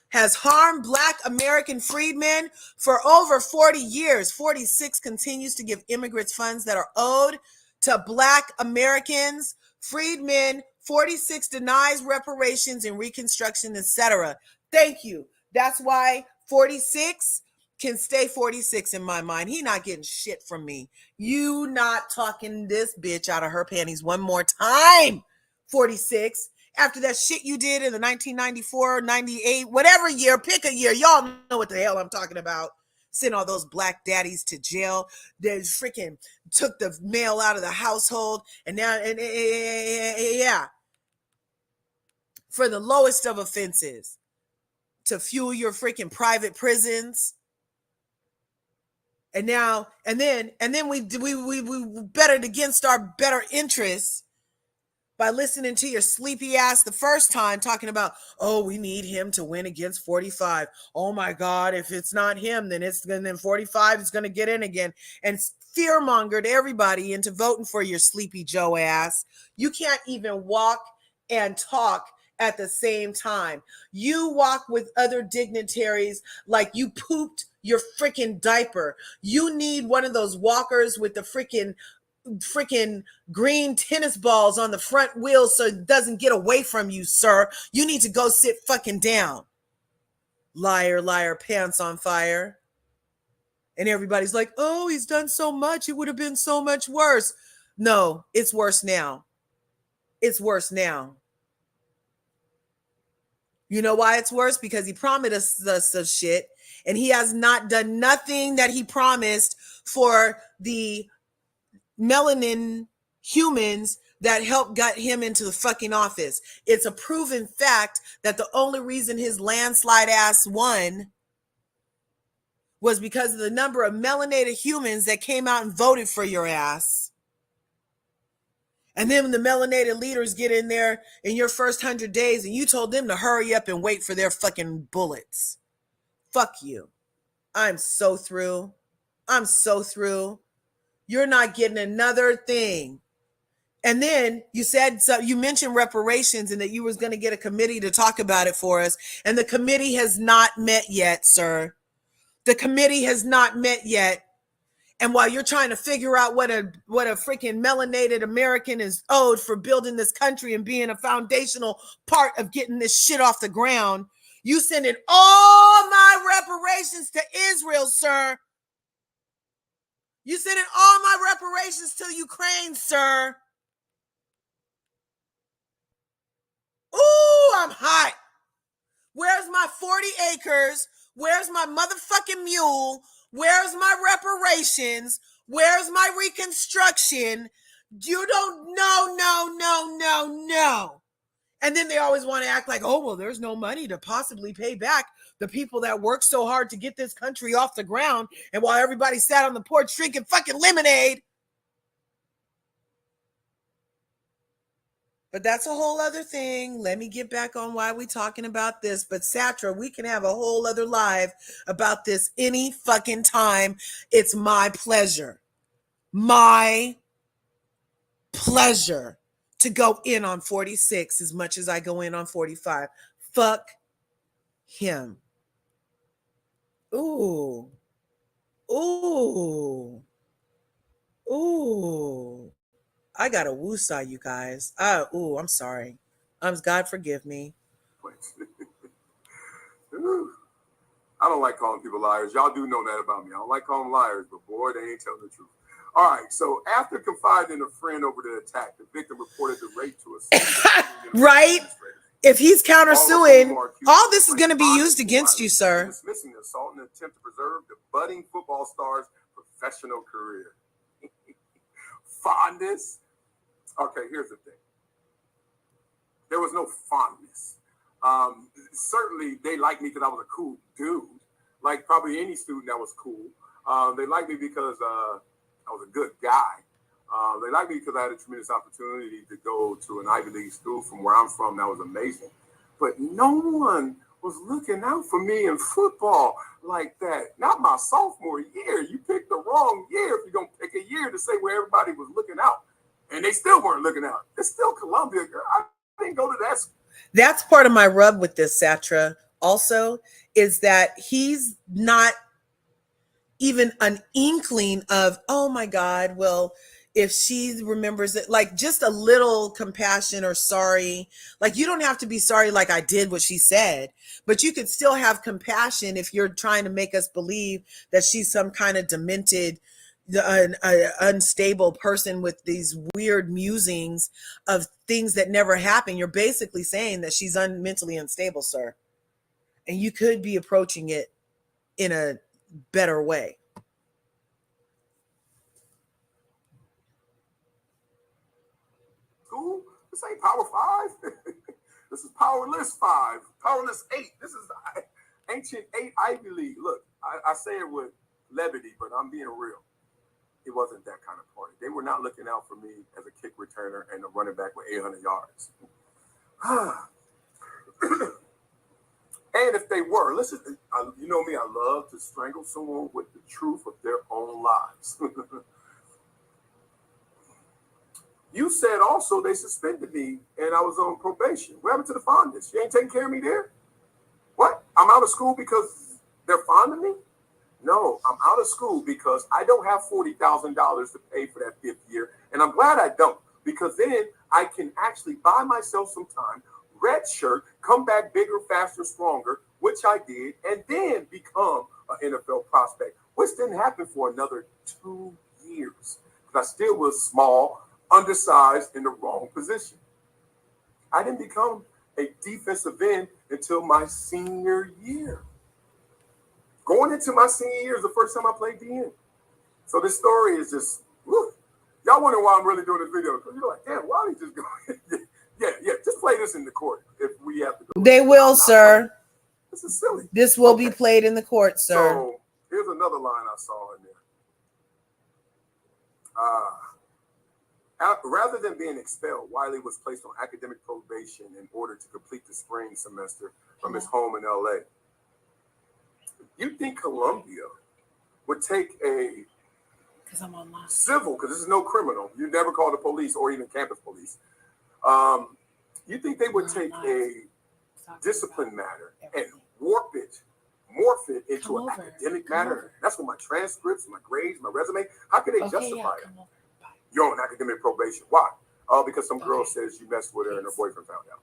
has harmed Black American freedmen for over 40 years. 46 continues to give immigrants funds that are owed to Black Americans, freedmen. 46 denies reparations and reconstruction, etc. Thank you. That's why 46 can stay 46 in my mind. He not getting shit from me. You not talking this bitch out of her panties one more time, 46. After that shit you did in the 1994, 98, whatever year, pick a year. Y'all know what the hell I'm talking about. Sent all those Black daddies to jail. They freaking took the male out of the household. And now, yeah, for the lowest of offenses, to fuel your freaking private prisons. And now, and then we betted against our better interests by listening to your sleepy ass the first time talking about, oh, we need him to win against 45. Oh my God, if it's not him, then 45 is going to get in again. And fear-mongered everybody into voting for your sleepy Joe ass. You can't even walk and talk at the same time. You walk with other dignitaries like you pooped your freaking diaper. You need one of those walkers with the freaking green tennis balls on the front wheel so it doesn't get away from you, sir. You need to go sit fucking down. Liar, liar, pants on fire. And everybody's like, oh, he's done so much. It would have been so much worse. No, it's worse now. It's worse now. You know why it's worse? Because he promised us some shit, and he has not done nothing that he promised for the melanin humans that helped got him into the fucking office. It's a proven fact that the only reason his landslide ass won was because of the number of melanated humans that came out and voted for your ass. And then when the melanated leaders get in there in your first 100 days and you told them to hurry up and wait for their fucking bullets. Fuck you. I'm so through. I'm so through. You're not getting another thing. And then you said, so you mentioned reparations and that you was going to get a committee to talk about it for us. And the committee has not met yet, sir. The committee has not met yet. And while you're trying to figure out what a freaking melanated American is owed for building this country and being a foundational part of getting this shit off the ground, you sending all my reparations to Israel, sir. You sending all my reparations to Ukraine, sir. Ooh, I'm hot. Where's my 40 acres? Where's my motherfucking mule? Where's my reparations? Where's my reconstruction? You don't know, no. And then they always want to act like, oh, well, there's no money to possibly pay back the people that worked so hard to get this country off the ground. And while everybody sat on the porch drinking fucking lemonade. But that's a whole other thing. Let me get back on why we're talking about this. But Satra, we can have a whole other live about this any fucking time. It's my pleasure. My pleasure to go in on 46 as much as I go in on 45. Fuck him. Ooh. I got a woosah, you guys. I'm sorry. God forgive me. I don't like calling people liars. Y'all do know that about me. I don't like calling them liars, but boy, they ain't telling the truth. All right, so after confiding a friend over the attack, the victim reported the rape to a Right? If he's countersuing, all this is going to be used Bondage against you, sir. Dismissing the assault in an attempt to preserve the budding football star's professional career. Fondness. Okay, here's the thing. There was no fondness. Certainly, they liked me because I was a cool dude, like probably any student that was cool. They liked me because I was a good guy. They liked me because I had a tremendous opportunity to go to an Ivy League school from where I'm from. That was amazing. But no one was looking out for me in football like that. Not my sophomore year. You picked the wrong year if you're going to pick a year to say where everybody was looking out. And they still weren't looking out. It's still Columbia, girl. I didn't go to that school. That's part of my rub with this, Satra, also, is that he's not even an inkling of, oh my God, well, if she remembers it, like just a little compassion or sorry. Like you don't have to be sorry like I did what she said, but you could still have compassion if you're trying to make us believe that she's some kind of demented, unstable person with these weird musings of things that never happen. You're basically saying that she's mentally unstable, sir. And you could be approaching it in a better way. School? This ain't Power 5. This is Powerless 5, Powerless 8. This is ancient 8 Ivy League. Look, I say it with levity, but I'm being real. It wasn't that kind of party. They were not looking out for me as a kick returner and a running back with 800 yards. And if they were, listen, you know me, I love to strangle someone with the truth of their own lives. You said also they suspended me and I was on probation. What happened to the fondness? You ain't taking care of me there? What? I'm out of school because they're fond of me? No, I'm out of school because I don't have $40,000 to pay for that 5th year. And I'm glad I don't, because then I can actually buy myself some time, red shirt, come back bigger, faster, stronger, which I did, and then become an NFL prospect, which didn't happen for another 2 years. Because I still was small, undersized, in the wrong position. I didn't become a defensive end until my senior year. Going into my senior year is the first time I played DN. So this story is just, whew. Y'all wonder why I'm really doing this video. Because you're like, damn, why are you just going? yeah, just play this in the court if we have to go. They will, sir. This is silly. This will be played in the court, sir. So here's another line I saw in there. Rather than being expelled, Wiley was placed on academic probation in order to complete the spring semester from his home in LA. You think Columbia would take a civil, because this is no criminal, you never call the police or even campus police. You think they would take a discipline matter and morph it into an academic matter? That's what my transcripts, my grades, my resume, how could they justify it? You're on academic probation. Why? Because some girl says you messed with her and her boyfriend found out.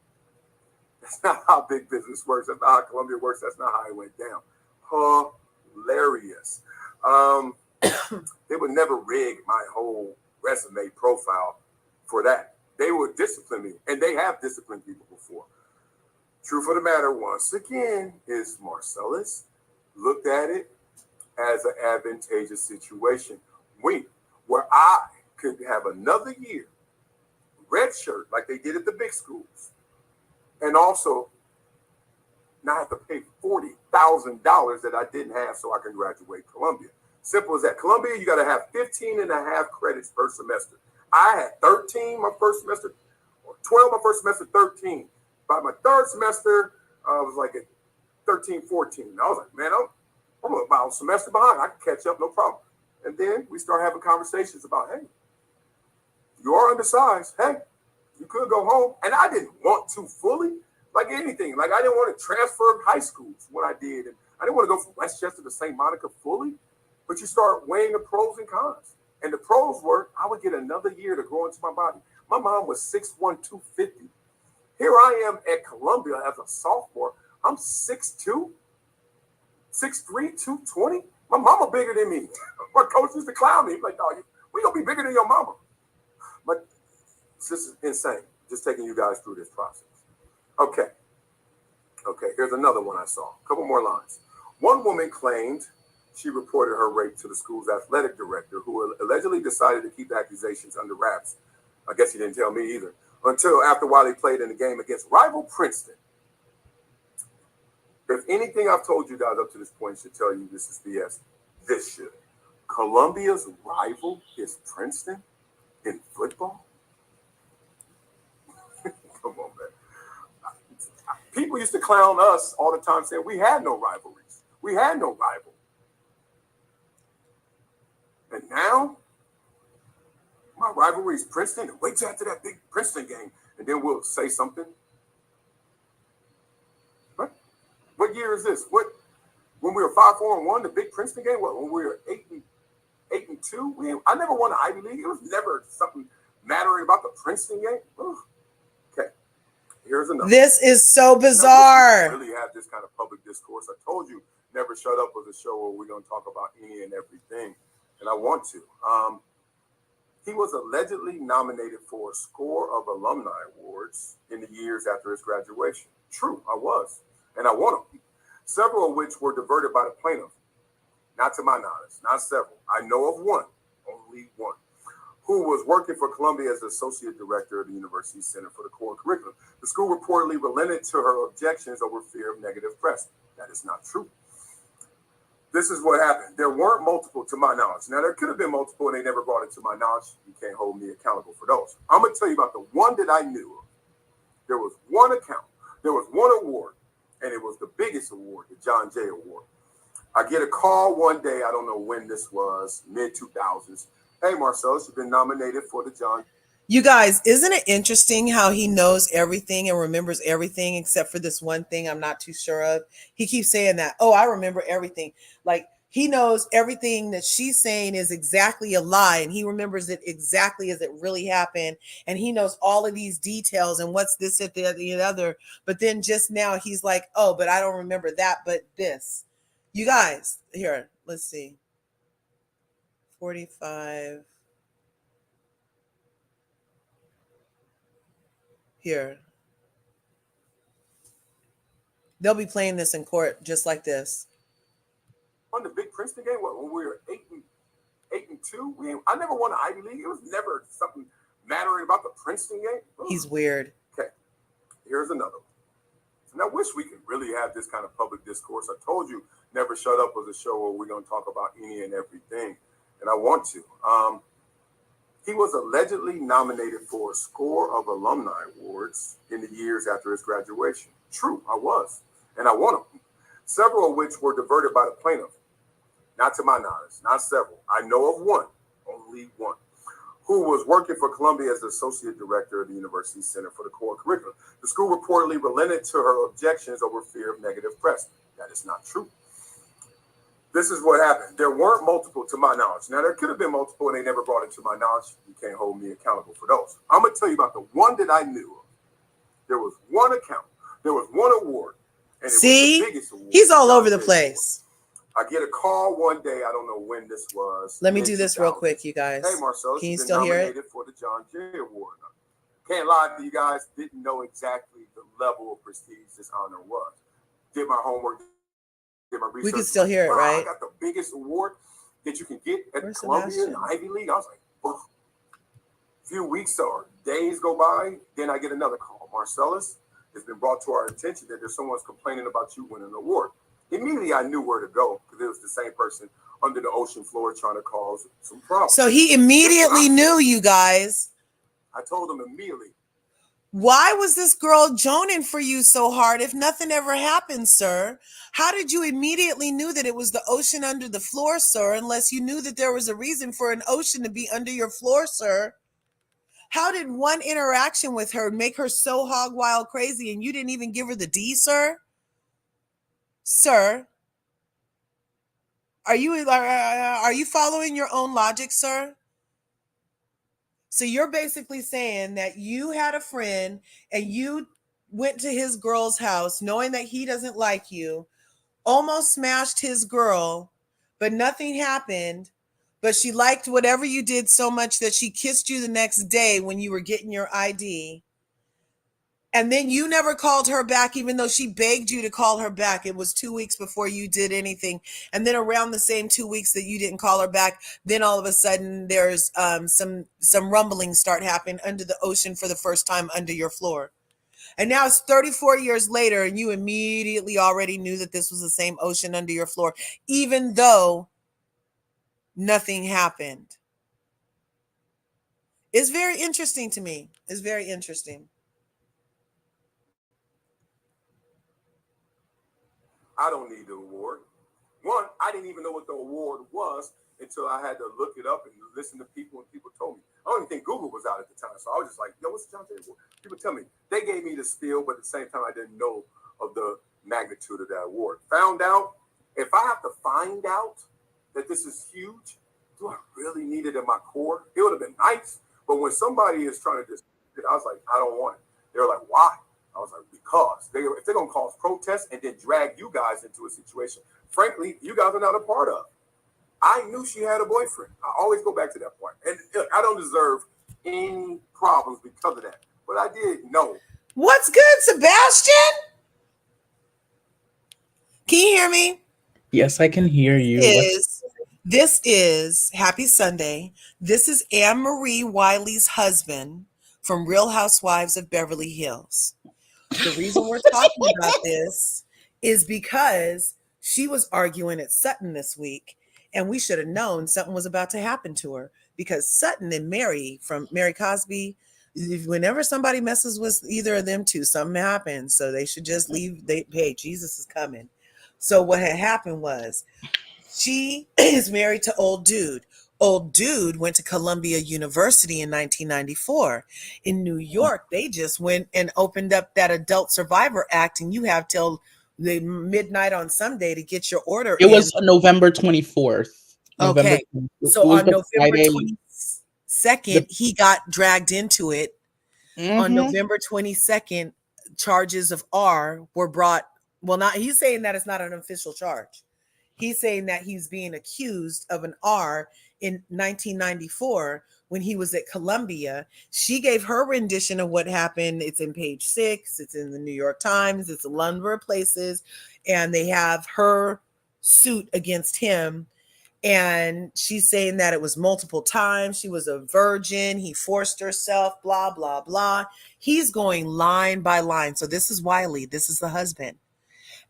That's not how big business works. That's not how Columbia works. That's not how it went down. Hilarious. They would never rig my whole resume profile for that. They would discipline me, and they have disciplined people before. Truth of the matter, once again, is Marcellus looked at it as an advantageous situation. Where I could have another year, red shirt, like they did at the big schools, and also not have to pay $40,000 that I didn't have so I can graduate Columbia. Simple as that. Columbia, you got to have 15 and a half credits per semester. I had 13 my first semester, or 12 my first semester, 13. By my third semester, I was like at 13, 14. I was like, man, I'm about a semester behind. I can catch up, no problem. And then we start having conversations about, hey, you are undersized. Hey, you could go home. And I didn't want to fully, like anything. Like I didn't want to transfer high schools, what I did. And I didn't want to go from Westchester to St. Monica fully. But you start weighing the pros and cons. And the pros were I would get another year to grow into my body. My mom was 6'1", 250. Here I am at Columbia as a sophomore. I'm 6'2", 6'3", 220. My mama bigger than me. My coach used to clown me. Like, dog, We gonna be bigger than your mama. But this is insane. Just taking you guys through this process. Okay. Here's another one I saw. A couple more lines. One woman claimed she reported her rape to the school's athletic director, who allegedly decided to keep accusations under wraps. I guess he didn't tell me either. Until after Wiley played in the game against rival Princeton. If anything I've told you guys up to this point should tell you this is BS, this should. Columbia's rival is Princeton in football? Come on, man. People used to clown us all the time saying we had no rivalries. We had no rival. And now, my rivalry is Princeton. And wait till after that big Princeton game, and then we'll say something. What year is this? When we were 5-4-1, the big Princeton game? What, when we were 8-2? I never won the Ivy League. It was never something mattering about the Princeton game. Ugh. Okay, here's another. This is so bizarre. Now, we really have this kind of public discourse. I told you, Never Shut Up was a show where we're going to talk about any and everything, and I want to. He was allegedly nominated for a score of alumni awards in the years after his graduation. True, I was. And I won them, several of which were diverted by the plaintiff. Not to my knowledge, not several. I know of one, only one, who was working for Columbia as the associate director of the University Center for the Core Curriculum. The school reportedly relented to her objections over fear of negative press. That is not true. This is what happened. There weren't multiple to my knowledge. Now, there could have been multiple and they never brought it to my knowledge. You can't hold me accountable for those. I'm going to tell you about the one that I knew of. There was one account. There was one award. And it was the biggest award, the John Jay Award. I get a call one day, I don't know when this was, mid-2000s. Hey, Marcellus, you've been nominated for the John. You guys, isn't it interesting how he knows everything and remembers everything except for this one thing I'm not too sure of? He keeps saying that, oh, I remember everything. Like, he knows everything that she's saying is exactly a lie, and he remembers it exactly as it really happened, and he knows all of these details and what's this, that, the other. But then just now he's like, oh, but I don't remember that, but this. You guys, here, let's see. 45. Here. They'll be playing this in court just like this. On the big Princeton game, when we were 8-2, I never won the Ivy League. It was never something mattering about the Princeton game. Ugh. He's weird. Okay, here's another one. And I wish we could really have this kind of public discourse. I told you, Never Shut Up was a show where we're going to talk about any and everything, and I want to. He was allegedly nominated for a score of alumni awards in the years after his graduation. True, I was, and I won them, several of which were diverted by the plaintiff. Not to my knowledge, not several. I know of one, only one, who was working for Columbia as the associate director of the University Center for the Core Curriculum. The school reportedly relented to her objections over fear of negative press. That is not true. This is what happened. There weren't multiple to my knowledge. Now, there could have been multiple and they never brought it to my knowledge. You can't hold me accountable for those. I'm going to tell you about the one that I knew of. There was one account. There was one award. And it was the biggest award. He's all over the place. I get a call one day. I don't know when this was. Let me do this real quick, you guys. Hey, Marcellus, can you still hear it? For the John Jay Award. Can't lie to you guys. Didn't know exactly the level of prestige this honor was. Did my homework. Did my research. We can still hear it, right? I got the biggest award that you can get at Columbia and the Ivy League. I was like, oh. A few weeks or days go by, then I get another call. Marcellus, it's been brought to our attention that there's someone's complaining about you winning an award. Immediately, I knew where to go because it was the same person under the ocean floor trying to cause some problems. So he immediately knew, you guys. I told him immediately. Why was this girl joning for you so hard if nothing ever happened, sir? How did you immediately knew that it was the ocean under the floor, sir, unless you knew that there was a reason for an ocean to be under your floor, sir? How did one interaction with her make her so hog wild crazy and you didn't even give her the D, sir? Sir, are you following your own logic, sir? So you're basically saying that you had a friend and you went to his girl's house knowing that he doesn't like you, almost smashed his girl, but nothing happened. but she liked whatever you did so much that she kissed you the next day when you were getting your ID. And then you never called her back, even though she begged you to call her back. It was 2 weeks before you did anything. And then around the same 2 weeks that you didn't call her back, then all of a sudden there's some rumblings start happening under the ocean for the first time under your floor. And now it's 34 years later, and you immediately already knew that this was the same ocean under your floor, even though nothing happened. It's very interesting to me. It's very interesting. I don't need the award. One, I didn't even know what the award was until I had to look it up and listen to people, and people told me. I don't even think Google was out at the time, so I was just like, yo, what's the John Taylor Award? People tell me. They gave me the spiel, but at the same time, I didn't know of the magnitude of that award. Found out, if I have to find out that this is huge, do I really need it in my core? It would have been nice, but when somebody is trying to just, I was like, I don't want it. They were like, why? I was like, because if they're going to cause protests and then drag you guys into a situation, frankly, you guys are not a part of. I knew she had a boyfriend. I always go back to that point. And look, I don't deserve any problems because of that. But I did know. What's good, Sebastian? Can you hear me? Yes, I can hear you. This is Happy Sunday. This is Anne Marie Wiley's husband from Real Housewives of Beverly Hills. The reason we're talking about this is because she was arguing at Sutton this week, and we should have known something was about to happen to her, because Sutton and Mary from Mary Cosby, whenever somebody messes with either of them two, something happens. So they should just leave. Hey, Jesus is coming. So what had happened was, she is married to old dude. Old dude went to Columbia University in 1994. In New York, they just went and opened up that Adult Survivor Act, and you have till the midnight on Sunday to get your order It in. was November 24th. Okay. So on November 22nd, he got dragged into it. On November 22nd, charges of R were brought. Well, not, he's saying that it's not an official charge. He's saying that he's being accused of an R in 1994 when he was at Columbia. She gave her rendition of what happened. It's in page 6. It's in the New York Times. It's a number of places. And they have her suit against him. And she's saying that it was multiple times. She was a virgin. He forced herself, blah, blah, blah. He's going line by line. So this is Wiley. This is the husband.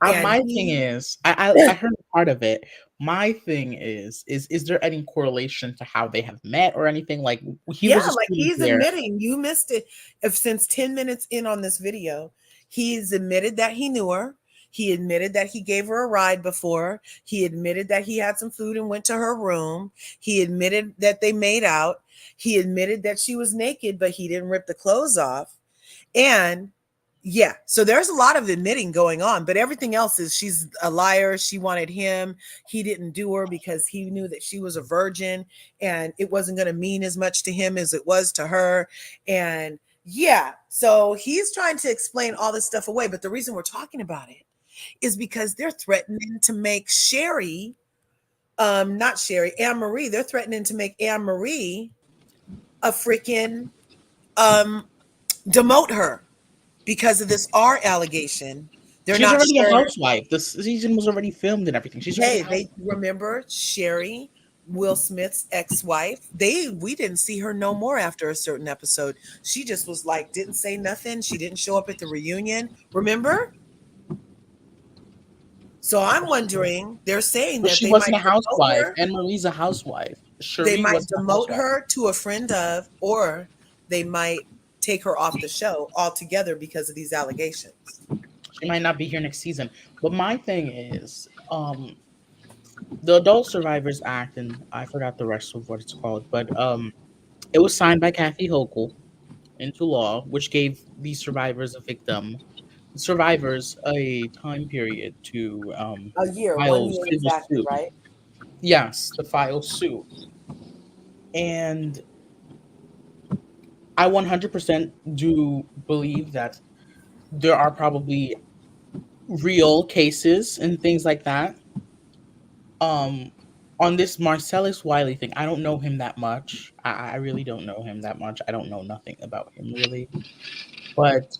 My thing is, I heard part of it. My thing is there any correlation to how they have met or anything? Like he's admitting, you missed it. Since 10 minutes in on this video, he's admitted that he knew her. He admitted that he gave her a ride before. He admitted that he had some food and went to her room. He admitted that they made out. He admitted that she was naked, but he didn't rip the clothes off. And yeah, so there's a lot of admitting going on, but everything else is she's a liar. She wanted him. He didn't do her because he knew that she was a virgin and it wasn't going to mean as much to him as it was to her. And yeah, so he's trying to explain all this stuff away. But the reason we're talking about it is because they're threatening to make Anne Marie, they're threatening to make Anne Marie a freaking demote her. Because of this R allegation. She's already a housewife. The season was already filmed and everything. They remember Sherry, Will Smith's ex-wife. We didn't see her no more after a certain episode. She just was like, didn't say nothing. She didn't show up at the reunion. Remember? So I'm wondering, they're saying that she wasn't a housewife. Anne Marie's a housewife. They might demote her to a friend of, or they might take her off the show altogether because of these allegations. She might not be here next season. But my thing is, the Adult Survivors Act, and I forgot the rest of what it's called, but it was signed by Kathy Hochul into law, which gave these survivors a time period to a year, 1 year exactly, suit. Right? Yes, to file suit. And I 100% do believe that there are probably real cases and things like that. on this Marcellus Wiley thing, I don't know him that much. I really don't know him that much. I don't know nothing about him really. But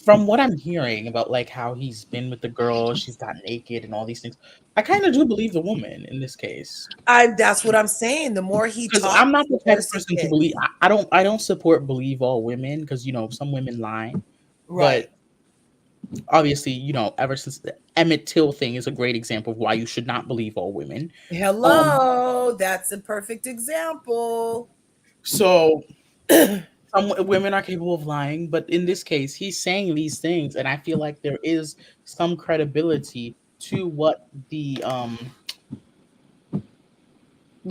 from what I'm hearing about like how he's been with the girl, she's got naked and all these things, I kind of do believe the woman in this case. That's what I'm saying. The more he Because talks, I'm not the the type of worse it person to gets. believe. I don't support believe all women because some women lie. Right. But obviously, ever since the Emmett Till thing is a great example of why you should not believe all women. Um, Hello. That's a perfect example. so some women are capable of lying, but in this case, he's saying these things, and I feel like there is some credibility to what the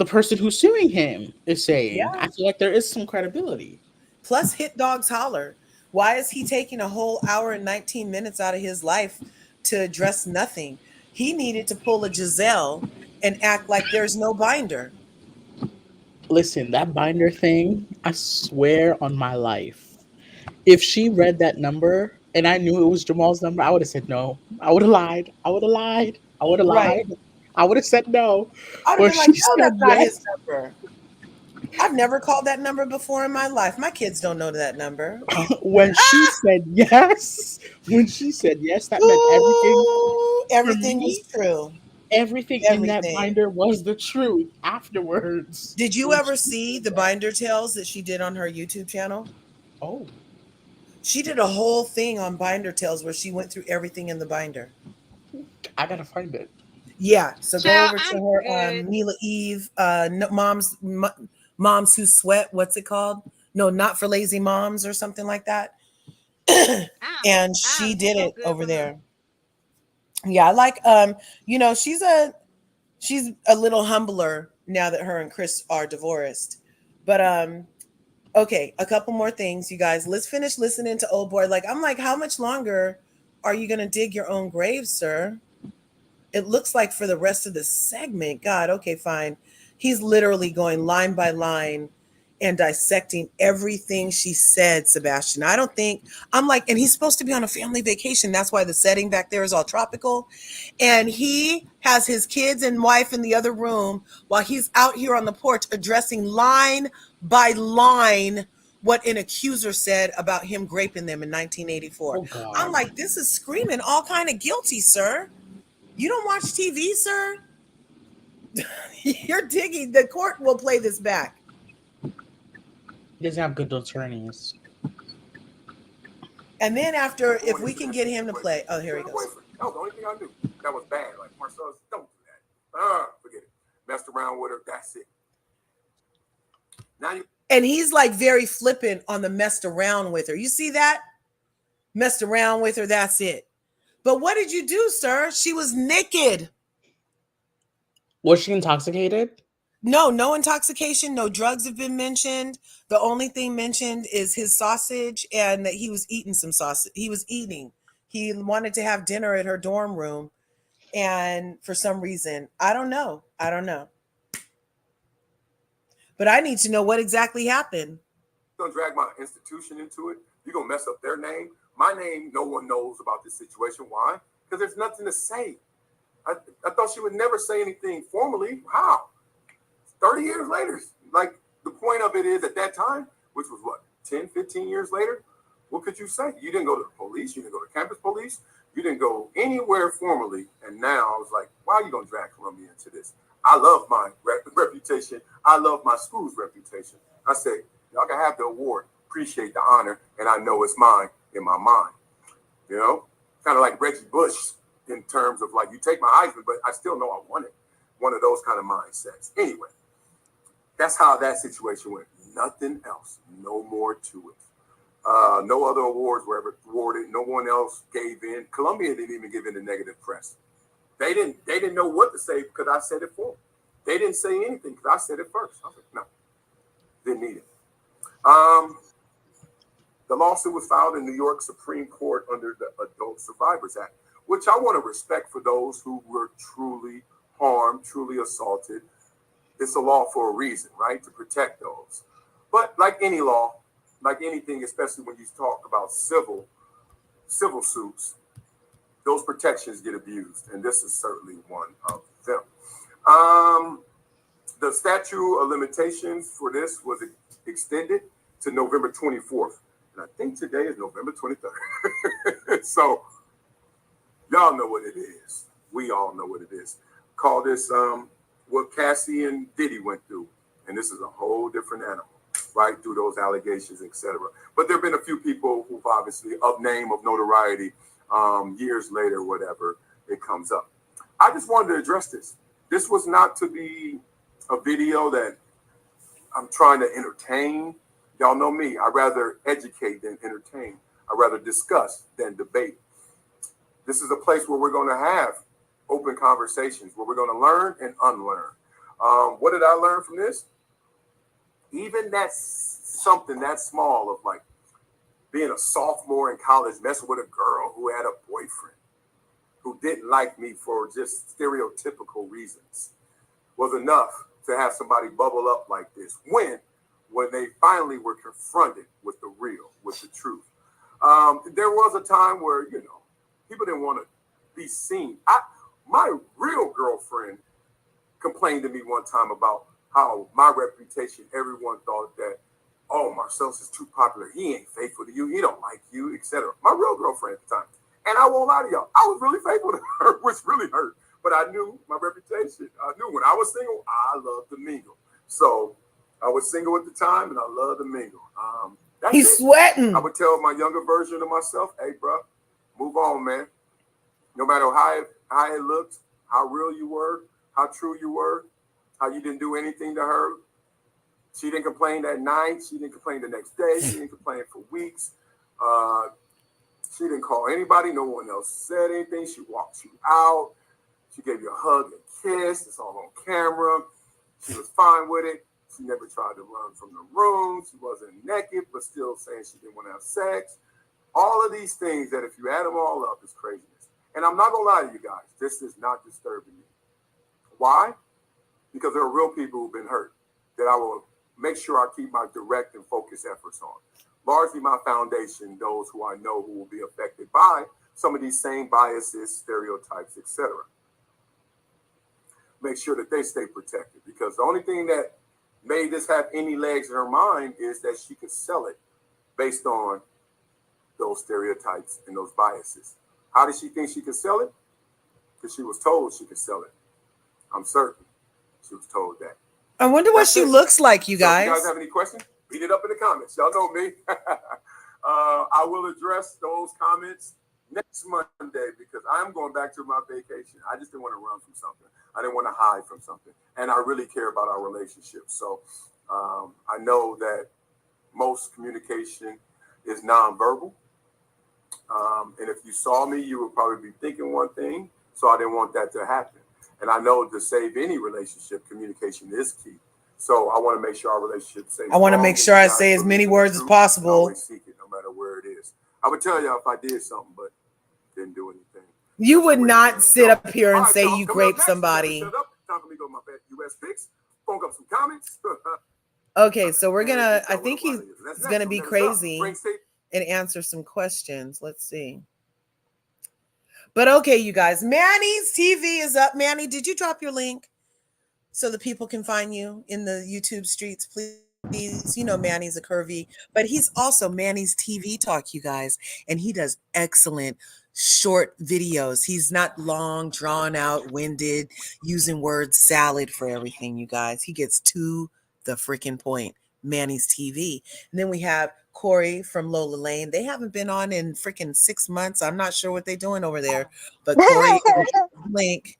person who's suing him is saying. Yeah. I feel like there is some credibility. Plus, hit dogs holler. Why is he taking a whole hour and 19 minutes out of his life to address nothing? He needed to pull a Giselle and act like there's no binder. Listen, that binder thing, I swear on my life. If she read that number and I knew it was Jamal's number, I would have said no. I would have lied. I would have lied. I would have Right. lied. I would have said no. I'd have But been like, she no, said that's not his yes. number. I've never called that number before in my life. My kids don't know that number. When she said yes, that meant everything Ooh, for everything was me. true. Everything in that Everything. binder was the truth afterwards. Did you When ever she see said the that. binder tales that she did on her YouTube channel? Oh, She did a whole thing on binder tales where she went through everything in the binder. I gotta find it. Yeah, so go Child, over to I'm her good. Mila Eve, moms who sweat. What's it called? No, not for lazy moms or something like that. And she I'm did so it good over for her. there. Yeah, I like she's a little humbler now that her and Chris are divorced. But okay, a couple more things, you guys. Let's finish listening to Old Boy. Like I'm like, how much longer are you gonna dig your own grave, sir? It looks like for the rest of the segment. God, okay, fine. He's literally going line by line and dissecting everything she said, Sebastian. I don't think I'm like, and he's supposed to be on a family vacation. That's why the setting back there is all tropical. And he has his kids and wife in the other room while he's out here on the porch addressing line by line what an accuser said about him raping them in 1984. Oh I'm God. like, this is screaming all kind of guilty, sir. You don't watch TV, sir? You're digging. The court will play this back. He doesn't have good attorneys. And then after, if Going we into can that get him to situation. play. Oh, here You're he a goes. boyfriend. That was the only thing I knew. That was bad. Like Marcellus, don't do that. Forget it. Messed around with her. That's it. Now you. And he's like very flippant on the messed around with her. You see that? Messed around with her. That's it. But what did you do, sir? She was naked. Was she intoxicated? No, no intoxication, no drugs have been mentioned. The only thing mentioned is his sausage and that he was eating some sausage. He was eating. He wanted to have dinner at her dorm room. And for some reason, I don't know. I don't know. But I need to know what exactly happened. Gonna drag my institution into it. You're gonna mess up their name. My name, no one knows about this situation. Why? Because there's nothing to say. I thought she would never say anything formally. How? 30 years later. Like the point of it is at that time, which was what, 10, 15 years later, what could you say? You didn't go to the police, you didn't go to campus police, you didn't go anywhere formally. And now I was like, why are you gonna drag Columbia into this? I love my reputation. I love my school's reputation. I say, y'all can have the award, appreciate the honor, and I know it's mine in my mind. You know, kind of like Reggie Bush in terms of like, you take my Heisman, but I still know I won it. One of those kind of mindsets. Anyway, that's how that situation went. Nothing else. No more to it. No other awards were ever awarded. No one else gave in. Columbia didn't even give in the negative press. They didn't know what to say because I said it for them. They didn't say anything because I said it first. I was like, no, didn't need it. The lawsuit was filed in New York Supreme Court under the Adult Survivors Act, which I want to respect for those who were truly harmed, truly assaulted. It's a law for a reason, right? To protect those. But like any law, like anything, especially when you talk about civil suits, those protections get abused, and this is certainly one of them. The statute of limitations for this was extended to November 24th. And I think today is November 23rd. So y'all know what it is. We all know what it is. Call this what Cassie and Diddy went through. And this is a whole different animal, right? Through those allegations, etc. But there have been a few people who've obviously, of name, of notoriety, years later, whatever, it comes up. I just wanted to address this. This was not to be a video that I'm trying to entertain. Y'all know me. I'd rather educate than entertain. I'd rather discuss than debate. This is a place where we're going to have open conversations, where we're going to learn and unlearn. What did I learn from this? Even that's something that small of like being a sophomore in college, messing with a girl who had a boyfriend who didn't like me for just stereotypical reasons was enough to have somebody bubble up like this when they finally were confronted with the real, with the truth. There was a time where, people didn't want to be seen. My real girlfriend complained to me one time about how my reputation, everyone thought that, oh, Marcellus is too popular. He ain't faithful to you. He don't like you, etc. My real girlfriend at the time. And I won't lie to y'all, I was really faithful to her, which really hurt. But I knew my reputation. I knew when I was single, I loved to mingle. So I was single at the time, and I loved to mingle. He's sweating. I would tell my younger version of myself, hey, bro, move on, man. No matter how it looked, how real you were, how true you were, how you didn't do anything to her. She didn't complain that night. She didn't complain the next day. She didn't complain for weeks. She didn't call anybody. No one else said anything. She walked you out. She gave you a hug and kiss. It's all on camera. She was fine with it. She never tried to run from the room. She wasn't naked, but still saying she didn't want to have sex. All of these things that if you add them all up is craziness. And I'm not going to lie to you guys. This is not disturbing me. Why? Because there are real people who've been hurt that I will make sure I keep my direct and focused efforts on. Largely my foundation, those who I know who will be affected by some of these same biases, stereotypes, etc. Make sure that they stay protected, because the only thing that made this have any legs in her mind is that she could sell it based on those stereotypes and those biases. How did she think she could sell it? Because she was told she could sell it. I'm certain she was told that. I wonder what she looks like, you guys. So if you guys have any questions, beat it up in the comments. Y'all know me. I will address those comments next Monday because I'm going back to my vacation. I just didn't want to run from something. I didn't want to hide from something. And I really care about our relationship. So I know that most communication is nonverbal. And if you saw me, you would probably be thinking one thing. So I didn't want that to happen. And I know to save any relationship, communication is key. So I want to make sure our relationship stays. I want to make sure I say as many words as possible. Always seek it, no matter where it is. I would tell y'all if I did something, but didn't do anything. You would not sit up here and say you raped somebody. Time for me to go to my US picks. Phone up some comments. Okay, so we're gonna. I think he's gonna be crazy and answer some questions. Let's see. But okay, you guys, Manny's TV is up. Manny, did you drop your link so that people can find you in the YouTube streets, please? You know Manny's a curvy, but he's also Manny's TV Talk, you guys, and he does excellent short videos. He's not long, drawn out, winded, using word salad for everything, you guys. He gets to the freaking point. Manny's TV. And then we have Corey from Lola Lane. They haven't been on in freaking 6 months. I'm not sure what they're doing over there, but Corey, link,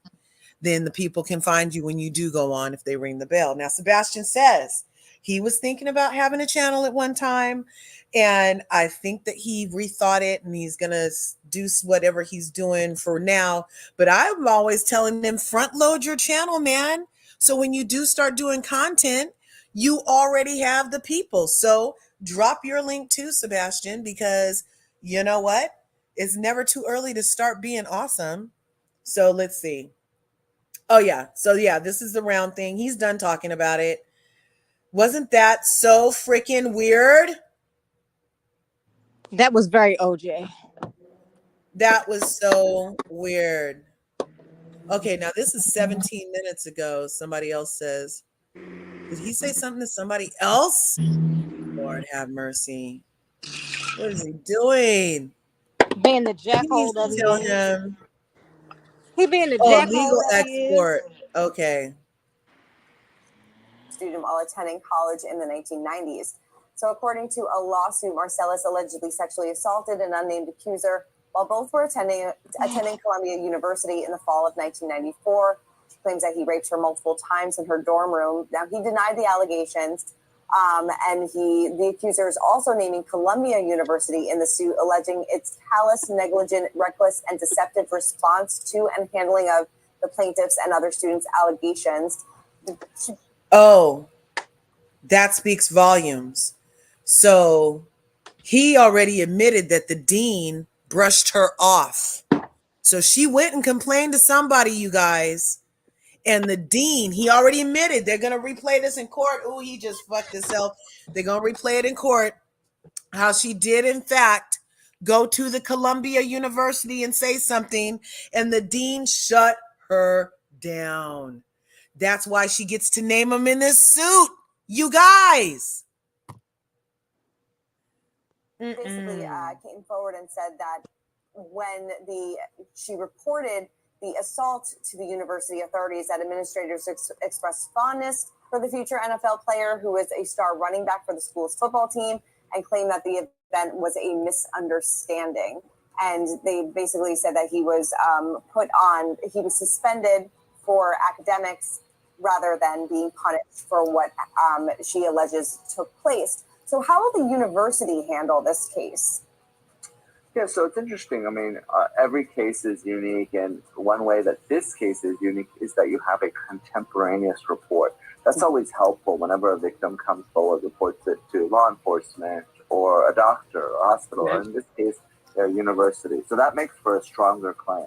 then the people can find you when you do go on if they ring the bell. Now, Sebastian says he was thinking about having a channel at one time, and I think that he rethought it and he's going to do whatever he's doing for now. But I'm always telling them, front load your channel, man. So when you do start doing content, you already have the people. So drop your link too, Sebastian, because you know what? It's never too early to start being awesome. So let's see. Oh, yeah. So, yeah, this is the round thing. He's done talking about it. Wasn't that so freaking weird? That was very OJ. That was so weird. Okay, now this is 17 minutes ago. Somebody else says, did he say something to somebody else? Lord have mercy. What is he doing? Being the He needs jackhole that to he tell is. him. He being the Oh, jackhole legal that he is. export. Okay. Student while attending college in the 1990s. So, according to a lawsuit, Marcellus allegedly sexually assaulted an unnamed accuser while both were attending Columbia University in the fall of 1994. She claims that he raped her multiple times in her dorm room. Now, he denied the allegations, and the accuser is also naming Columbia University in the suit, alleging its callous, negligent, reckless, and deceptive response to and handling of the plaintiffs and other students' allegations. Oh, that speaks volumes. So he already admitted that the dean brushed her off. So she went and complained to somebody, you guys. And the dean, he already admitted they're going to replay this in court. Oh, he just fucked himself. They're going to replay it in court. How she did, in fact, go to the Columbia University and say something, and the dean shut her down. That's why she gets to name him in this suit, you guys. Basically came forward and said that when she reported the assault to the university authorities, that administrators expressed fondness for the future NFL player who is a star running back for the school's football team, and claimed that the event was a misunderstanding. And they basically said that he was he was suspended for academics rather than being punished for what she alleges took place. So how will the university handle this case? Yeah, so it's interesting. I mean, every case is unique, and one way that this case is unique is that you have a contemporaneous report. That's always helpful whenever a victim comes forward, reports it to law enforcement or a doctor or a hospital, or in this case, their university. So that makes for a stronger claim.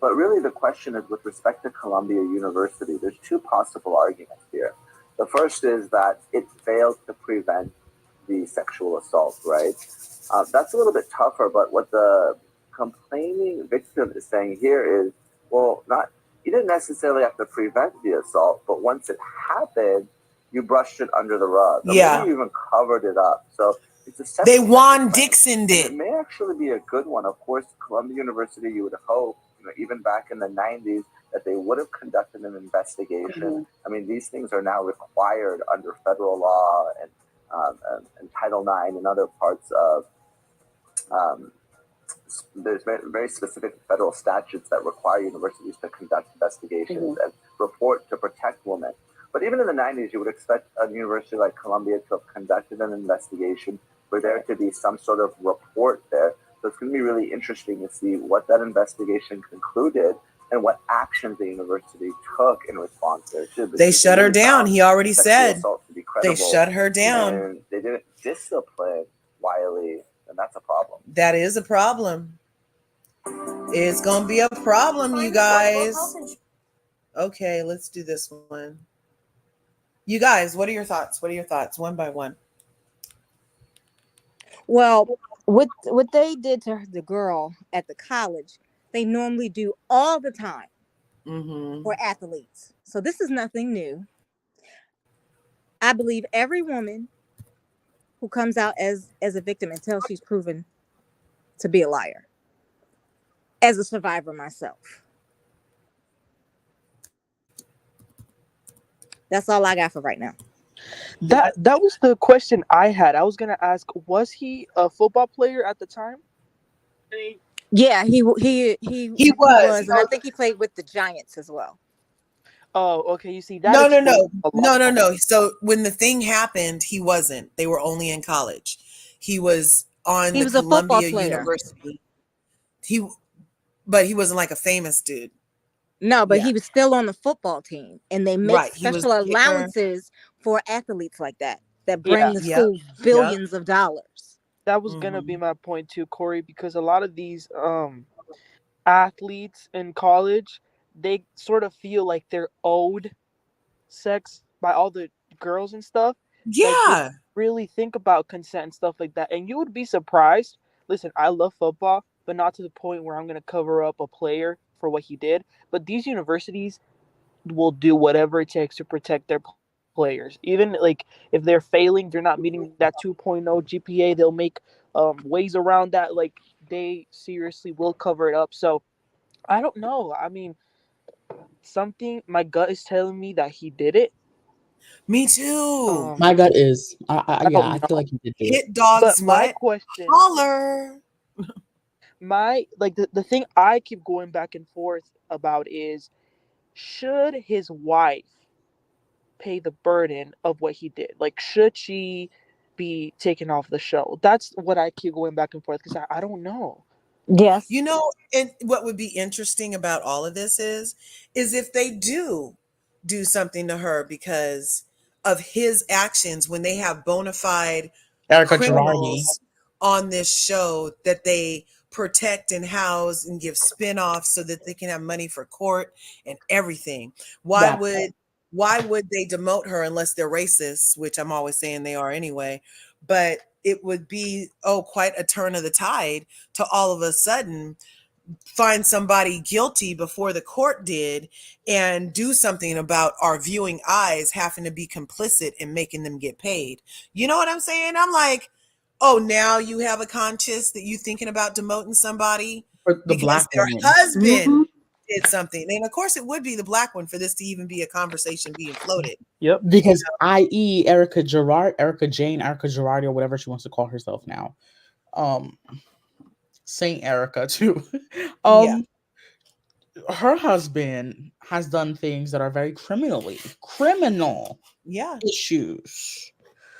But really the question is with respect to Columbia University, there's two possible arguments here. The first is that it failed to prevent the sexual assault, right? That's a little bit tougher, but what the complaining victim is saying here is, well, you didn't necessarily have to prevent the assault, but once it happened, you brushed it under the rug. Yeah. Maybe you even covered it up. So it's a they Juan Dixon did. It may actually be a good one. Of course, Columbia University, you would hope, even back in the 90s, that they would have conducted an investigation. Mm-hmm. I mean, these things are now required under federal law and Title IX and other parts of. There's very specific federal statutes that require universities to conduct investigations and report to protect women. But even in the 90s, you would expect a university like Columbia to have conducted an investigation, for there to be some sort of report there. So it's going to be really interesting to see what that investigation concluded and what actions the university took in response there too. They shut her down. He already said they shut her down. And they didn't discipline Wiley, and that's a problem. That is a problem. It's gonna be a problem, you guys. Okay, let's do this one. You guys, what are your thoughts? What are your thoughts? One by one. Well, what they did to the girl at the college, they normally do all the time for athletes. So this is nothing new. I believe every woman who comes out as a victim until she's proven to be a liar. As a survivor myself. That's all I got for right now. That was the question I had. I was gonna ask, was he a football player at the time? Yeah, he was. And I think he played with the Giants as well. Oh, okay. You see that? No. So when the thing happened, he wasn't. They were only in college. He was on the Columbia University. But he wasn't like a famous dude. No, but he was still on the football team, and they make special allowances for athletes like that bring the school billions of dollars. That was gonna be my point too, Corey, because a lot of these athletes in college, they sort of feel like they're owed sex by all the girls and stuff. Yeah. Like, really think about consent and stuff like that. And you would be surprised. Listen, I love football, but not to the point where I'm going to cover up a player for what he did, but these universities will do whatever it takes to protect their players. Even like if they're failing, they're not meeting that 2.0 GPA, they'll make ways around that. Like they seriously will cover it up. So I don't know. I mean, something my gut is telling me that he did it. Me too. My gut is, I yeah, don't I feel know. like he did do it. Hit But dogs my what? question, Holler. my like the thing I keep going back and forth about is should his wife pay the burden of what he did? Like, should she be taken off the show? That's what I keep going back and forth because I don't know. Yes. You know, and what would be interesting about all of this is if they do something to her because of his actions when they have bona fide Erica Girardi. criminals on this show that they protect and house and give spin-offs so that they can have money for court and everything. Why That would why would they demote her unless they're racist, which I'm always saying they are anyway, but it would be quite a turn of the tide to all of a sudden find somebody guilty before the court did and do something about our viewing eyes having to be complicit in making them get paid. You know what I'm saying? I'm like, oh, now you have a conscience that you thinking about demoting somebody for the because black their woman. husband did something. And of course it would be the black one for this to even be a conversation being floated. Yep. Because i.e. Erica Jane, Erica Girardi, or whatever she wants to call herself now. Saint Erica too. Yeah. Her husband has done things that are very criminal Yeah. issues.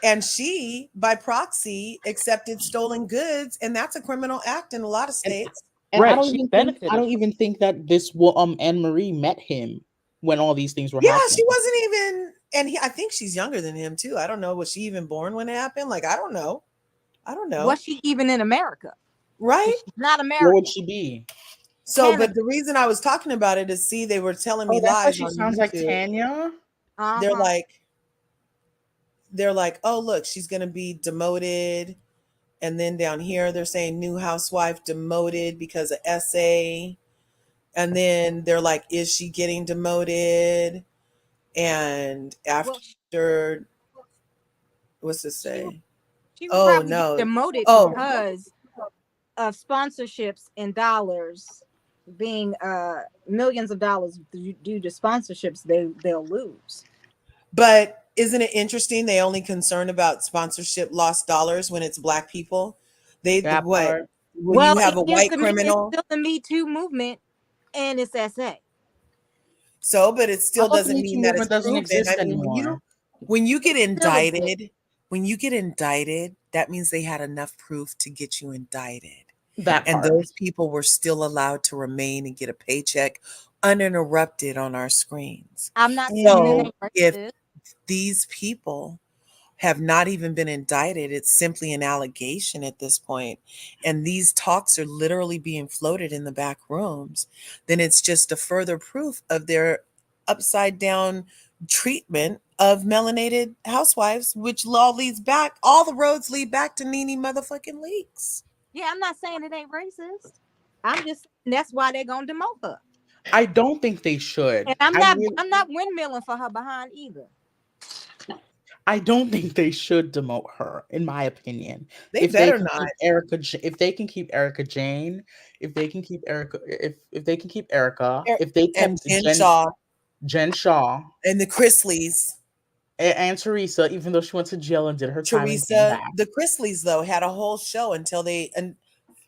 And she, by proxy, accepted stolen goods, and that's a criminal act in a lot of And states. and Right. She I benefited don't even think that this Anne Marie met him when all these things were Yeah, happening. she wasn't even, and I think she's younger than him too. I don't know. Was she even born when it happened? Like, I don't know. I don't know. Was she even in America? Right? She's not Where American. would she be? So, Canada. but the reason I was talking about it is, see, they were telling Oh, me that's why lies she on sounds like YouTube. Tanya. They're Uh-huh. like, oh, look, she's going to be demoted. And then down here, they're saying new housewife demoted because of essay. And then they're like, is she getting demoted? And Well, after, what's this she say? she would Oh, probably get no. demoted Oh, because of sponsorships and dollars being millions of dollars due to sponsorships they'll lose. but isn't it interesting? They only concerned about sponsorship lost dollars when it's black people. That What part. when Well, you have a white it's criminal? still the Me Too movement and it's SA. So, but it I still thought the doesn't Me Too mean that it's movement doesn't proven. I exist mean, anymore. when you get Still exists. indicted, that means they had enough proof to get you indicted. That And part. those people were still allowed to remain and get a paycheck uninterrupted on our screens. I'm not saying it So, ain't if racist. these people have not even been indicted, it's simply an allegation at this point, and these talks are literally being floated in the back rooms, then it's just a further proof of their upside down treatment of melanated housewives, which all the roads lead back to Nene motherfucking Leaks. Yeah, I'm not saying it ain't racist. I'm just saying that's why they're gonna demote her. I don't think they should. And I'm not windmilling for her behind either. I don't think they should demote her, in my opinion. They If they better can not. keep if they can keep Erica Jane, if they can keep Erica, if they can keep Erica, if they And kept Jen Shaw Jen Shaw, and the Chrisleys. and Teresa, even though she went to jail and did her time and came Teresa, back. the Chrisleys though had a whole show until they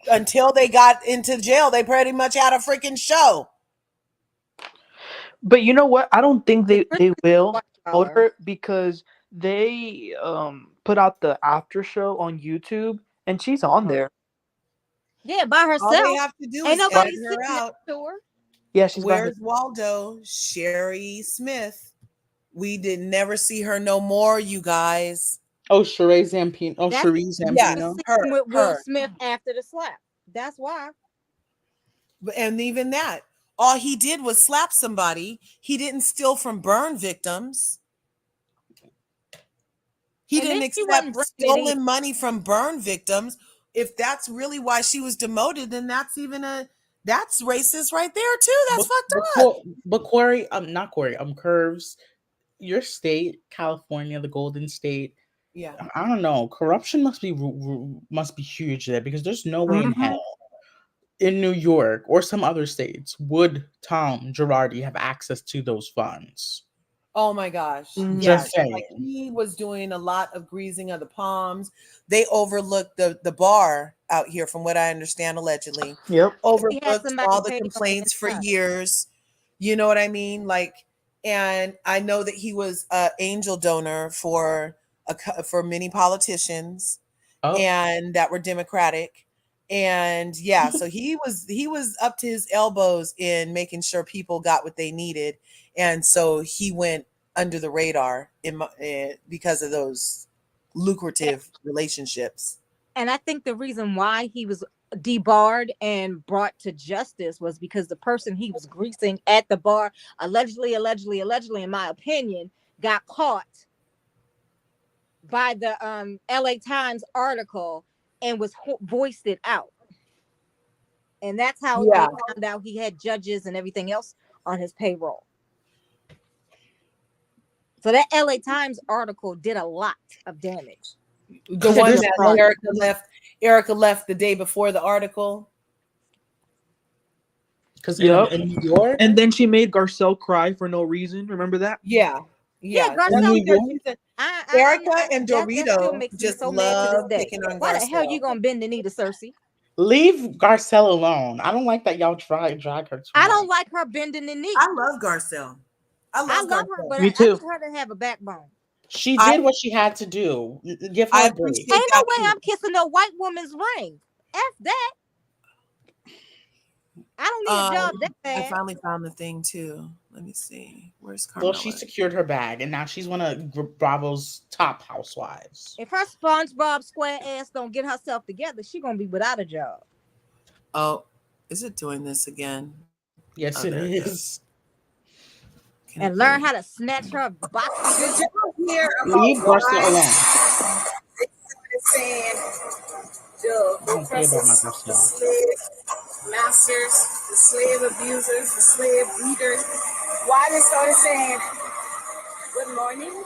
got into jail. They pretty much had a freaking show. But you know what? I don't think they will promote Dollar. her because they put out the after show on YouTube and she's on there. Yeah, by All herself. they have to do Ain't is nobody edit her sitting out. next to her. Yeah, she's by her. Where's Waldo? Sherry Smith. We did never see her no more, you guys. Oh, Sheree Zampino. Oh, That's Cherie Yeah, Zampino. scene with Will her. Smith after the slap. That's why. And even that, all he did was slap somebody. He didn't steal from burn victims. He And then didn't she accept wasn't bringing it stolen in. money from burn victims. If that's really why she was demoted, then that's even That's racist right there too. That's fucked up. But Corey, not Corey, Curves, your state, California, the Golden State. Yeah. I don't know. Corruption must be huge there, because there's no way in hell in New York or some other states would Tom Girardi have access to those funds. Oh my gosh. Just Yes. saying. Like, he was doing a lot of greasing of the palms. They overlooked the bar out here, from what I understand, allegedly. Yep. He had Overlooked somebody all the pay on complaints for inside. years. You know what I mean? Like, and I know that he was an angel donor for many politicians, and that were Democratic. And yeah, so he was up to his elbows in making sure people got what they needed, and so he went under the radar because of those lucrative relationships. And I think the reason why he was debarred and brought to justice was because the person he was greasing at the bar, allegedly, in my opinion, got caught by the LA Times article and was voiced it out. And that's how they found out he had judges and everything else on his payroll. So that LA Times article did a lot of damage. The one that Erica left the day before the article. Because in New York, and then she made Garcelle cry for no reason. Remember that? Yeah. Garcelle. Erica and that still Dorito makes me just so mad to love this day. picking on Why the hell Garcelle. you gonna bend the knee to Cersei? Leave Garcelle alone. I don't like that y'all drag her. I don't like her bending the knee. I love Garcelle. I love her, Garcelle. but Me I too. need her to have a backbone. She did what she had to do. Give her a break. Ain't no way I'm kissing no white woman's ring. F that. I don't need a job that bad. I finally found the thing too. Let me see. Where's Carmella? Well, she secured her bag, and now she's one of Bravo's top housewives. If her SpongeBob square ass don't get herself together, she gonna be without a job. Oh, is it doing this again? Yes, it is. And learn how to snatch her box. Did y'all hear Leave about Garcelle alone. why they saying the I don't care about my oppressors, the Garcelle. slave masters, the slave abusers, the slave leaders, why they started saying good morning?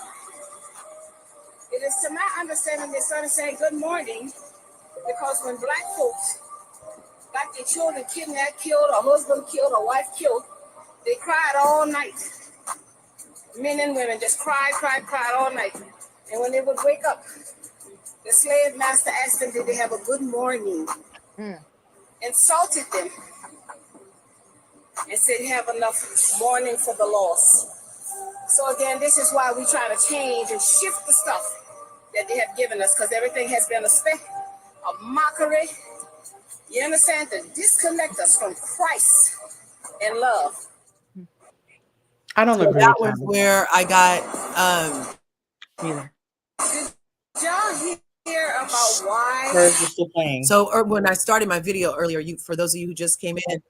It is to my understanding they started saying good morning because when black folks got their children kidnapped, killed, or husband killed, or wife killed, they cried all night. Men and women just cried all night. And when they would wake up, the slave master asked them, did they have a good morning? Insulted them and said, have enough mourning for the loss. So again, this is why we try to change and shift the stuff that they have given us, because everything has been a mockery. You understand? To disconnect us from Christ and love. I don't agree That with was that. where I got Did y'all hear about why? Hers is still playing. So when I started my video earlier, for those of you who just came in,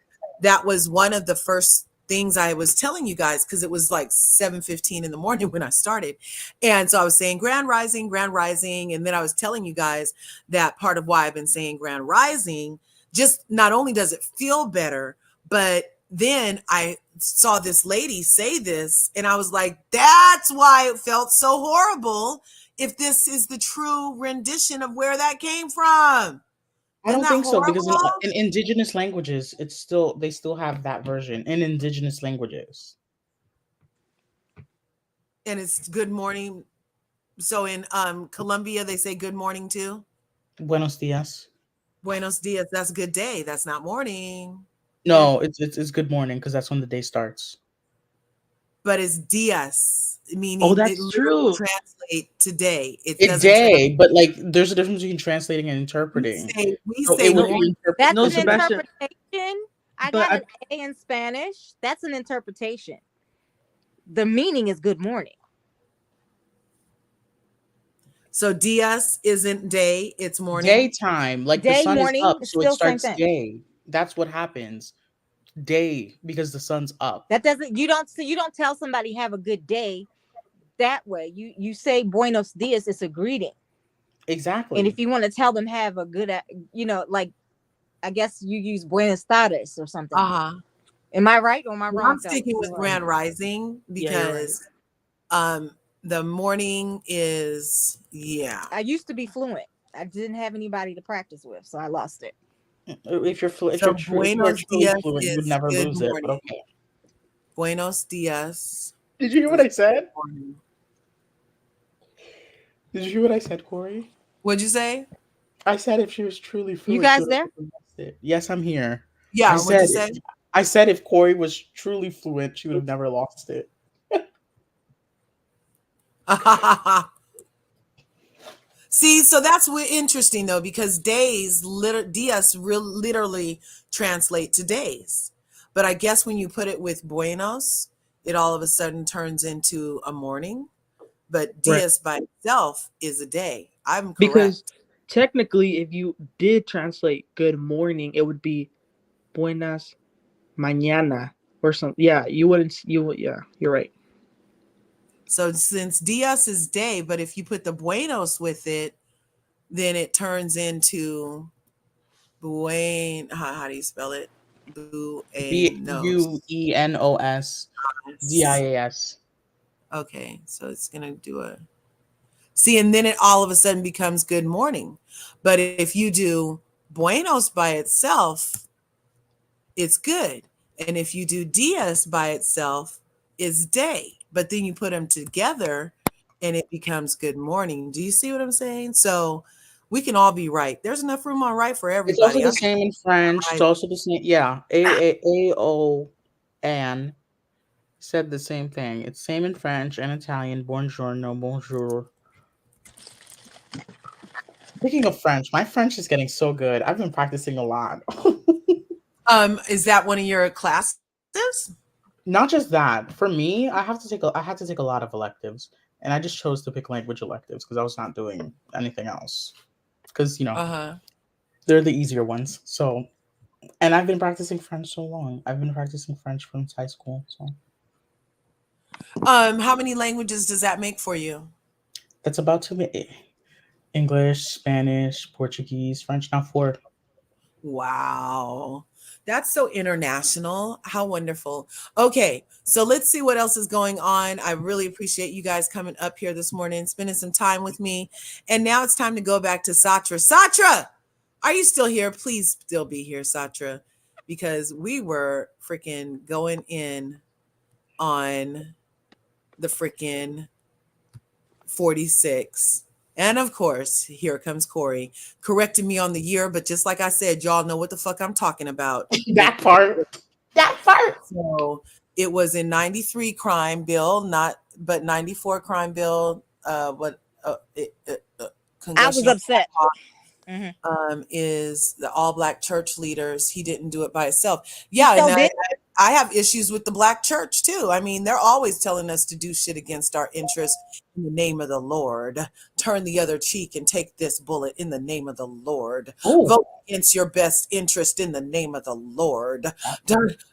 that was one of the first things I was telling you guys, because it was like 7:15 in the morning when I started. And so I was saying Grand Rising. And then I was telling you guys that part of why I've been saying Grand Rising, just not only does it feel better, but then I saw this lady say this and I was like, that's why it felt so horrible. If this is the true rendition of where that came from. I don't think so, because in indigenous languages, they still have that version in indigenous languages. And it's good morning. So in Colombia, they say good morning too. Buenos dias. Buenos dias. That's good day. That's not morning. No, it's good morning, because that's when the day starts. But it's dias, meaning Oh, that's true. Translate today. It's day, but like there's a difference between translating and interpreting. We say that's No, an Sebastian. interpretation. I got an A in Spanish. That's an interpretation. The meaning is good morning. So dias isn't day, it's morning. Daytime, like Day, the sun morning, is up, it's so still it starts same thing. day. That's what happens. Day, because the sun's up. That doesn't, you don't tell somebody have a good day that way. You say buenos dias, it's a greeting. Exactly. And if you want to tell them have a good, like I guess you use Buenos Tardes or something. Uh-huh. Am I right or am I Well, wrong? I'm sticking with Grand Rising Yeah, you're right. because the morning is I used to be fluent. I didn't have anybody to practice with, so I lost it. If you're So if you are Buenos truly dias fluent, you would is never good lose it. But morning. okay. Buenos dias. Did you hear what I said? Morning. Did you hear what I said, Corey? What'd you say? I said if she was truly You fluent, she guys would have there? never lost it. Yes, I'm here. Yeah, what'd you say? I said if Corey was truly fluent, she would have never lost it. See, so that's interesting though, because dias literally translate to days. But I guess when you put it with buenos, it all of a sudden turns into a morning. But Right. dias by itself is a day. I'm Because correct. technically, if you did translate good morning, it would be buenas mañana or something. Yeah, you wouldn't. You would. Yeah, you're right. So since dias is day, but if you put the buenos with it, then it turns into how do you spell it? Buenos. Buenos dias. Okay, so it's gonna do a see, and then it all of a sudden becomes good morning. But if you do buenos by itself, it's good. And if you do dias by itself, it's day. But then you put them together and it becomes good morning. Do you see what I'm saying? So we can all be right. There's enough room on right for It's also everybody. the same in French. It's also the same. Yeah, A-O N said the same thing. It's same in French and Italian. Buongiorno, bonjour. Speaking of French, my French is getting so good. I've been practicing a lot. Is that one of your classes? Not just that. For me, I had to take a lot of electives, and I just chose to pick language electives because I was not doing anything else. Because they're the easier ones. So, and I've been practicing French so long. I've been practicing French since high school. So, How many languages does that make for you? that's about to be English, Spanish, Portuguese, French. Now 4. Wow. That's so international. How wonderful. Okay, so let's see what else is going on. I really appreciate you guys coming up here this morning, spending some time with me. And now it's time to go back to Satra. Satra, are you still here? Please still be here, Satra, because we were freaking going in on the freaking 46. And of course, here comes Corey correcting me on the year. But just like I said, y'all know what the fuck I'm talking about. That part. So it was in 93 crime bill, but 94 crime bill. I was Congressional upset. is the all black church leaders. He didn't do it by himself. Yeah, and I have issues with the black church too. I mean, they're always telling us to do shit against our interests in the name of the Lord. Turn the other cheek and take this bullet in the name of the Lord. Ooh. Vote against your best interest in the name of the Lord.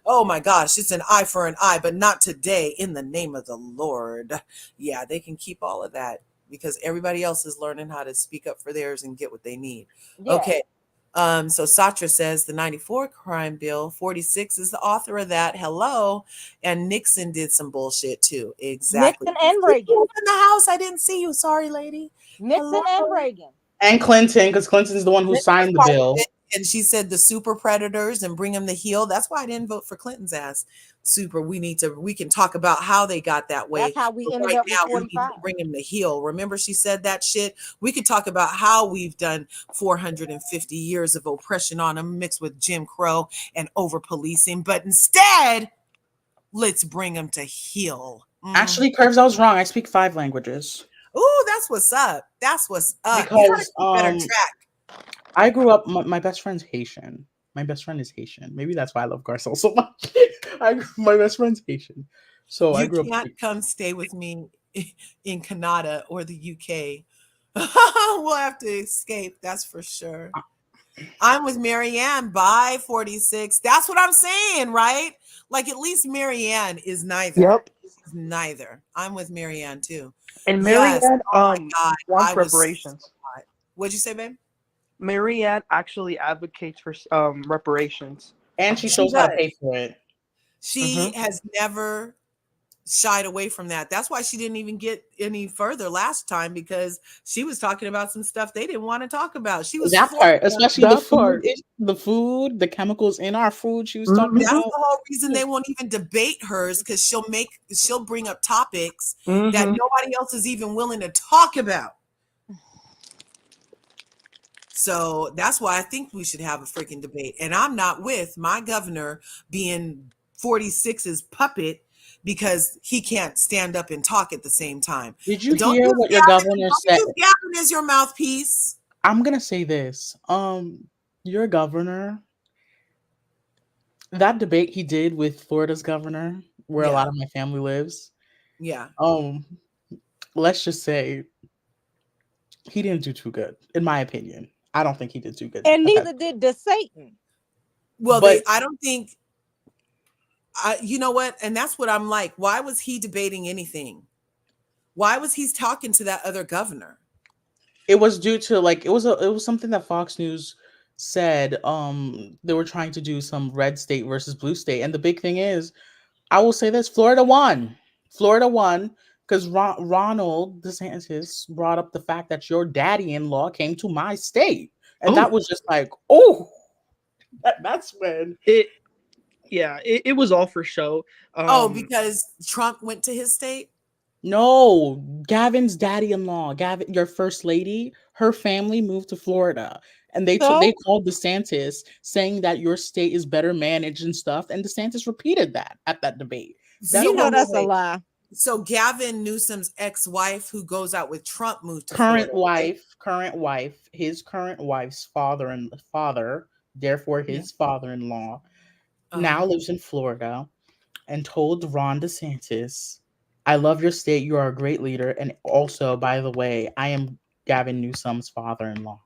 Oh my gosh, it's an eye for an eye, but not today in the name of the Lord. Yeah, they can keep all of that because everybody else is learning how to speak up for theirs and get what they need. Yeah. Okay. So Satra says the 94 crime bill, 46 is the author of that. Hello. And Nixon did some bullshit too. Exactly. Nixon and Reagan. In the house. I didn't see you. Sorry, lady. Nixon and Reagan. And Clinton, because Clinton's the one who signed the bill. And she said the super predators and bring them to heel. That's why I didn't vote for Clinton's ass. Super. We can talk about how they got that way. That's how we ended up with 45. We need to bring them to heel. Remember she said that shit? We could talk about how we've done 450 years of oppression on them mixed with Jim Crow and over policing. But instead, let's bring them to heel. Actually, Curves, I was wrong. I speak 5 languages. Ooh, that's what's up. That's what's up. Because better track. I grew up. My best friend's Haitian. My best friend is Haitian. Maybe that's why I love Garcelle so much. My best friend's Haitian. So I grew up. You can't come stay with me in Canada or the UK. We'll have to escape. That's for sure. I'm with Marianne by 46. That's what I'm saying, right? Like at least Marianne is neither. Yep. She's neither. I'm with Marianne too. And Marianne, yes. Oh my God. wants reparations. What'd you say, babe? Marianne actually advocates for reparations. And she She shows how to does. pay for it. She has never shied away from that. That's why she didn't even get any further last time, because she was talking about some stuff they didn't want to talk about. She was That part, especially That part. the food, the chemicals in our food she was talking That's about. the whole reason they won't even debate hers, because she'll bring up topics that Mm-hmm. nobody else is even willing to talk about. So that's why I think we should have a freaking debate. And I'm not with my governor being 46's puppet because he can't stand up and talk at the same time. Did you Don't hear use what your Gavin, governor don't said? use Gavin as your mouthpiece. I'm gonna say this. Your governor, that debate he did with Florida's governor, where a Yeah. lot of my family lives, Yeah. let's just say he didn't do too good, in my opinion. I don't think he did too good. And neither did the Satan. Well, But I don't think, you know what? And that's what I'm like. Why was he debating anything? Why was he talking to that other governor? it was due to like it was something that Fox News said. They were trying to do some red state versus blue state, and the big thing is, I will say this: Florida won. Florida won because Ronald DeSantis brought up the fact that your daddy-in-law came to my state, and that was just like, oh, that's when it was all for show. Because Trump went to his state? No, Gavin's daddy-in-law, Gavin, your first lady, her family moved to Florida, and they So? they called DeSantis saying that your state is better managed and stuff, and DeSantis repeated that at that debate. You know that's a lie. So Gavin Newsom's ex-wife, who goes out with Trump, moved to current Florida, right? wife, his current wife's father, therefore Yeah. his father-in-law, now lives in Florida, and told Ron DeSantis, I love your state. You are a great leader. And also, by the way, I am Gavin Newsom's father-in-law.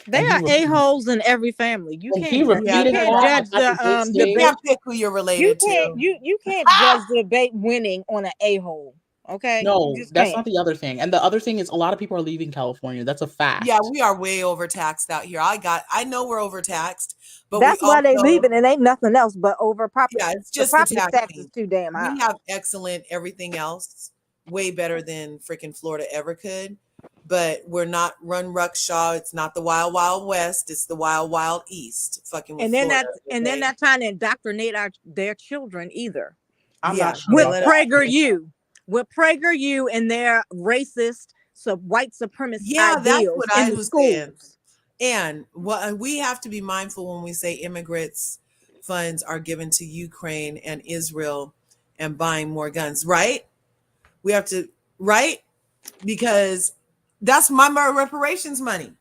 There are a-holes in every family. You And can't he repeated that judge at the debate the You stage. can't pick who you're related to. you can't judge the debate winning on an a-hole. Okay? You No, just that's can't. not the other thing. And the other thing is a lot of people are leaving California. That's a fact. Yeah, we are way overtaxed out here. I know we're overtaxed, but That's we why they also, leaving. It ain't nothing else but yeah, it's the just the property tax is taxing. too damn high. We have excellent everything else, way better than freaking Florida ever could. But we're not run ruckshaw. It's not the wild, wild west. It's the wild, wild east. Fucking with And they're Florida. they're not trying to indoctrinate their children either. I'm Yeah, not sure With about that. PragerU and their racist white supremacist Yeah, that's ideals what in I the was schools. saying. And what we have to be mindful when we say immigrants funds are given to Ukraine and Israel and buying more guns, right? We have to, right? Because that's my reparations money.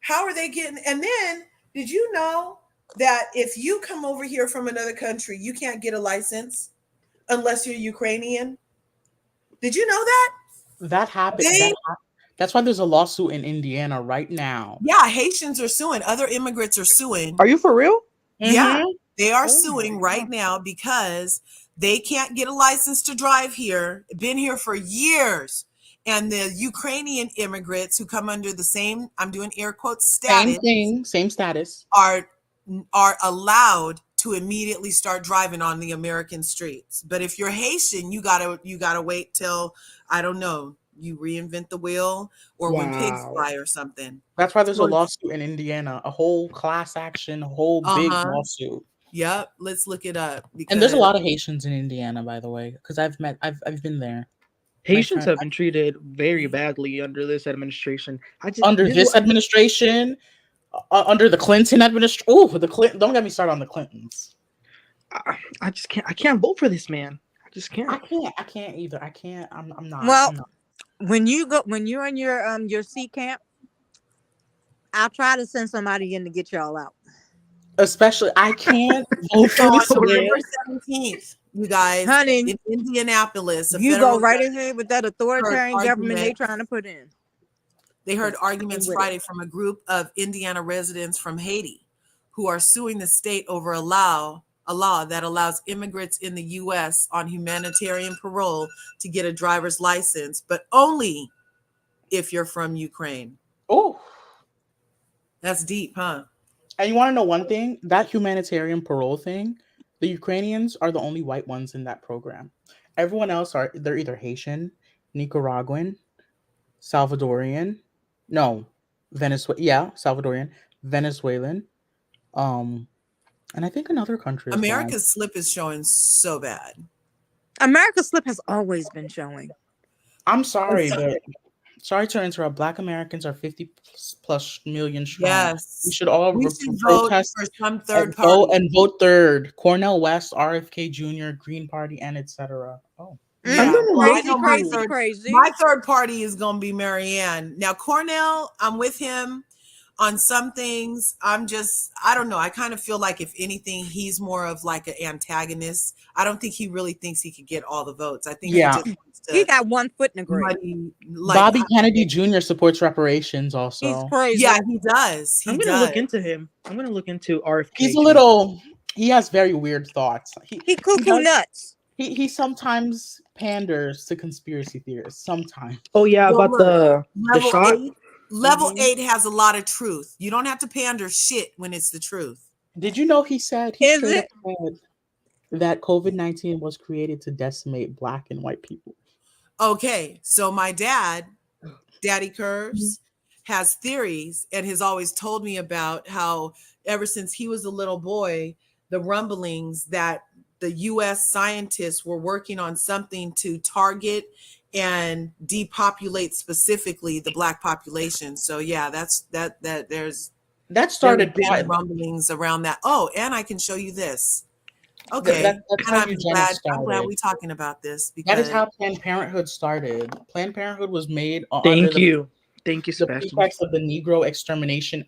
How are they getting? And then, did you know that if you come over here from another country, you can't get a license unless you're Ukrainian? Did you know that? That happened. That's why there's a lawsuit in Indiana right now. Yeah, Haitians are suing. Other immigrants are suing. Are you for real? Yeah, they are Oh suing right now because they can't get a license to drive here. Been here for years. And the Ukrainian immigrants who come under the same, I'm doing air quotes, Same status, thing, same status. are allowed to immediately start driving on the American streets. But if you're Haitian, you gotta wait till, I don't know, you reinvent the wheel, or when pigs Wow. fly or something. That's why there's a So it's- lawsuit in Indiana, a whole class action, a whole big lawsuit. Yep, let's look it up. And there's a Because lot of Haitians in Indiana, by the way, because I've been there. Haitians have been treated very badly under this administration. Under this administration, under the Clinton administration. Oh, the Clinton! Don't get me started on the Clintons. I just can't. I can't vote for this man. I just can't. I can't either. I can't. I'm not. Well, I'm not. when you're in your C camp, I'll try to send somebody in to get y'all out. Especially, I can't vote so for on this man. November 17th, you guys, Honey, in Indianapolis, you go right ahead with that authoritarian government they arguments. trying to put in. They heard arguments with it. Friday from a group of Indiana residents from Haiti who are suing the state over a law that allows immigrants in the U.S. on humanitarian parole to get a driver's license, but only if you're from Ukraine. Oh, That's deep, huh? And you want to know one thing? That humanitarian parole thing, the Ukrainians are the only white ones in that program. Everyone else they're either Haitian, Nicaraguan, Salvadorian, no, Venezuela, yeah, Salvadorian, Venezuelan, um, and I think another country as well. America's slip is showing so bad. America's slip has always been showing. I'm sorry, but sorry to interrupt. Black Americans are 50 plus million strong. We Yes. should all We should vote protest for some and third party. vote third. Cornell West, RFK Jr., Green Party, and etc. Oh, Yeah, gonna well, I look know into- my third party is going to be Marianne. Now, Cornell, I'm with him on some things. I don't know. I kind of feel like if anything, he's more of like an antagonist. I don't think he really thinks he could get all the votes. I think he just wants to He got one foot in the grave. Bobby Kennedy Jr. supports reparations also. He's crazy. Yeah, he does. I'm gonna look into him. I'm gonna look into RFK. He has very weird thoughts. He cuckoo nuts. He sometimes panders to conspiracy theorists. Sometimes. Oh yeah, Well, about look, the shot. Level 8 has a lot of truth. You don't have to pander shit when it's the truth. Did you know he said straight up said that COVID-19 was created to decimate Black and white people? Okay, so my Daddy Curves, has theories and has always told me about how ever since he was a little boy, the rumblings that the US scientists were working on something to target and depopulate specifically the Black population. So yeah, there's started rumblings around that. Oh, and I can show you this. Okay, that's how I'm eugenics glad started. we're talking about this because That is how Planned Parenthood started. Planned Parenthood was made Thank under you, the Sebastian. pretext of the Negro Extermination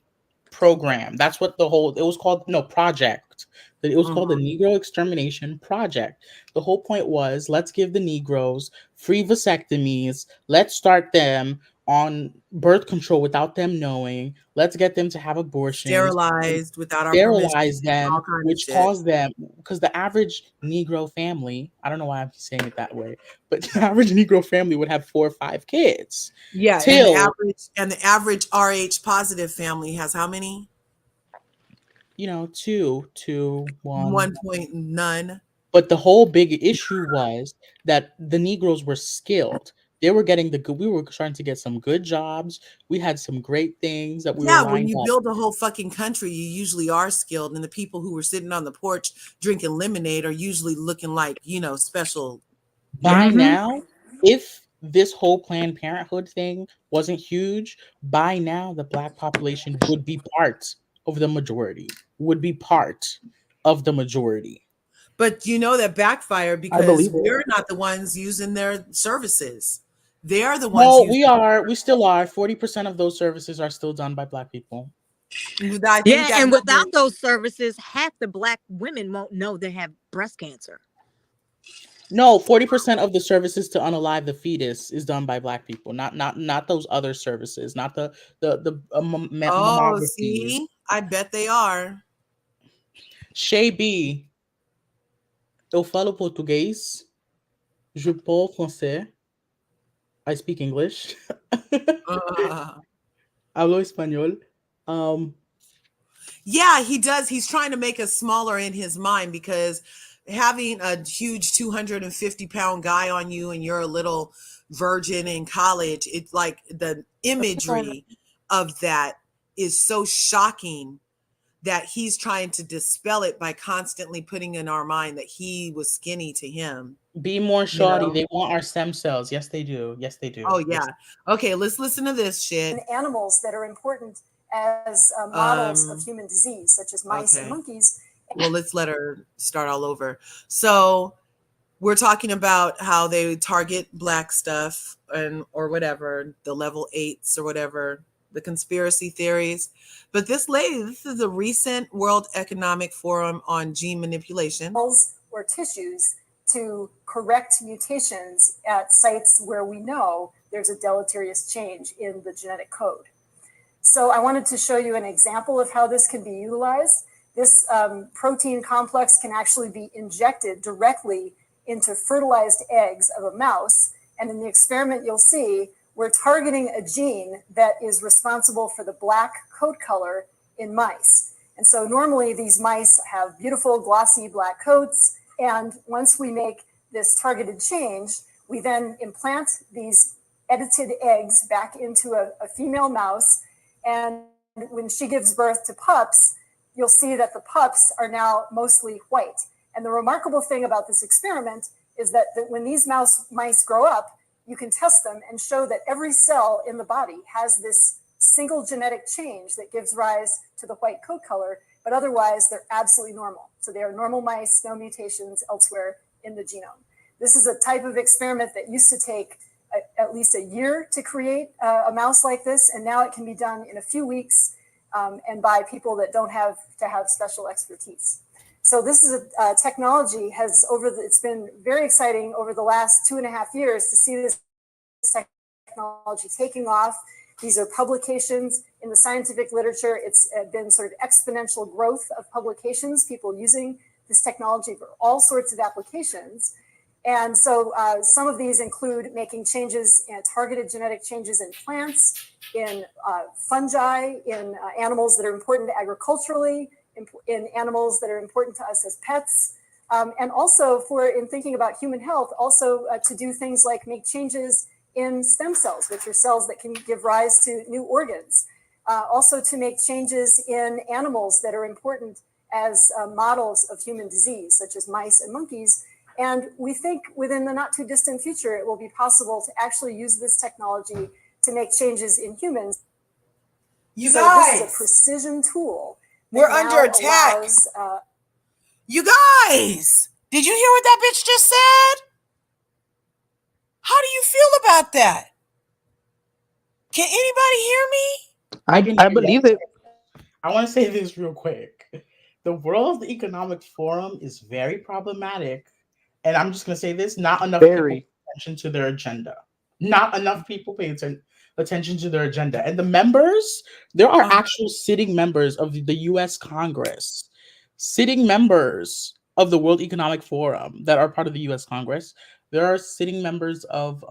Program. That's what it was called. No, project. It was called the Negro Extermination Project. The whole point was, let's give the Negroes free vasectomies. Let's start them on birth control without them knowing. Let's get them to have abortions. Sterilized without our sterilize permission, them, all kinds which of shit. caused them, because the average Negro family, I don't know why I'm saying it that way, but the average Negro family would have 4 or 5 kids. Yeah, and the average RH positive family has how many? 2, 1. 1 point none. But the whole big issue was that the Negroes were skilled. They were getting we were trying to get some good jobs. We had some great things that we were When lined you up. build a whole fucking country, you usually are skilled. And the people who were sitting on the porch drinking lemonade are usually looking like, special. By now, if this whole Planned Parenthood thing wasn't huge, by now the Black population would be part of the majority. But that backfired because believe it. we're not the ones using their services. They are the No, ones. we still are. 40% of those services are still done by Black people. And without those services, half the Black women won't know they have breast cancer. No, 40% of the services to unalive the fetus is done by Black people, not those other services, not the mammography. See, I bet they are. Shay B, eu falo português, je parle français, I speak English, hablo español. Yeah, he does. He's trying to make us smaller in his mind because having a huge 250-pound guy on you and you're a little virgin in college, it's like the imagery of that is so shocking that he's trying to dispel it by constantly putting in our mind that he was skinny to him. Be more shorty. They want our stem cells. Yes, they do. Oh, yeah. Okay, let's listen to this shit. And animals that are important as models of human disease, such as mice and monkeys. Well, let's let her start all over. So we're talking about how they target Black stuff or whatever, the level 8s or whatever, the conspiracy theories. But this is a recent World Economic Forum on gene manipulation. Or tissues to correct mutations at sites where we know there's a deleterious change in the genetic code. So I wanted to show you an example of how this can be utilized. This protein complex can actually be injected directly into fertilized eggs of a mouse. And in the experiment, you'll see we're targeting a gene that is responsible for the black coat color in mice. And so normally these mice have beautiful glossy black coats. And once we make this targeted change, we then implant these edited eggs back into a female mouse. And when she gives birth to pups, you'll see that the pups are now mostly white. And the remarkable thing about this experiment is that when these mice grow up, you can test them and show that every cell in the body has this single genetic change that gives rise to the white coat color, but otherwise they're absolutely normal. So they are normal mice, no mutations elsewhere in the genome. This is a type of experiment that used to take at least a year to create a mouse like this, and now it can be done in a few weeks and by people that don't have to have special expertise. So this is a technology it's been very exciting over the last 2.5 years to see this technology taking off. These are publications in the scientific literature. It's been sort of exponential growth of publications, people using this technology for all sorts of applications. And so some of these include making changes, targeted genetic changes in plants, in fungi, in animals that are important agriculturally, in animals that are important to us as pets, and also in thinking about human health, also to do things like make changes in stem cells, which are cells that can give rise to new organs. Also to make changes in animals that are important as models of human disease, such as mice and monkeys. And we think within the not too distant future, it will be possible to actually use this technology to make changes in humans. You so guys, this is a precision tool. We're under attack. You guys, did you hear what that bitch just said? How do you feel about that? Can anybody hear me? I believe it. I want to say this real quick. The World Economic Forum is very problematic. And I'm just going to say this, not enough people pay attention to their agenda. Not enough people pay attention to their agenda. And the members, there are actual sitting members of the US Congress, sitting members of the World Economic Forum that are part of the US Congress. There are sitting members of,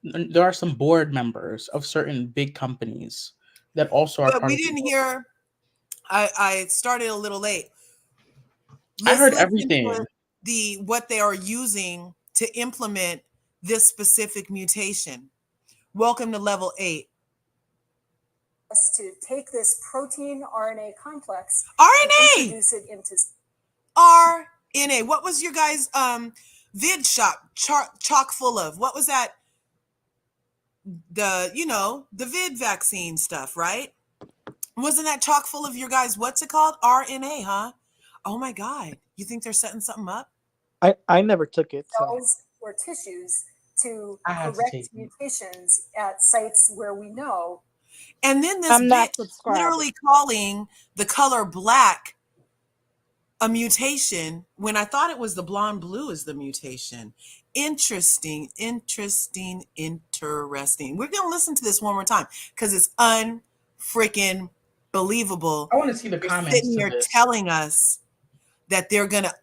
there are some board members of certain big companies that also are But part we of didn't hear, I started a little late. I heard everything. What they are using to implement this specific mutation. Welcome to level 8. To take this protein RNA complex RNA and introduce it into RNA. What was your guys' vid shop chock full of? What was that? The vid vaccine stuff, right? Wasn't that chock full of your guys? What's it called? RNA, huh? Oh my God! You think they're setting something up? I never took it. Cells or tissues to correct mutations at sites where we know. And then this bitch literally calling the color black a mutation when I thought it was the blonde blue is the mutation. Interesting. We're going to listen to this one more time because it's unfreaking believable. I want to see the comments. Sitting here telling us that they're gonna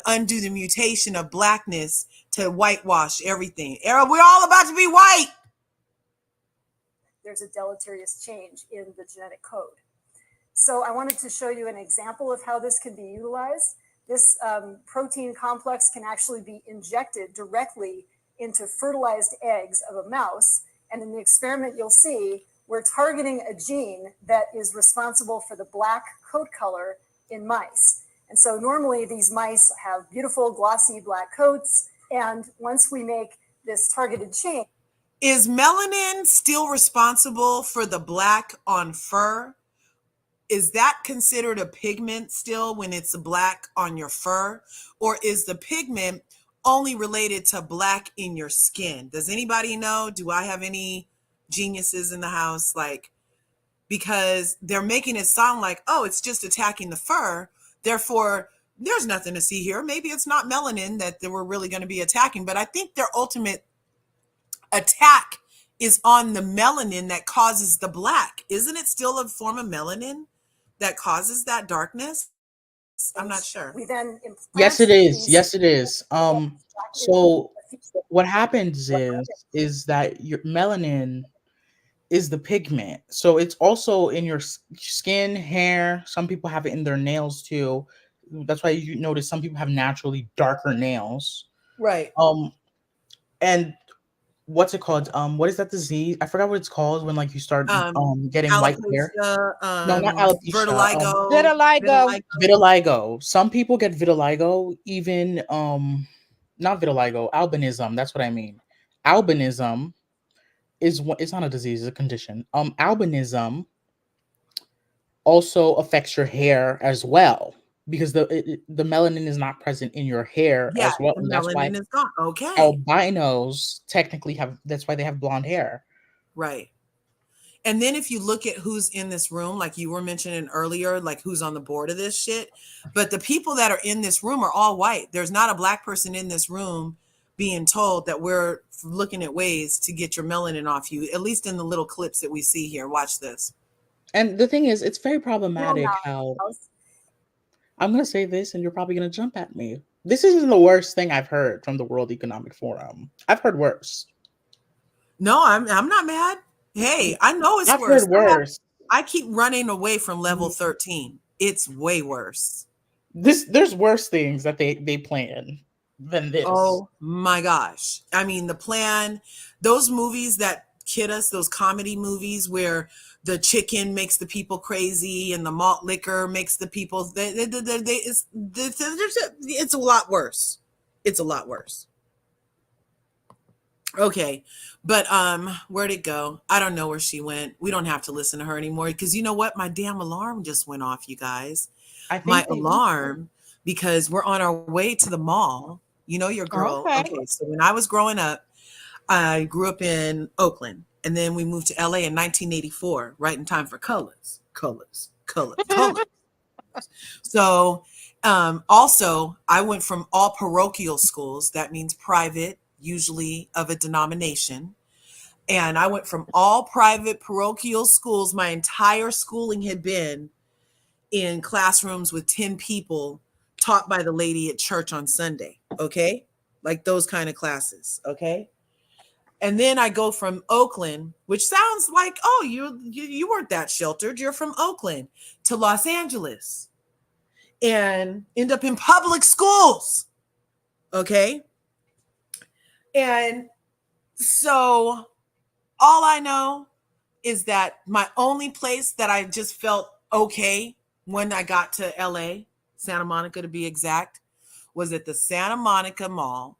undo the mutation of blackness to whitewash everything. We're all about to be white. There's a deleterious change in the genetic code. So I wanted to show you an example of how this can be utilized. This protein complex can actually be injected directly into fertilized eggs of a mouse. And in the experiment, you'll see we're targeting a gene that is responsible for the black coat color in mice. And so normally these mice have beautiful glossy black coats. And once we make this targeted change. Is melanin still responsible for the black on fur? Is that considered a pigment still when it's black on your fur? Or is the pigment only related to black in your skin? Does anybody know? Do I have any geniuses in the house? Because they're making it sound like, oh, it's just attacking the fur. Therefore, there's nothing to see here. Maybe it's not melanin that they were really going to be attacking. But I think their ultimate attack is on the melanin that causes the black. Isn't it still a form of melanin that causes that darkness? I'm not sure. We then Yes, it is. Yes, it is. So what happens is that your melanin is the pigment. So it's also in your skin, hair. Some people have it in their nails too. That's why you notice some people have naturally darker nails. Right. And what's it called? What is that disease? I forgot what it's called when like you start getting white hair. Alopecia, No, not alopecia. vertigo, Vitiligo. Vitiligo. Some people get vitiligo, even not vitiligo, albinism. That's what I mean. Albinism is what, it's not a disease, it's a condition. Albinism also affects your hair as well because the melanin is not present in your hair yeah, as well, the and that's why melanin is gone. Okay. albinos technically have, that's why they have blonde hair. Right. And then if you look at who's in this room, like you were mentioning earlier, like who's on the board of this shit, but the people that are in this room are all white. There's not a black person in this room being told that we're looking at ways to get your melanin off you, at least in the little clips that we see here. Watch this. And the thing is, it's very problematic how I'm going to say this and you're probably going to jump at me. This isn't the worst thing I've heard from the World Economic Forum. I've heard worse. No, I'm not mad. Hey, I know it's I've worse. heard worse. I keep running away from level 13. It's way worse. There's worse things that they plan than this. Oh my gosh. I mean, the plan, those movies that kid us, those comedy movies where the chicken makes the people crazy and the malt liquor makes the people, it's a lot worse. It's a lot worse. Okay. But where'd it go? I don't know where she went. We don't have to listen to her anymore because you know what? My damn alarm just went off, you guys. My alarm, because we're on our way to the mall. You know your girl. Okay. So when I was growing up, I grew up in Oakland, and then we moved to LA in 1984, right in time for colors. So also, I went from all parochial schools. That means private, usually of a denomination. And I went from all private parochial schools. My entire schooling had been in classrooms with 10 people taught by the lady at church on Sunday. Okay. Like those kind of classes. Okay. And then I go from Oakland, which sounds like, oh, you weren't that sheltered. You're from Oakland, to Los Angeles and end up in public schools. Okay. And so all I know is that my only place that I just felt okay when I got to LA, Santa Monica to be exact, was at the Santa Monica Mall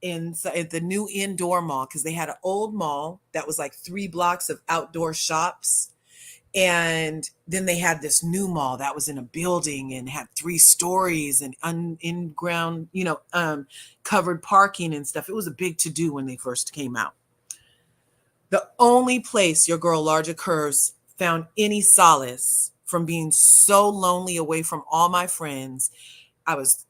at the new indoor mall, because they had an old mall that was like 3 blocks of outdoor shops. And then they had this new mall that was in a building and had 3 stories and in-ground, covered parking and stuff. It was a big to-do when they first came out. The only place your girl Larger Curves found any solace from being so lonely away from all my friends, I was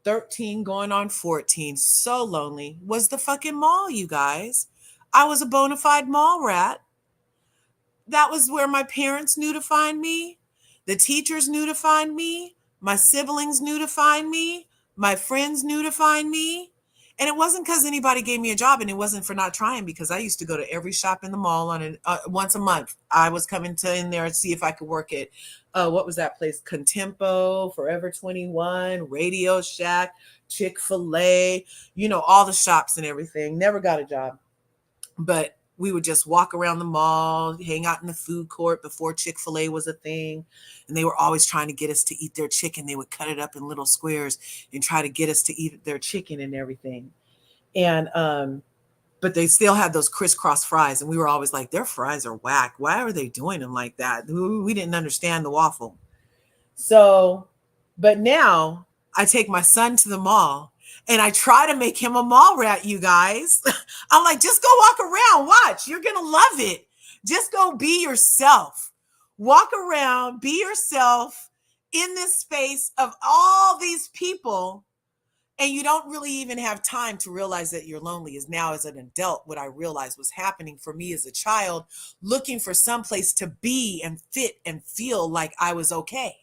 13 going on 14, so lonely, was the fucking mall, you guys. I was a bona fide mall rat. That was where my parents knew to find me. The teachers knew to find me. My siblings knew to find me. My friends knew to find me. And it wasn't because anybody gave me a job, and it wasn't for not trying, because I used to go to every shop in the mall on once a month. I was coming in there and see if I could work at, what was that place? Contempo, Forever 21, Radio Shack, Chick-fil-A, all the shops and everything. Never got a job. But we would just walk around the mall, hang out in the food court before Chick-fil-A was a thing. And they were always trying to get us to eat their chicken. They would cut it up in little squares and try to get us to eat their chicken and everything. And, but they still had those crisscross fries. And we were always like, their fries are whack. Why are they doing them like that? We didn't understand the waffle. So, but now I take my son to the mall and I try to make him a mall rat, you guys. I'm like, just go walk around, watch. You're going to love it. Just go be yourself. Walk around, be yourself in this space of all these people. And you don't really even have time to realize that you're lonely. Is now as an adult, what I realized was happening for me as a child, looking for some place to be and fit and feel like I was okay.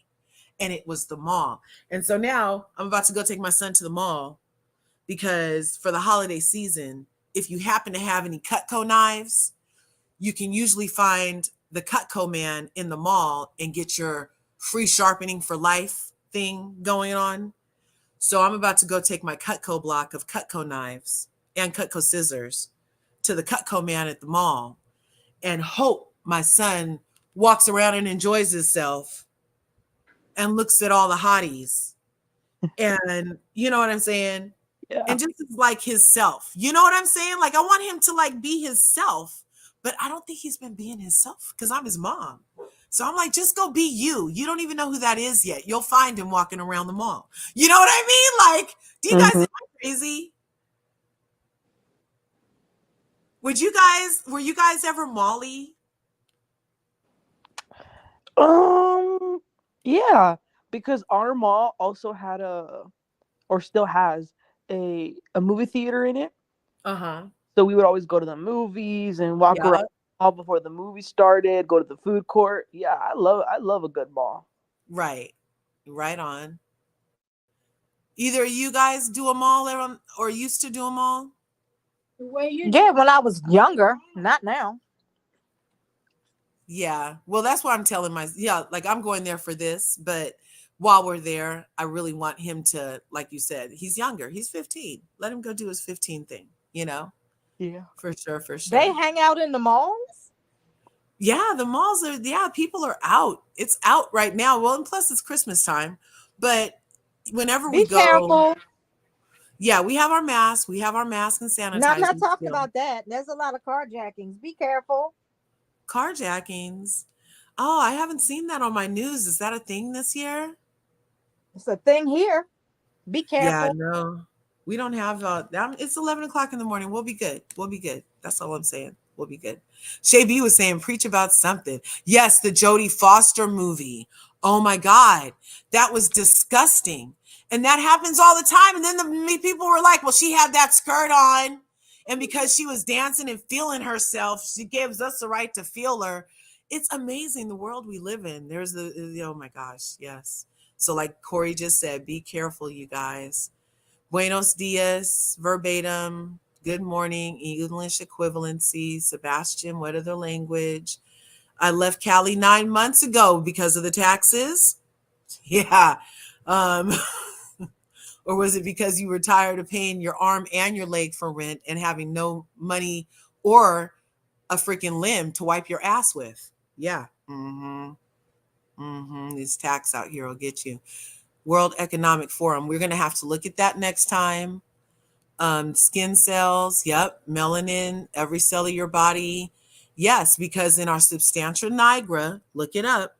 And it was the mall. And so now I'm about to go take my son to the mall, because for the holiday season, if you happen to have any Cutco knives, you can usually find the Cutco man in the mall and get your free sharpening for life thing going on. So I'm about to go take my Cutco block of Cutco knives and Cutco scissors to the Cutco man at the mall and hope my son walks around and enjoys himself and looks at all the hotties. And you know what I'm saying? Yeah. And just like his self. You know what I'm saying? Like I want him to like be his self, but I don't think he's been being himself because I'm his mom. So I'm like, just go be you. You don't even know who that is yet. You'll find him walking around the mall. You know what I mean? Like, do you guys think I'm crazy? Were you guys ever Molly? Yeah, because our mall also had or still has a movie theater in it. Uh-huh. So we would always go to the movies and walk around Yeah. the mall before the movie started, go to the food court. Yeah, I love a good mall. Right. Right on. Either you guys do a mall or used to do a mall? Yeah, when I was younger, not now. Yeah. Well, that's why I'm telling like I'm going there for this, but while we're there, I really want him to, like you said, he's younger. He's 15. Let him go do his 15 thing, you know? Yeah. For sure, for sure. They hang out in the malls? Yeah, the malls people are out. It's out right now. Well, and plus it's Christmas time. But whenever we go, careful. Yeah, we have our masks. We have our mask and sanitizer. No, I'm not talking about that. There's a lot of carjackings. Be careful. Carjackings. Oh, I haven't seen that on my news. Is that a thing this year? It's a thing here. Be careful. Yeah, no. We don't have it's 11 o'clock in the morning. We'll be good. We'll be good. That's all I'm saying. We'll be good. Shay B was saying, preach about something. Yes, the Jodie Foster movie. Oh my God. That was disgusting. And that happens all the time. And then the people were like, well, she had that skirt on. And because she was dancing and feeling herself, she gives us the right to feel her. It's amazing the world we live in. There's oh my gosh. Yes. So like Corey just said, be careful, you guys. Buenos dias, verbatim. Good morning, English equivalency. Sebastian, what other language? I left Cali 9 months ago because of the taxes. Yeah. Or was it because you were tired of paying your arm and your leg for rent and having no money or a freaking limb to wipe your ass with? Yeah. This tax out here will get you. World Economic Forum. We're going to have to look at that next time. Skin cells. Yep. Melanin, every cell of your body. Yes, because in our substantia nigra, look it up.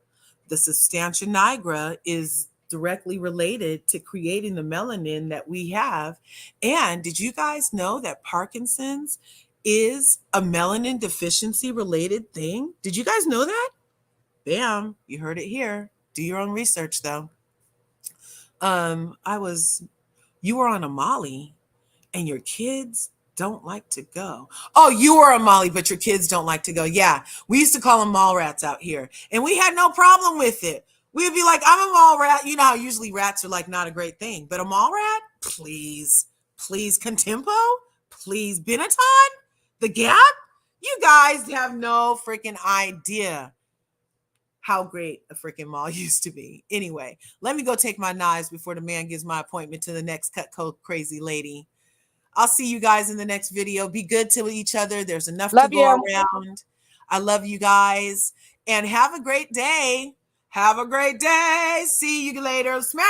The substantia nigra is directly related to creating the melanin that we have. And did you guys know that Parkinson's is a melanin deficiency related thing? Did you guys know that? Bam, you heard it here. Do your own research though. You were on a Molly and your kids don't like to go. Oh, you were a Molly, but your kids don't like to go. Yeah, we used to call them mall rats out here and we had no problem with it. We'd be like, I'm a mall rat. You know how usually rats are like not a great thing, but a mall rat? Please, Contempo? Please, Benetton? The Gap? You guys have no freaking idea how great a freaking mall used to be. Anyway, let me go take my knives before the man gives my appointment to the next Cutco crazy lady. I'll see you guys in the next video. Be good to each other. There's enough to go around. I love you guys. And have a great day. Have a great day. See you later. Smash